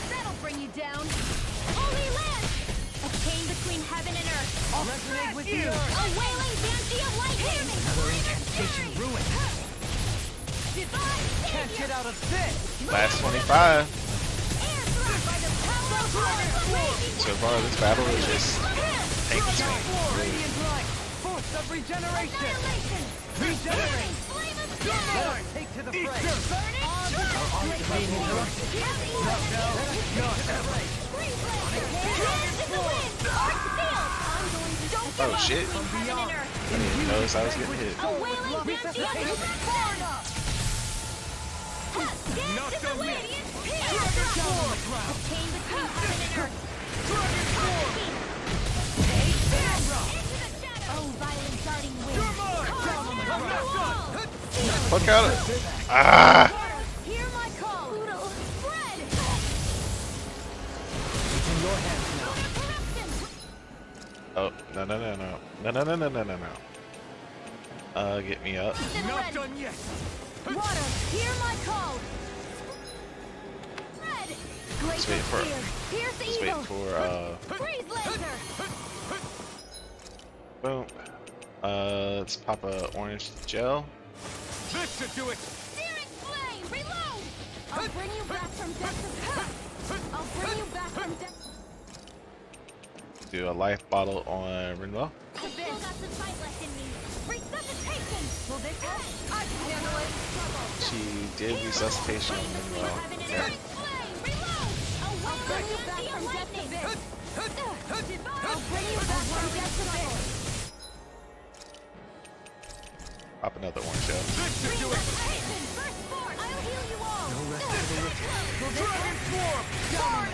That'll bring you down. Holy land! A chain between heaven and earth. I'll resonate with you. A wailing banshee of lightning. Another incantation ruined. Divine Can't savior. get out of this. Last 25. Air thrust by the power of raging So far, this battle is just tank between. Radiant light. Force of regeneration. annihilation. Regenerate. Flame of Let death. us take to the fray. Burn it. Being interrupted. Here's the No, not ever. Free blazer. Hands in the wind. Arc sealed. I'm going to don't Oh shit. heaven and earth. I didn't even notice I was getting hit. A wailing banshee of resurrection. Dance in the wind. Dragon Swarm. A chain between heaven and earth. Dragon Swarm. Oh, violent darting wind. You're mine. Fuck out of Ah! Hear my call. Poodle, spread. It's in your hands now. Oh, no, no, no, no. No, no, no, no, no, no, no. Get me up. Not done yet. Water, hear my call. Let's wait for. Let's wait for. Boom. Let's pop a orange gel. This should do it. Searing flame, reload. I'll bring you back from death. I'll bring you back from death. Do a life bottle on Rinwell. Still got some fight left in me. Resuscitation. Will this help? I can handle it. She did resuscitation on Rinwell. Okay. I'll bring you back from death to this. I'll bring you back from death to this. Pop another orange gel. This should do it. First force. I'll heal you all. No rest for the wicked. Dragon Swarm! Down on the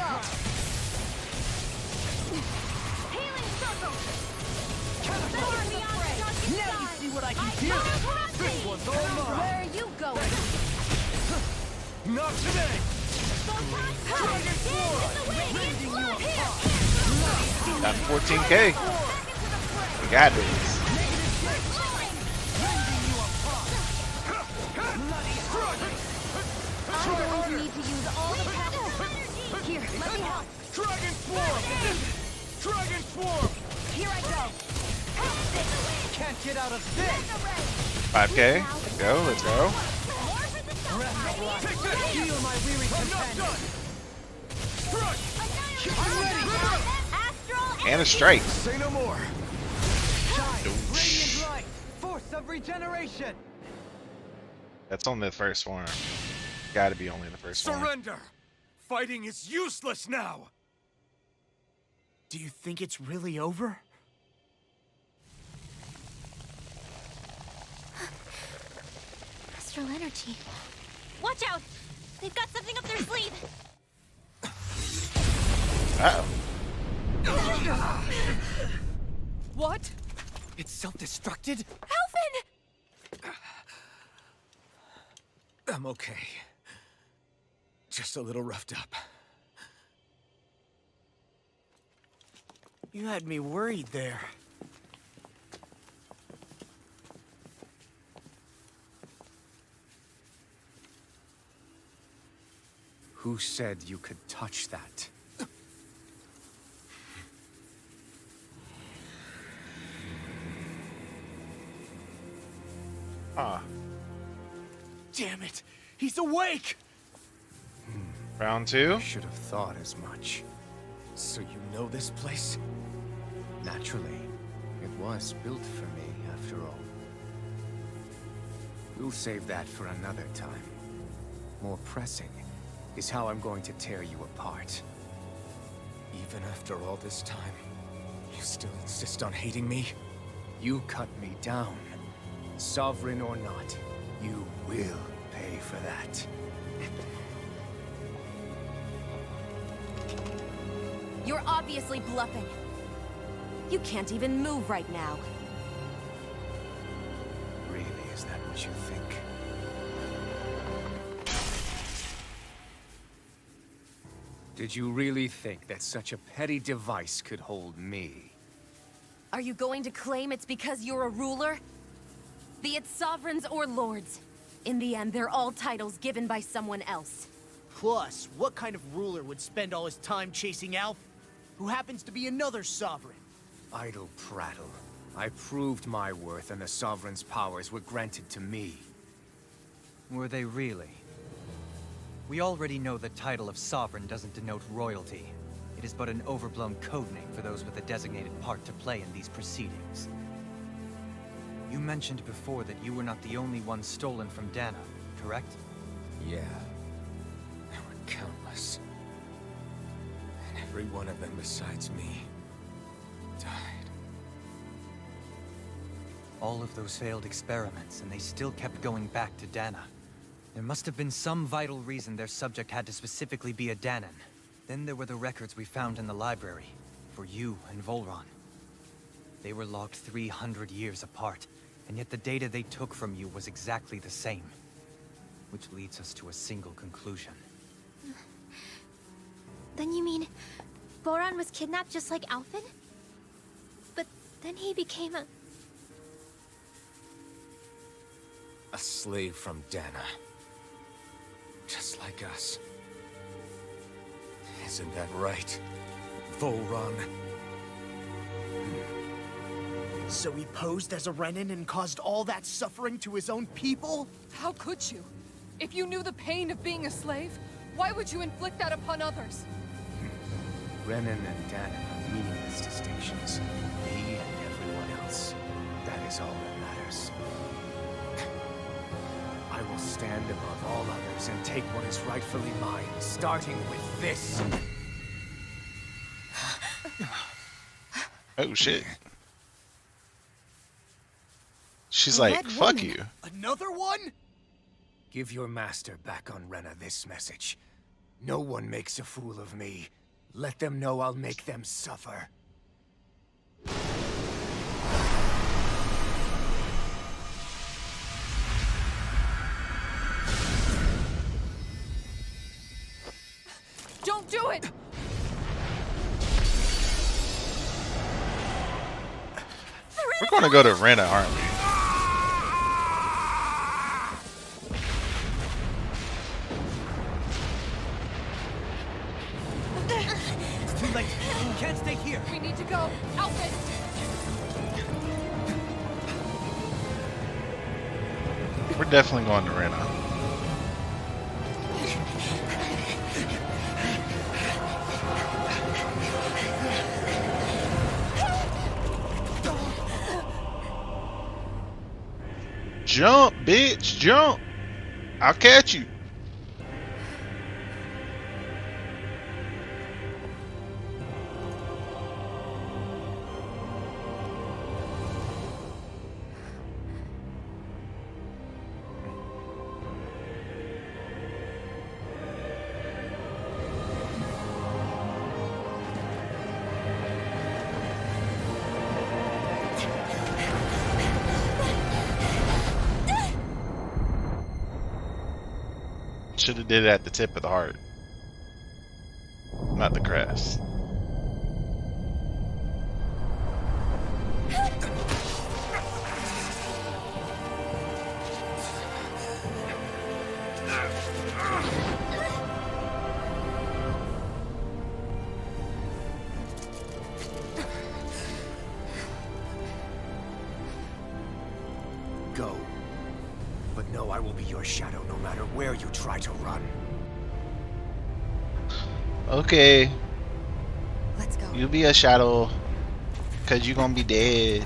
Healing circle. Now you see what I can do! This one's all mine! Where are you going? Not today! Dragon Swarm. Rending you apart! Got 14K. We got this. I'm going to need to use all the power. Here, let me help. Dragon Swarm! Dragon Swarm! Here I go. Can't get out of this! 5K. Let's go. Let's go. Take this! Heal my weary companion! I'm ready! And a strike. Say no more! Shine, Oof. radiant light, force of regeneration! That's on the first form. Gotta be only the first form. Surrender! Fighting is useless now! Do you think it's really over? Astral energy. Watch out! They've got something up their sleeve! Uh-oh. What? It's self-destructed? Alphen! I'm okay. Just a little roughed up. You had me worried there. Who said you could touch that? Ah. Damn it! He's awake! Round 2. Should have thought as much. So you know this place? Naturally. It was built for me, after all. We'll save that for another time. More pressing is how I'm going to tear you apart. Even after all this time, you still insist on hating me? You cut me down. Sovereign or not, you will pay for that. You're obviously bluffing. You can't even move right now. Really, is that what you think? Did you really think that such a petty device could hold me? Are you going to claim it's because you're a ruler? Be it sovereigns or lords. In the end, they're all titles given by someone else. Plus, what kind of ruler would spend all his time chasing Alf, who happens to be another sovereign? Idle prattle. I proved my worth and the Sovereign's powers were granted to me. Were they really? We already know the title of Sovereign doesn't denote royalty. It is but an overblown codename for those with a designated part to play in these proceedings. You mentioned before that you were not the only one stolen from Dana, correct? Yeah. There were countless. And every one of them besides me died. All of those failed experiments, and they still kept going back to Dana. There must have been some vital reason their subject had to specifically be a Danan. Then there were the records we found in the library, for you and Volron. They were logged 300 years apart, and yet the data they took from you was exactly the same. Which leads us to a single conclusion. Then you mean Voron was kidnapped just like Alphen? But then he became a slave from Dana. Just like us. Isn't that right, Volron? So he posed as a Renan and caused all that suffering to his own people? How could you? If you knew the pain of being a slave, why would you inflict that upon others? Renan and Danon are meaningless distinctions. Me and everyone else. That is all that matters. I will stand above all others and take what is rightfully mine, starting with this. Oh shit. She's like, fuck you. Another one? Give your master back on Rena this message. No one makes a fool of me. Let them know I'll make them suffer. Don't do it! We're gonna go to Rena, aren't we? It's too late. You can't stay here. We need to go. Alfred! We're definitely going to Rena. Jump, bitch, jump. I'll catch you. Should have did it at the tip of the heart, not the crest. Go. But know I will be your shadow no matter where you try to run. Okay. Let's go. You'll be a shadow, cause you gonna be dead.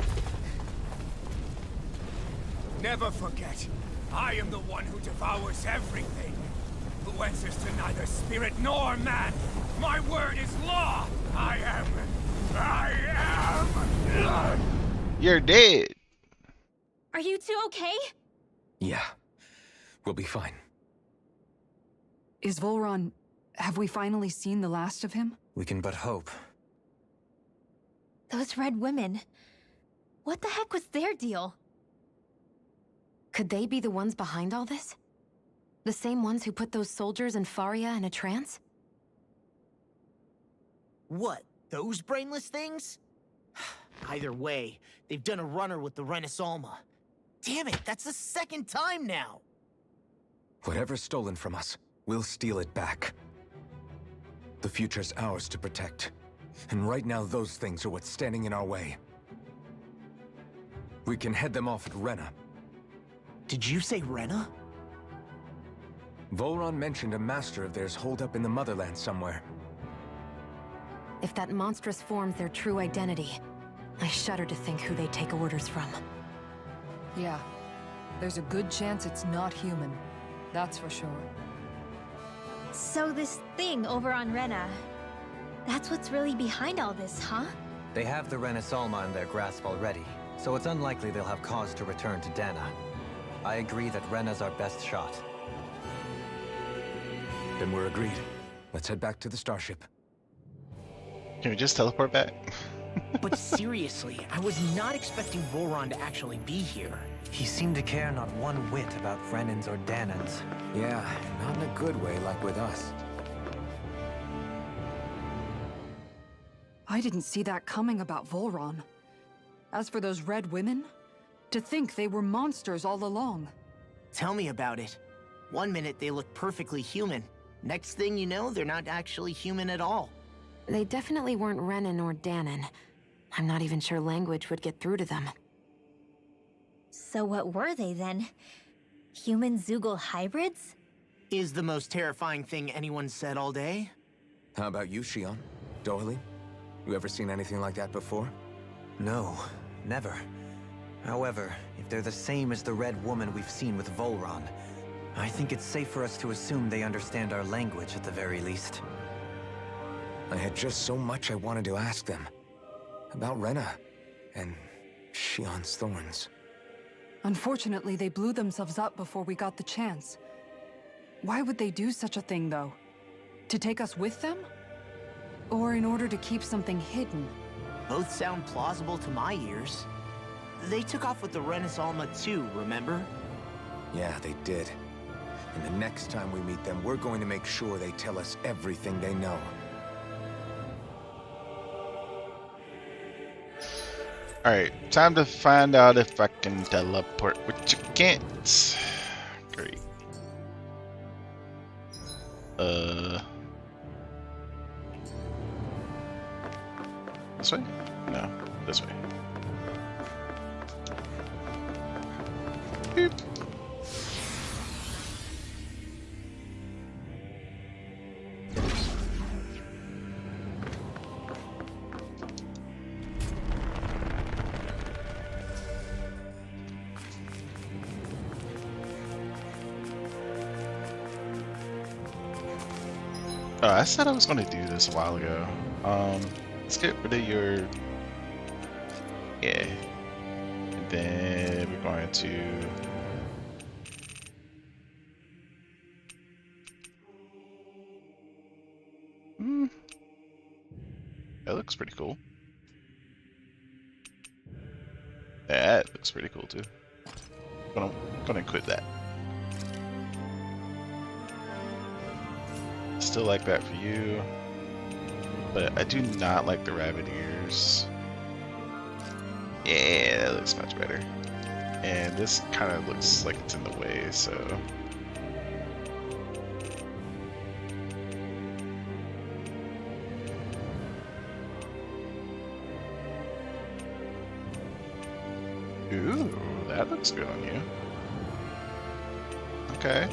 Never forget, I am the one who devours everything. Who answers to neither spirit nor man. My word is law. I am. You're dead. Are you two okay? Yeah. We'll be fine. Is Volron... Have we finally seen the last of him? We can but hope. Those red women. What the heck was their deal? Could they be the ones behind all this? The same ones who put those soldiers in Faria in a trance? What, those brainless things? Either way, they've done a runner with the Renasalma. Damn it, that's the second time now! Whatever's stolen from us, we'll steal it back. The future's ours to protect. And right now those things are what's standing in our way. We can head them off at Rena. Did you say Rena? Volron mentioned a master of theirs holed up in the motherland somewhere. If that monstrous form's their true identity, I shudder to think who they take orders from. Yeah. There's a good chance it's not human. That's for sure. So this thing over on Rena, that's what's really behind all this, huh? They have the Renasalma in their grasp already, so it's unlikely they'll have cause to return to Dana. I agree that Rena's our best shot. Then we're agreed. Let's head back to the starship. Can we just teleport back? But seriously, I was not expecting Volron to actually be here. He seemed to care not one whit about Renans or Danans. Yeah, not in a good way like with us. I didn't see that coming about Volron. As for those red women, to think they were monsters all along. Tell me about it. One minute they look perfectly human. Next thing you know, they're not actually human at all. They definitely weren't Renan or Danon. I'm not even sure language would get through to them. So what were they then? Human Zoogle hybrids? Is the most terrifying thing anyone said all day. How about you, Shion? Doily? You ever seen anything like that before? No, never. However, if they're the same as the Red Woman we've seen with Volron, I think it's safe for us to assume they understand our language at the very least. I had just so much I wanted to ask them. About Rena, and Shion's thorns. Unfortunately, they blew themselves up before we got the chance. Why would they do such a thing, though? To take us with them? Or in order to keep something hidden? Both sound plausible to my ears. They took off with the Renaissance too, remember? Yeah, they did. And the next time we meet them, we're going to make sure they tell us everything they know. Alright, time to find out if I can teleport, which you can't. Great. This way? No, this way. Boop. I said I was going to do this a while ago. Let's get rid of your... Yeah. And then we're going to... That looks pretty cool. That looks pretty cool too. Gonna quit that. Still like that for you, but I do not like the rabbit ears. Yeah, that looks much better. And this kind of looks like it's in the way, so... Ooh, that looks good on you. Okay.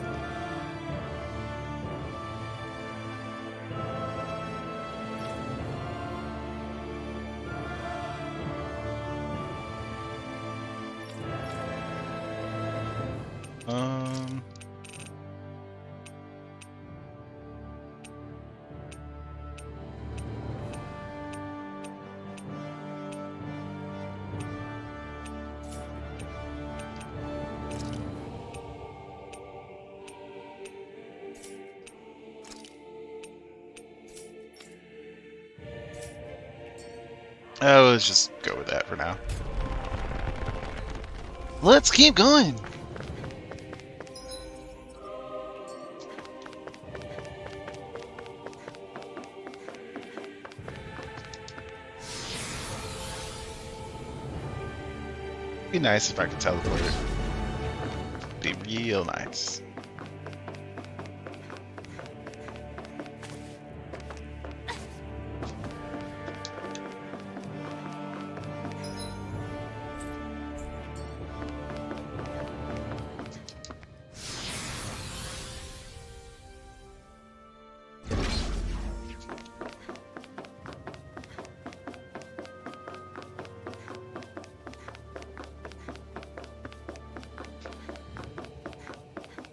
Let's just go with that for now. Let's keep going. Be nice if I could teleport. Be real nice.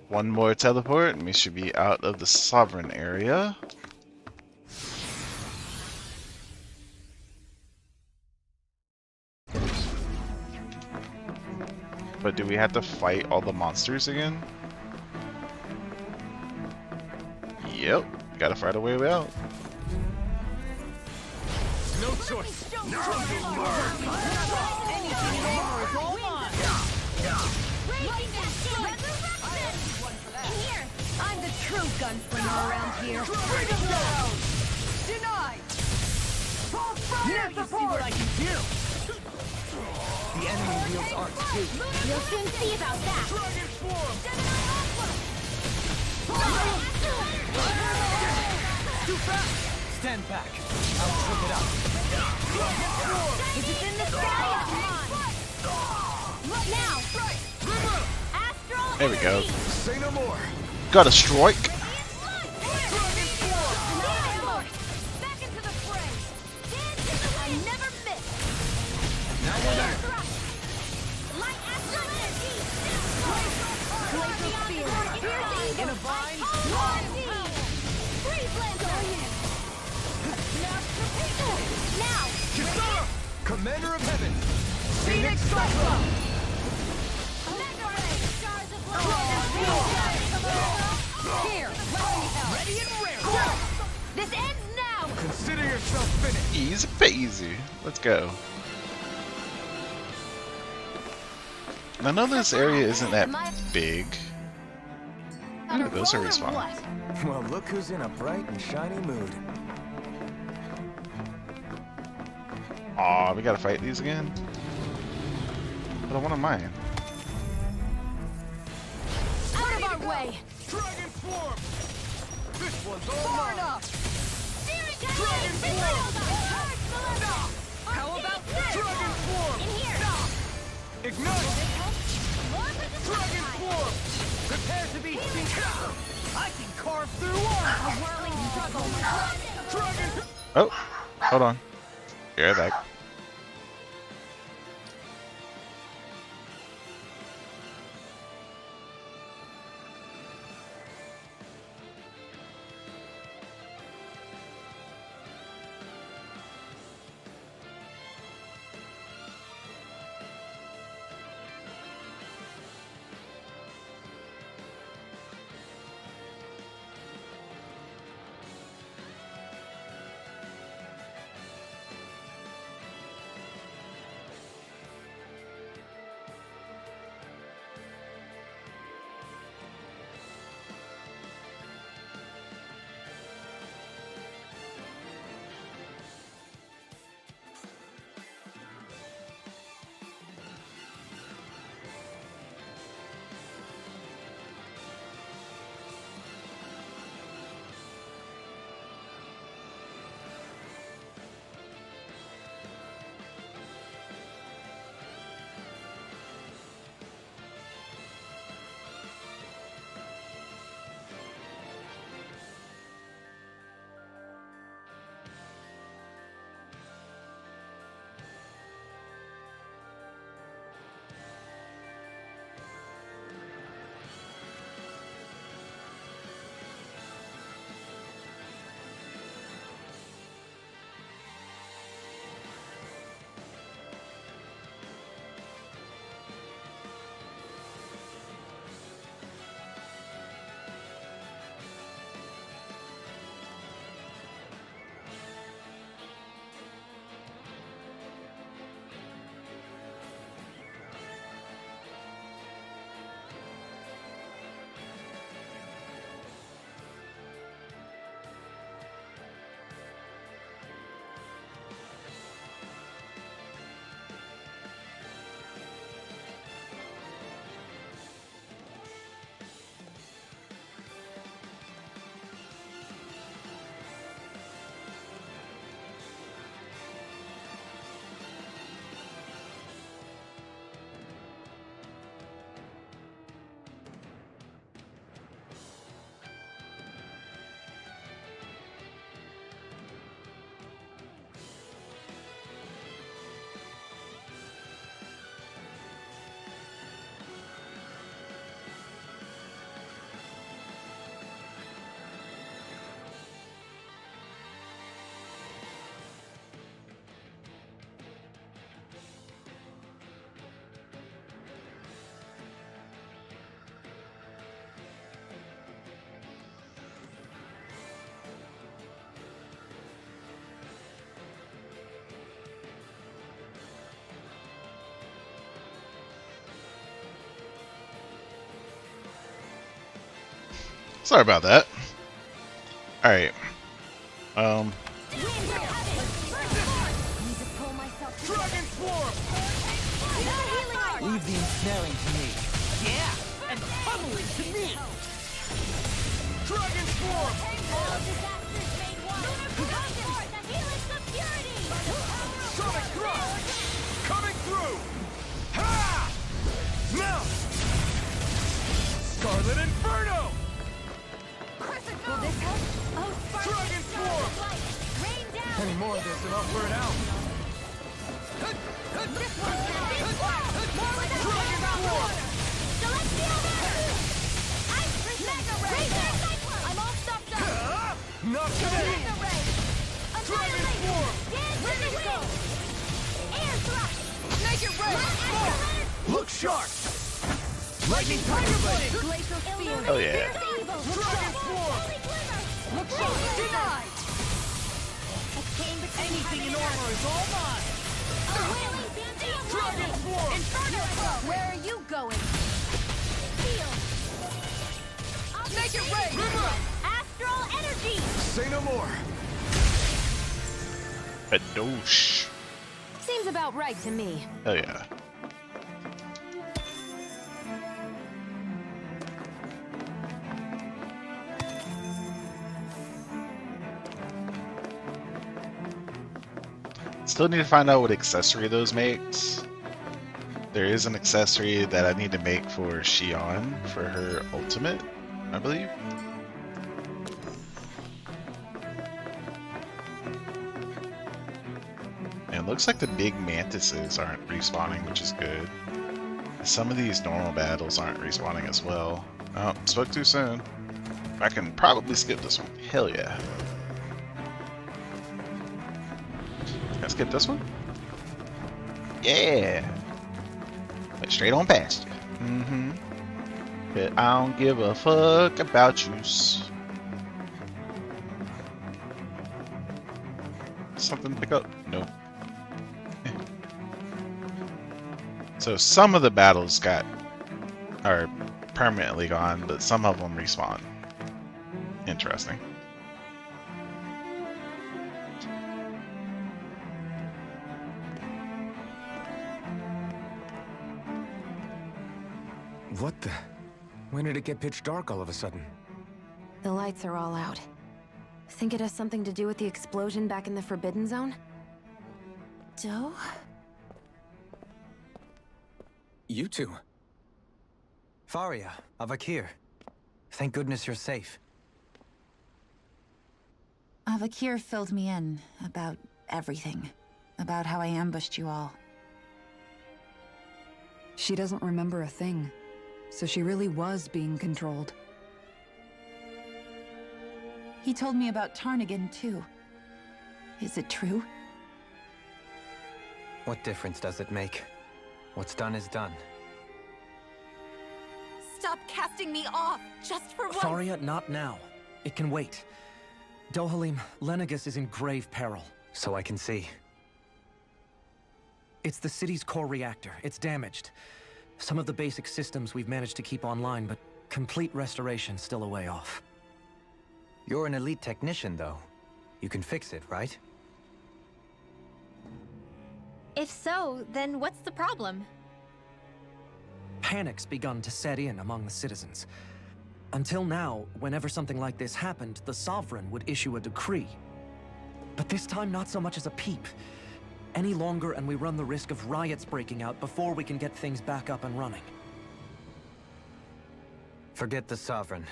One more teleport and we should be out of the Sovereign area. But do we have to fight all the monsters again? Yep, gotta fight our way out. No choice. No Here! I'm the true gunslinger around here. Bring him down! Denied! Never see what I can do! The enemy wields arcs too. You'll soon see about that! Dragon form! Too fast! Stand back. I'll trip it up. Is it in the sky? Look now! Astral There we go. Say no more. Got a strike. Back into the fray! I never miss! Now we're there. Light astral energy! Glacial spear! In a vine! Freeze lantern! Now! Kisara! Commander of Heaven! Phoenix Cyclone! Here! Ready and rare! This ends now! Consider yourself finished! Easy peasy. Let's go. I know this area isn't that big. Ooh, those are respawn. Well, look who's in a bright and shiny mood. Aw, we gotta fight these again? But I want mine. Out of our way! Dragon Swarm! This one's all Far mine! enough! Dragon Swarm! How about this? Dragon Swarm! In here! Ignite! Dragon Swarm! Prepare to be seen. I can carve through armor! A whirling struggle! Dragon... Oh, hold on. Be right back. Sorry about that. Alright. Dragon Swarm! Leave the ensnaring to me. Yeah, and pummeling to me! Dragon Form! All disasters made one. Come forth, the helix of purity. Sonic Thrust! Coming through! Ha! Now! Scarlet Inferno! Will this help? Oh, Dragon Form! Rain down. Any more of this and I'll burn out. This one can be more with a Dragon Form. Celestial Master. Ice Mega Ray. I'm all stuffed up. Not today! Mega Ray. Dragon Form! Dance in the wind. Air thrust. Naked Ray. Look sharp! Lightning Tiger Blade! Glacial Spear. Oh yeah. Fierce evil. Dragon Form! Holy Glimmer. Look sharp! Denied! A chain between Anything in heaven and armor is all mine! earth. A wailing Byzantine Dragon Wind. Form! Inferno Probe. Where are you going? Steel. Naked Ray! River! Astral Energy. Say no more. Badoosh. Seems about right to me. Oh yeah. Still need to find out what accessory those makes. There is an accessory that I need to make for Xion for her ultimate, I believe. And it looks like the big mantises aren't respawning, which is good. Some of these normal battles aren't respawning as well. Oh, spoke too soon. I can probably skip this one. Hell yeah. Can I skip this one? Yeah. Went straight on past you. Mm-hmm. But I don't give a fuck about yous. Something to pick up? Nope. So some of the battles are permanently gone, but some of them respawn. Interesting. What the? When did it get pitch dark all of a sudden? The lights are all out. Think it has something to do with the explosion back in the Forbidden Zone? Doe? You two. Faria, Avakir. Thank goodness you're safe. Avakir filled me in about everything. About how I ambushed you all. She doesn't remember a thing. So she really was being controlled. He told me about Tarnigan, too. Is it true? What difference does it make? What's done is done. Stop casting me off, just for once! Faria, not now. It can wait. Dohalim, Lenegis is in grave peril. So I can see. It's the city's core reactor. It's damaged. Some of the basic systems we've managed to keep online, but complete restoration's still a way off. You're an elite technician, though. You can fix it, right? If so, then what's the problem? Panic's begun to set in among the citizens. Until now, whenever something like this happened, the Sovereign would issue a decree. But this time, not so much as a peep. Any longer, and we run the risk of riots breaking out before we can get things back up and running. Forget the Sovereign.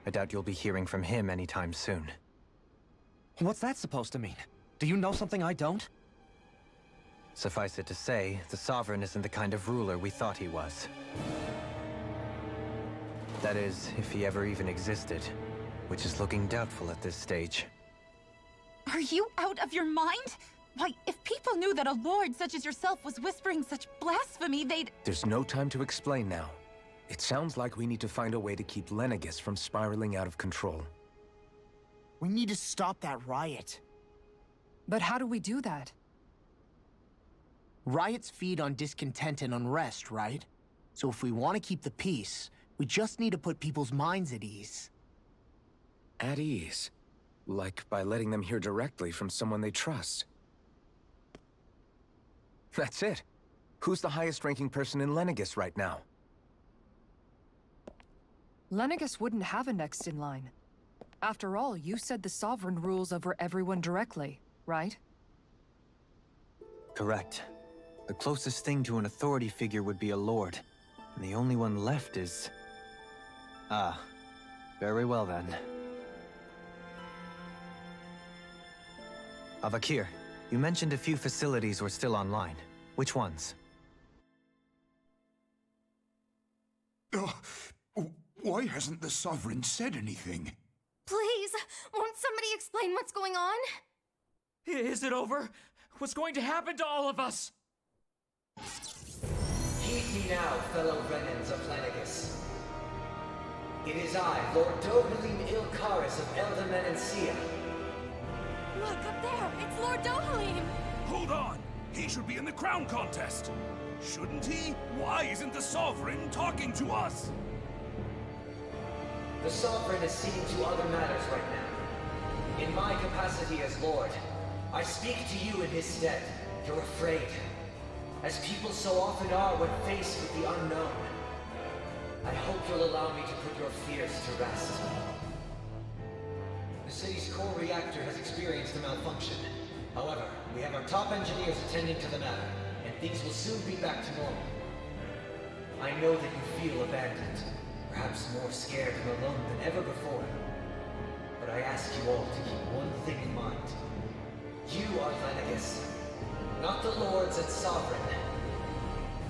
I doubt you'll be hearing from him anytime soon. What's that supposed to mean? Do you know something I don't? Suffice it to say, the Sovereign isn't the kind of ruler we thought he was. That is, if he ever even existed, which is looking doubtful at this stage. Are you out of your mind? Why, if people knew that a lord such as yourself was whispering such blasphemy, they'd— There's no time to explain now. It sounds like we need to find a way to keep Lenegis from spiraling out of control. We need to stop that riot. But how do we do that? Riots feed on discontent and unrest, right? So if we want to keep the peace, we just need to put people's minds at ease. At ease? Like by letting them hear directly from someone they trust. That's it. Who's the highest-ranking person in Lenegis right now? Lenegis wouldn't have a next in line. After all, you said the Sovereign rules over everyone directly, right? Correct. The closest thing to an authority figure would be a lord. And the only one left is... Ah. Very well then. Avakir, you mentioned a few facilities were still online. Which ones? Why hasn't the Sovereign said anything? Please, won't somebody explain what's going on? Is it over? What's going to happen to all of us? Heed me now, fellow Renans of Lenegus. It is I, Lord Dohalim Ilkaris of Eldaman and Sia. Look, up there! It's Lord Dohalim! Hold on! He should be in the crown contest! Shouldn't he? Why isn't the Sovereign talking to us? The Sovereign is seeing to other matters right now. In my capacity as Lord, I speak to you in his stead. You're afraid. As people so often are when faced with the unknown. I hope you'll allow me to put your fears to rest. The city's core reactor has experienced a malfunction. However, we have our top engineers attending to the matter, and things will soon be back to normal. I know that you feel abandoned, perhaps more scared and alone than ever before. But I ask you all to keep one thing in mind. You are Lenegus, not the Lords and Sovereign.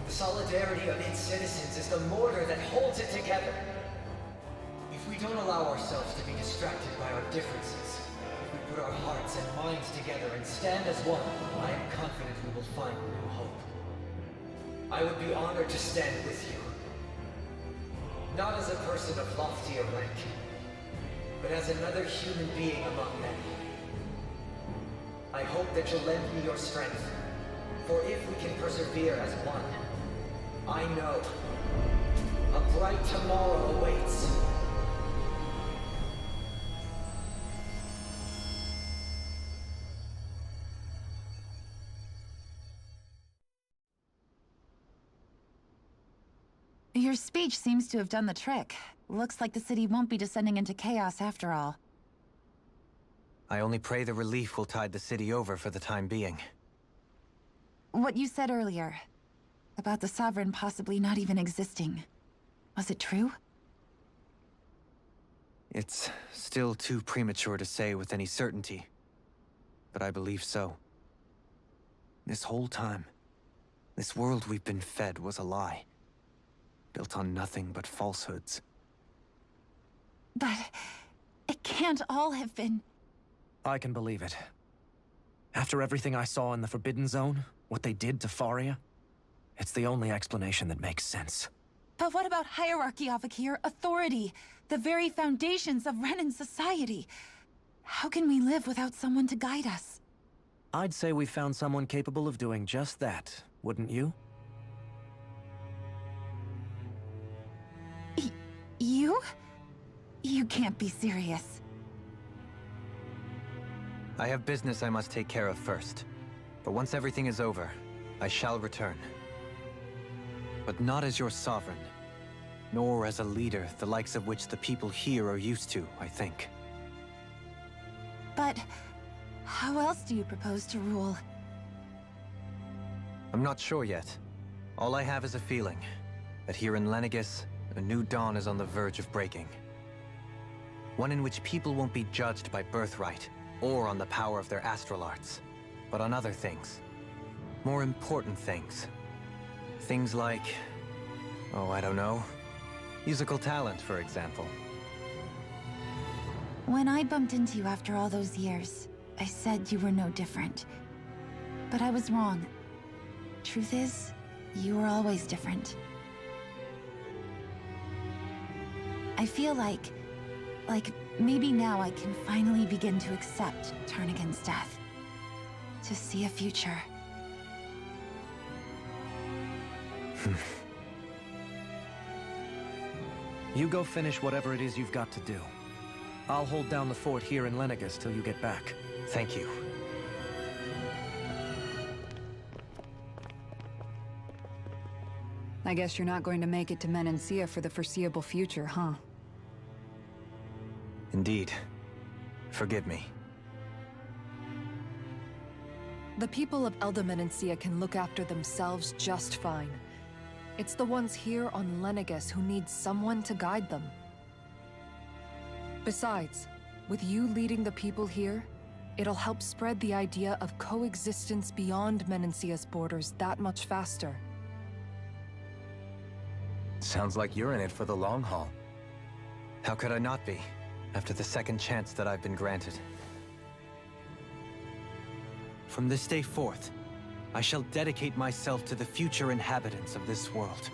The solidarity of its citizens is the mortar that holds it together. If we don't allow ourselves to be distracted by our differences, if we put our hearts and minds together and stand as one, I am confident we will find new hope. I would be honored to stand with you. Not as a person of loftier rank, but as another human being among many. I hope that you'll lend me your strength, for if we can persevere as one, I know a bright tomorrow awaits. Your speech seems to have done the trick. Looks like the city won't be descending into chaos after all. I only pray the relief will tide the city over for the time being. What you said earlier, about the Sovereign possibly not even existing, was it true? It's still too premature to say with any certainty, but I believe so. This whole time, this world we've been fed was a lie, built on nothing but falsehoods. But it can't all have been... I can believe it. After everything I saw in the Forbidden Zone, what they did to Faria, it's the only explanation that makes sense. But what about hierarchy, Avakir? Authority? The very foundations of Renan society? How can we live without someone to guide us? I'd say we found someone capable of doing just that, wouldn't you? You? You can't be serious. I have business I must take care of first. But once everything is over, I shall return. But not as your sovereign, nor as a leader the likes of which the people here are used to, I think. But how else do you propose to rule? I'm not sure yet. All I have is a feeling that here in Lenegus, a new dawn is on the verge of breaking. One in which people won't be judged by birthright, or on the power of their astral arts, but on other things. More important things. Things like... oh, I don't know. Musical talent, for example. When I bumped into you after all those years, I said you were no different. But I was wrong. Truth is, you were always different. I feel like maybe now I can finally begin to accept Turnagain's death. To see a future. You go finish whatever it is you've got to do. I'll hold down the fort here in Lenegus till you get back. Thank you. I guess you're not going to make it to Menancia for the foreseeable future, huh? Indeed. Forgive me. The people of Eldomenencia can look after themselves just fine. It's the ones here on Lenegis who need someone to guide them. Besides, with you leading the people here, it'll help spread the idea of coexistence beyond Menencia's borders that much faster. Sounds like you're in it for the long haul. How could I not be, after the second chance that I've been granted? From this day forth, I shall dedicate myself to the future inhabitants of this world.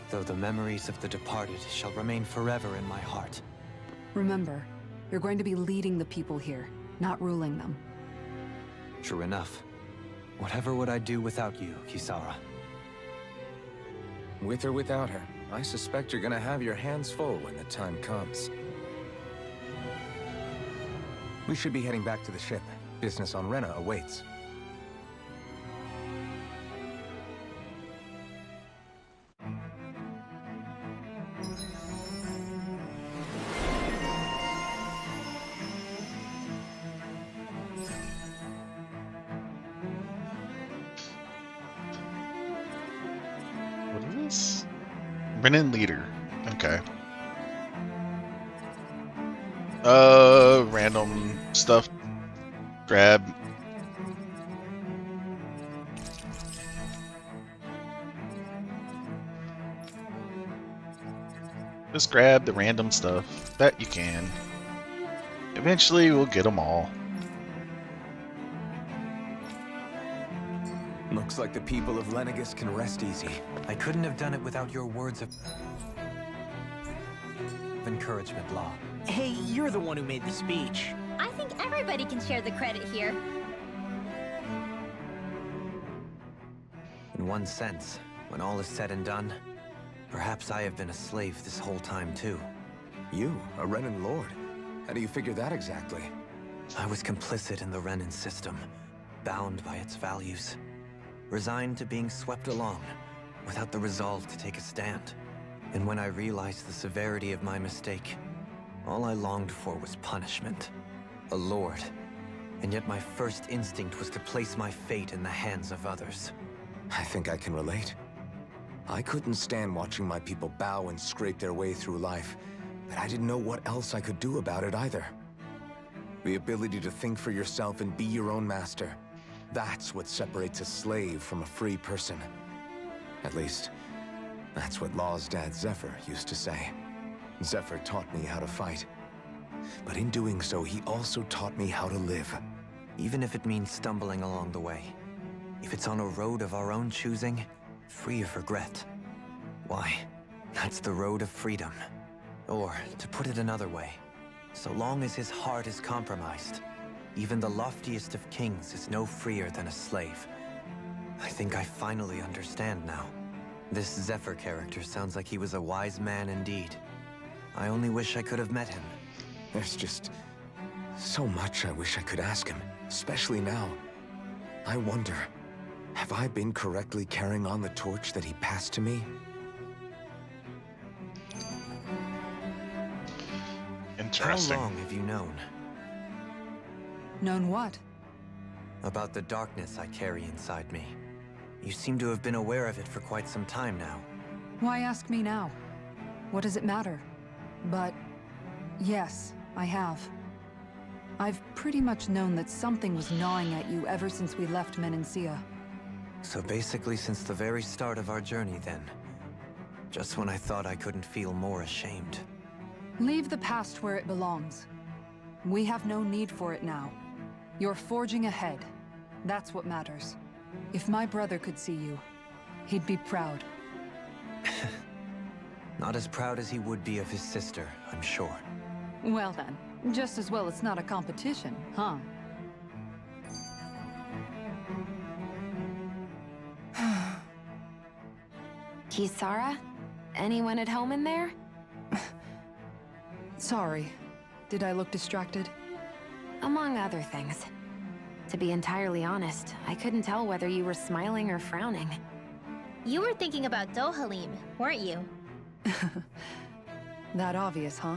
Though the memories of the departed shall remain forever in my heart. Remember, you're going to be leading the people here, not ruling them. True enough. Whatever would I do without you, Kisara? With or without her, I suspect you're gonna have your hands full when the time comes. We should be heading back to the ship. Business on Rena awaits. What is this? Renan leader. Okay. Random stuff. Grab. Just grab the random stuff that you can. Eventually, we'll get them all. Looks like the people of Lenegis can rest easy. I couldn't have done it without your words of encouragement, Law. Hey, you're the one who made the speech. I think everybody can share the credit here. In one sense, when all is said and done, perhaps I have been a slave this whole time too. You, a Renan Lord? How do you figure that exactly? I was complicit in the Renan system, bound by its values. Resigned to being swept along, without the resolve to take a stand. And when I realized the severity of my mistake, all I longed for was punishment. A lord. And yet my first instinct was to place my fate in the hands of others. I think I can relate. I couldn't stand watching my people bow and scrape their way through life, but I didn't know what else I could do about it either. The ability to think for yourself and be your own master. That's what separates a slave from a free person. At least, that's what Law's dad Zephyr used to say. Zephyr taught me how to fight. But in doing so, he also taught me how to live. Even if it means stumbling along the way. If it's on a road of our own choosing, free of regret. Why, that's the road of freedom. Or, to put it another way, so long as his heart is compromised, even the loftiest of kings is no freer than a slave. I think I finally understand now. This Zephyr character sounds like he was a wise man indeed. I only wish I could have met him. There's just so much I wish I could ask him, especially now. I wonder, have I been correctly carrying on the torch that he passed to me? Interesting. How long have you known? Known what? About the darkness I carry inside me. You seem to have been aware of it for quite some time now. Why ask me now? What does it matter? But yes, I have. I've pretty much known that something was gnawing at you ever since we left Menencia. So basically since the very start of our journey then. Just when I thought I couldn't feel more ashamed. Leave the past where it belongs. We have no need for it now. You're forging ahead. That's what matters. If my brother could see you, he'd be proud. Not as proud as he would be of his sister, I'm sure. Well then, just as well it's not a competition, huh? Kisara? Anyone at home in there? Sorry. Did I look distracted? Among other things. To be entirely honest, I couldn't tell whether you were smiling or frowning. You were thinking about Dohalim, weren't you? That obvious, huh?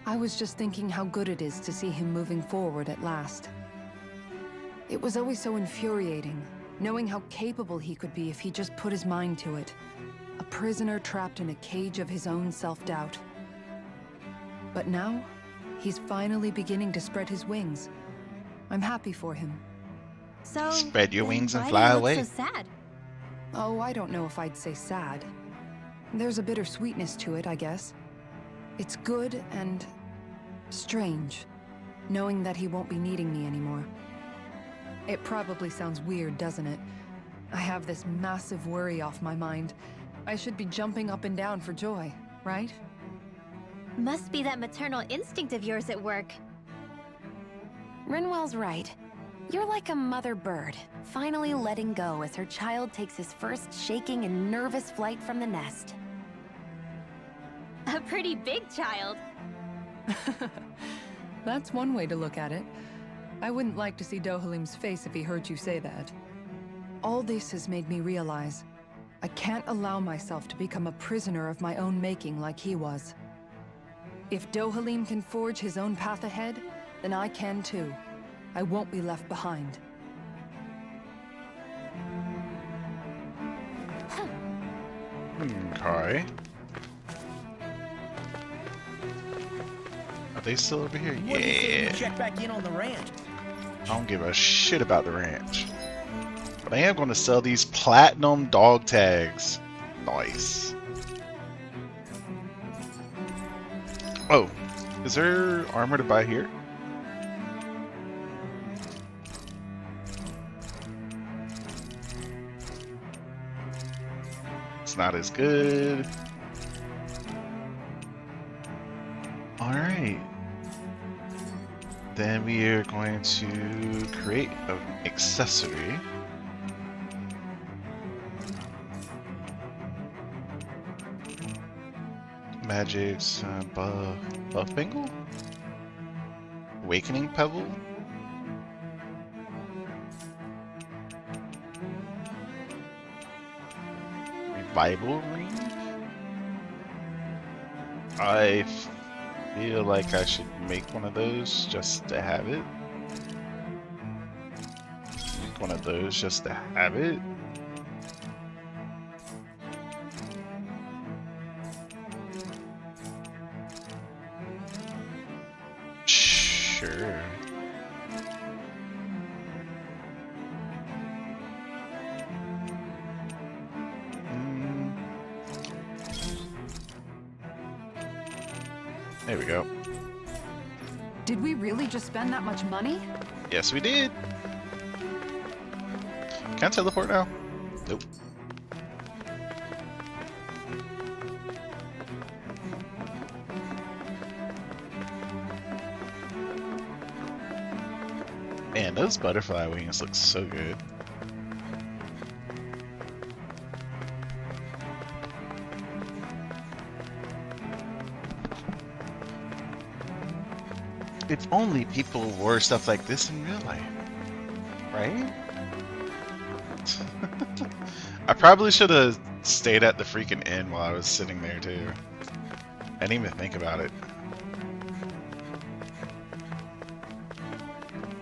I was just thinking how good it is to see him moving forward at last. It was always so infuriating, knowing how capable he could be if he just put his mind to it. A prisoner trapped in a cage of his own self-doubt. But now, he's finally beginning to spread his wings. I'm happy for him. So, Spread your then wings and why fly do you look away. so sad? Oh, I don't know if I'd say sad. There's a bittersweetness to it, I guess. It's good and strange, knowing that he won't be needing me anymore. It probably sounds weird, doesn't it? I have this massive worry off my mind. I should be jumping up and down for joy, right? Must be that maternal instinct of yours at work. Rinwell's right. You're like a mother bird, finally letting go as her child takes his first shaking and nervous flight from the nest. A pretty big child. That's one way to look at it. I wouldn't like to see Dohalim's face if he heard you say that. All this has made me realize I can't allow myself to become a prisoner of my own making like he was. If Dohalim can forge his own path ahead, then I can too. I won't be left behind. Okay. Are they still over here? What do you say Yeah. we check back in on the ranch? I don't give a shit about the ranch. But I am going to sell these platinum dog tags. Nice. Oh, is there armor to buy here? It's not as good. Alright. Then we are going to create an accessory. Magic's buff bangle? Awakening pebble? Revival ring? I feel like I should make one of those just to have it. Make one of those just to have it. Sure. There we go. Did we really just spend that much money? Yes, we did. Can I teleport now? Nope. Man, those butterfly wings look so good. If only people wore stuff like this in real life, right? I probably should have stayed at the freaking inn while I was sitting there too. I didn't even think about it.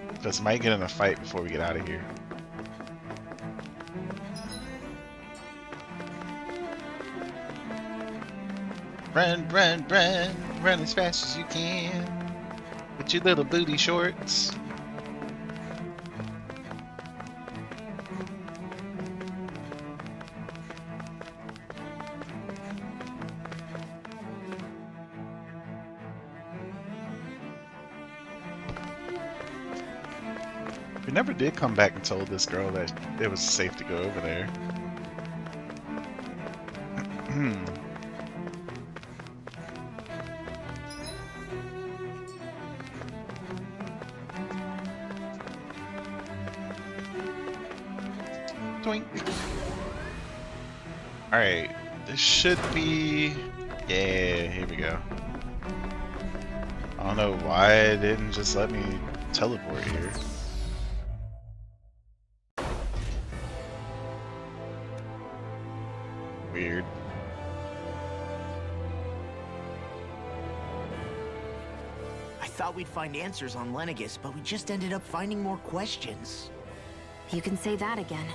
Because I might get in a fight before we get out of here. Run, run, run, run as fast as you can. With your little booty shorts. We never did come back and told this girl that it was safe to go over there. Alright, this should be... Yeah, here we go. I don't know why it didn't just let me teleport here. Weird. thought we'd find answers on Lenegis, but we just ended up finding more questions. You can say that again.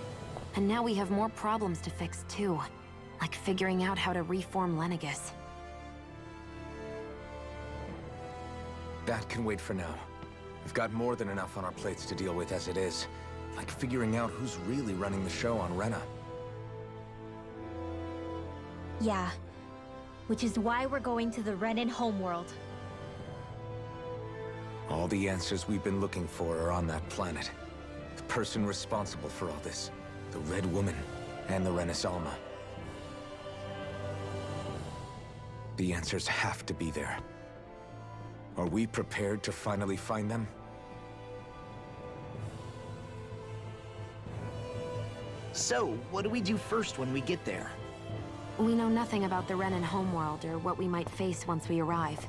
And now we have more problems to fix too. Like figuring out how to reform Lenegis. That can wait for now. We've got more than enough on our plates to deal with as it is. Like figuring out who's really running the show on Rena. Yeah. Which is why we're going to the Renan homeworld. All the answers we've been looking for are on that planet. The person responsible for all this. The Red Woman and the Renis Alma. The answers have to be there. Are we prepared to finally find them? So, what do we do first when we get there? We know nothing about the Renan homeworld or what we might face once we arrive.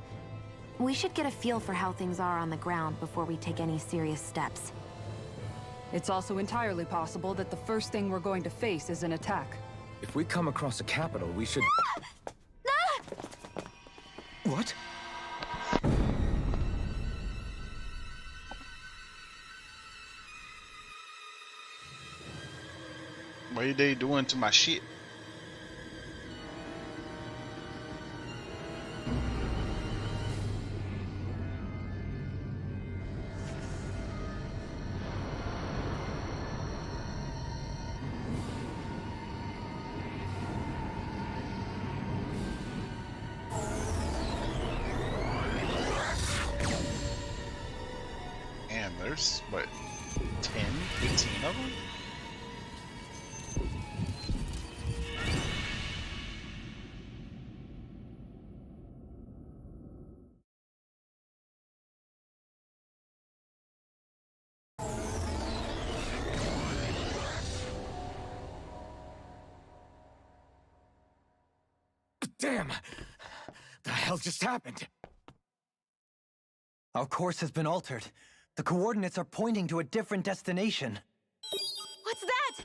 We should get a feel for how things are on the ground before we take any serious steps. It's also entirely possible that the first thing we're going to face is an attack. If we come across a capital, we should... What? What are they doing to my shit? And there's, what, 10, 15 of them? Damn! The hell just happened? Our course has been altered. The coordinates are pointing to a different destination. What's that?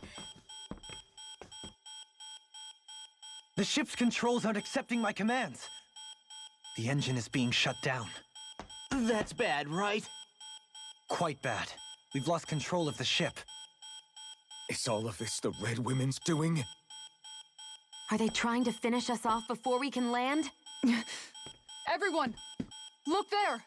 The ship's controls aren't accepting my commands. The engine is being shut down. That's bad, right? Quite bad. We've lost control of the ship. Is all of this the Red Women's doing? Are they trying to finish us off before we can land? Everyone! Look there!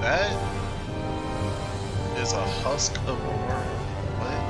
That is a husk of a world. What?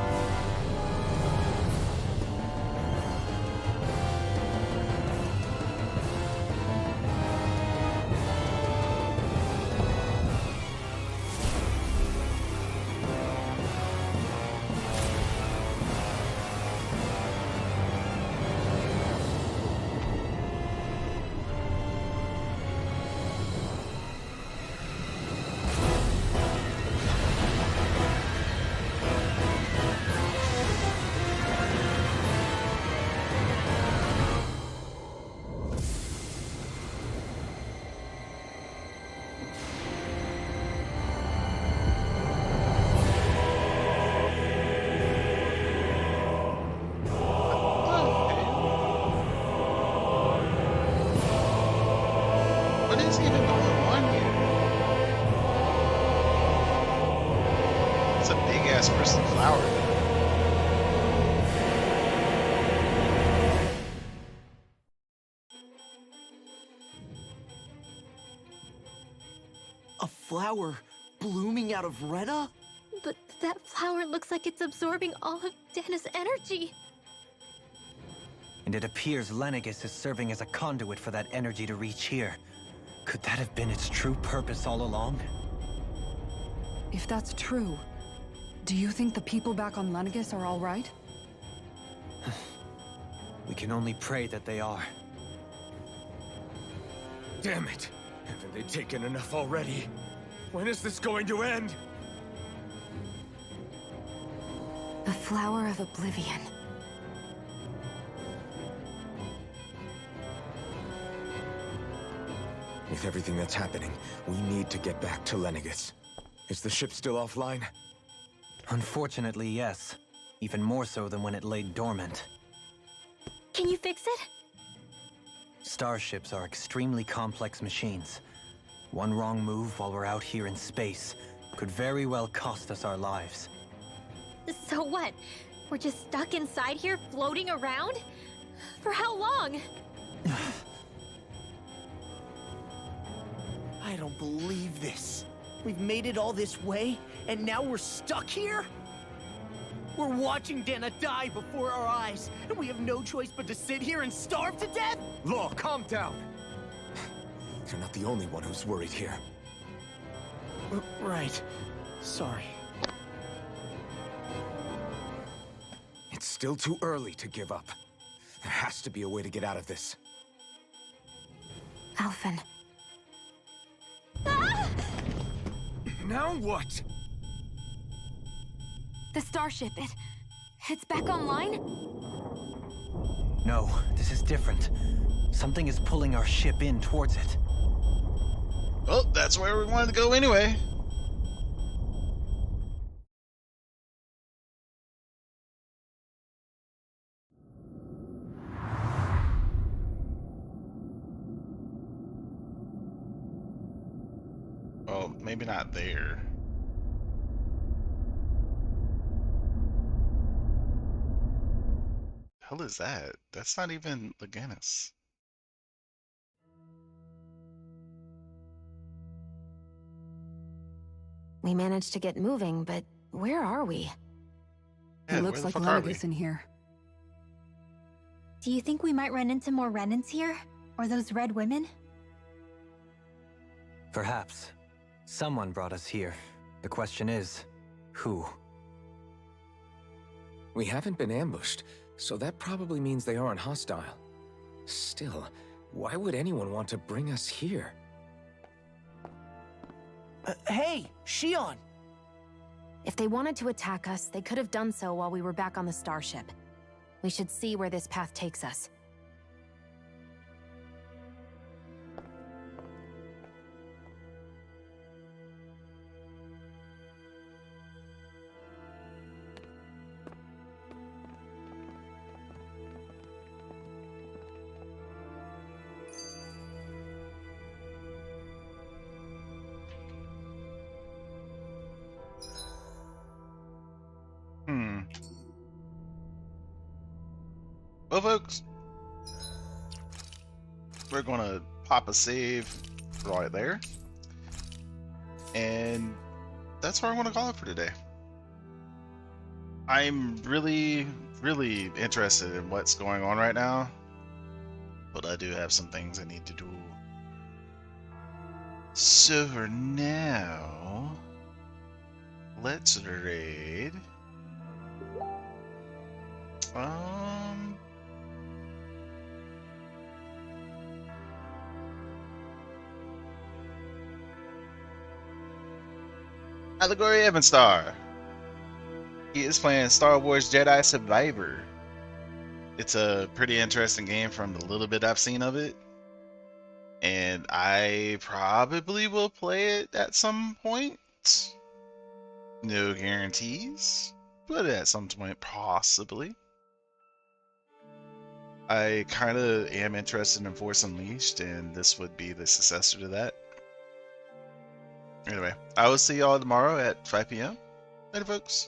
What is even going on here? It's a big ass crystal flower. A flower blooming out of Rena? But that flower looks like it's absorbing all of Dana's energy. And it appears Lenegis is serving as a conduit for that energy to reach here. Could that have been its true purpose all along? If that's true, do you think the people back on Lenegis are all right? We can only pray that they are. Damn it! Haven't they taken enough already? When is this going to end? The Flower of Oblivion. With everything that's happening, we need to get back to Lenegis. Is the ship still offline? Unfortunately, yes. Even more so than when it lay dormant. Can you fix it? Starships are extremely complex machines. One wrong move while we're out here in space could very well cost us our lives. So what? We're just stuck inside here, floating around? For how long? I don't believe this. We've made it all this way, and now we're stuck here? We're watching Dana die before our eyes, and we have no choice but to sit here and starve to death? Law, calm down! You're not the only one who's worried here. Right. Sorry. It's still too early to give up. There has to be a way to get out of this. Alphen. Now what? The starship, it's back online? No, this is different. Something is pulling our ship in towards it. Oh, that's where we wanted to go anyway. Oh, maybe not there. Hell is that? That's not even Leganis. We managed to get moving, but where are we? Yeah, It looks like Lenegis in here. Do you think we might run into more Renans here? Or those red women? Perhaps. Someone brought us here. The question is, who? We haven't been ambushed, so that probably means they aren't hostile. Still, why would anyone want to bring us here? Hey, Shion! If they wanted to attack us, they could have done so while we were back on the starship. We should see where this path takes us. Well, folks, we're gonna pop a save right there, and that's where I want to call it for today. I'm really interested in what's going on right now, but I do have some things I need to do. So for now, let's raid. Allegory Evanstar. He is playing Star Wars Jedi Survivor. It's a pretty interesting game from the little bit I've seen of it. And I probably will play it at some point. No guarantees, but at some point possibly. I kind of am interested in Force Unleashed, and this would be the successor to that. Anyway, I will see y'all tomorrow at 5 p.m. Later, folks.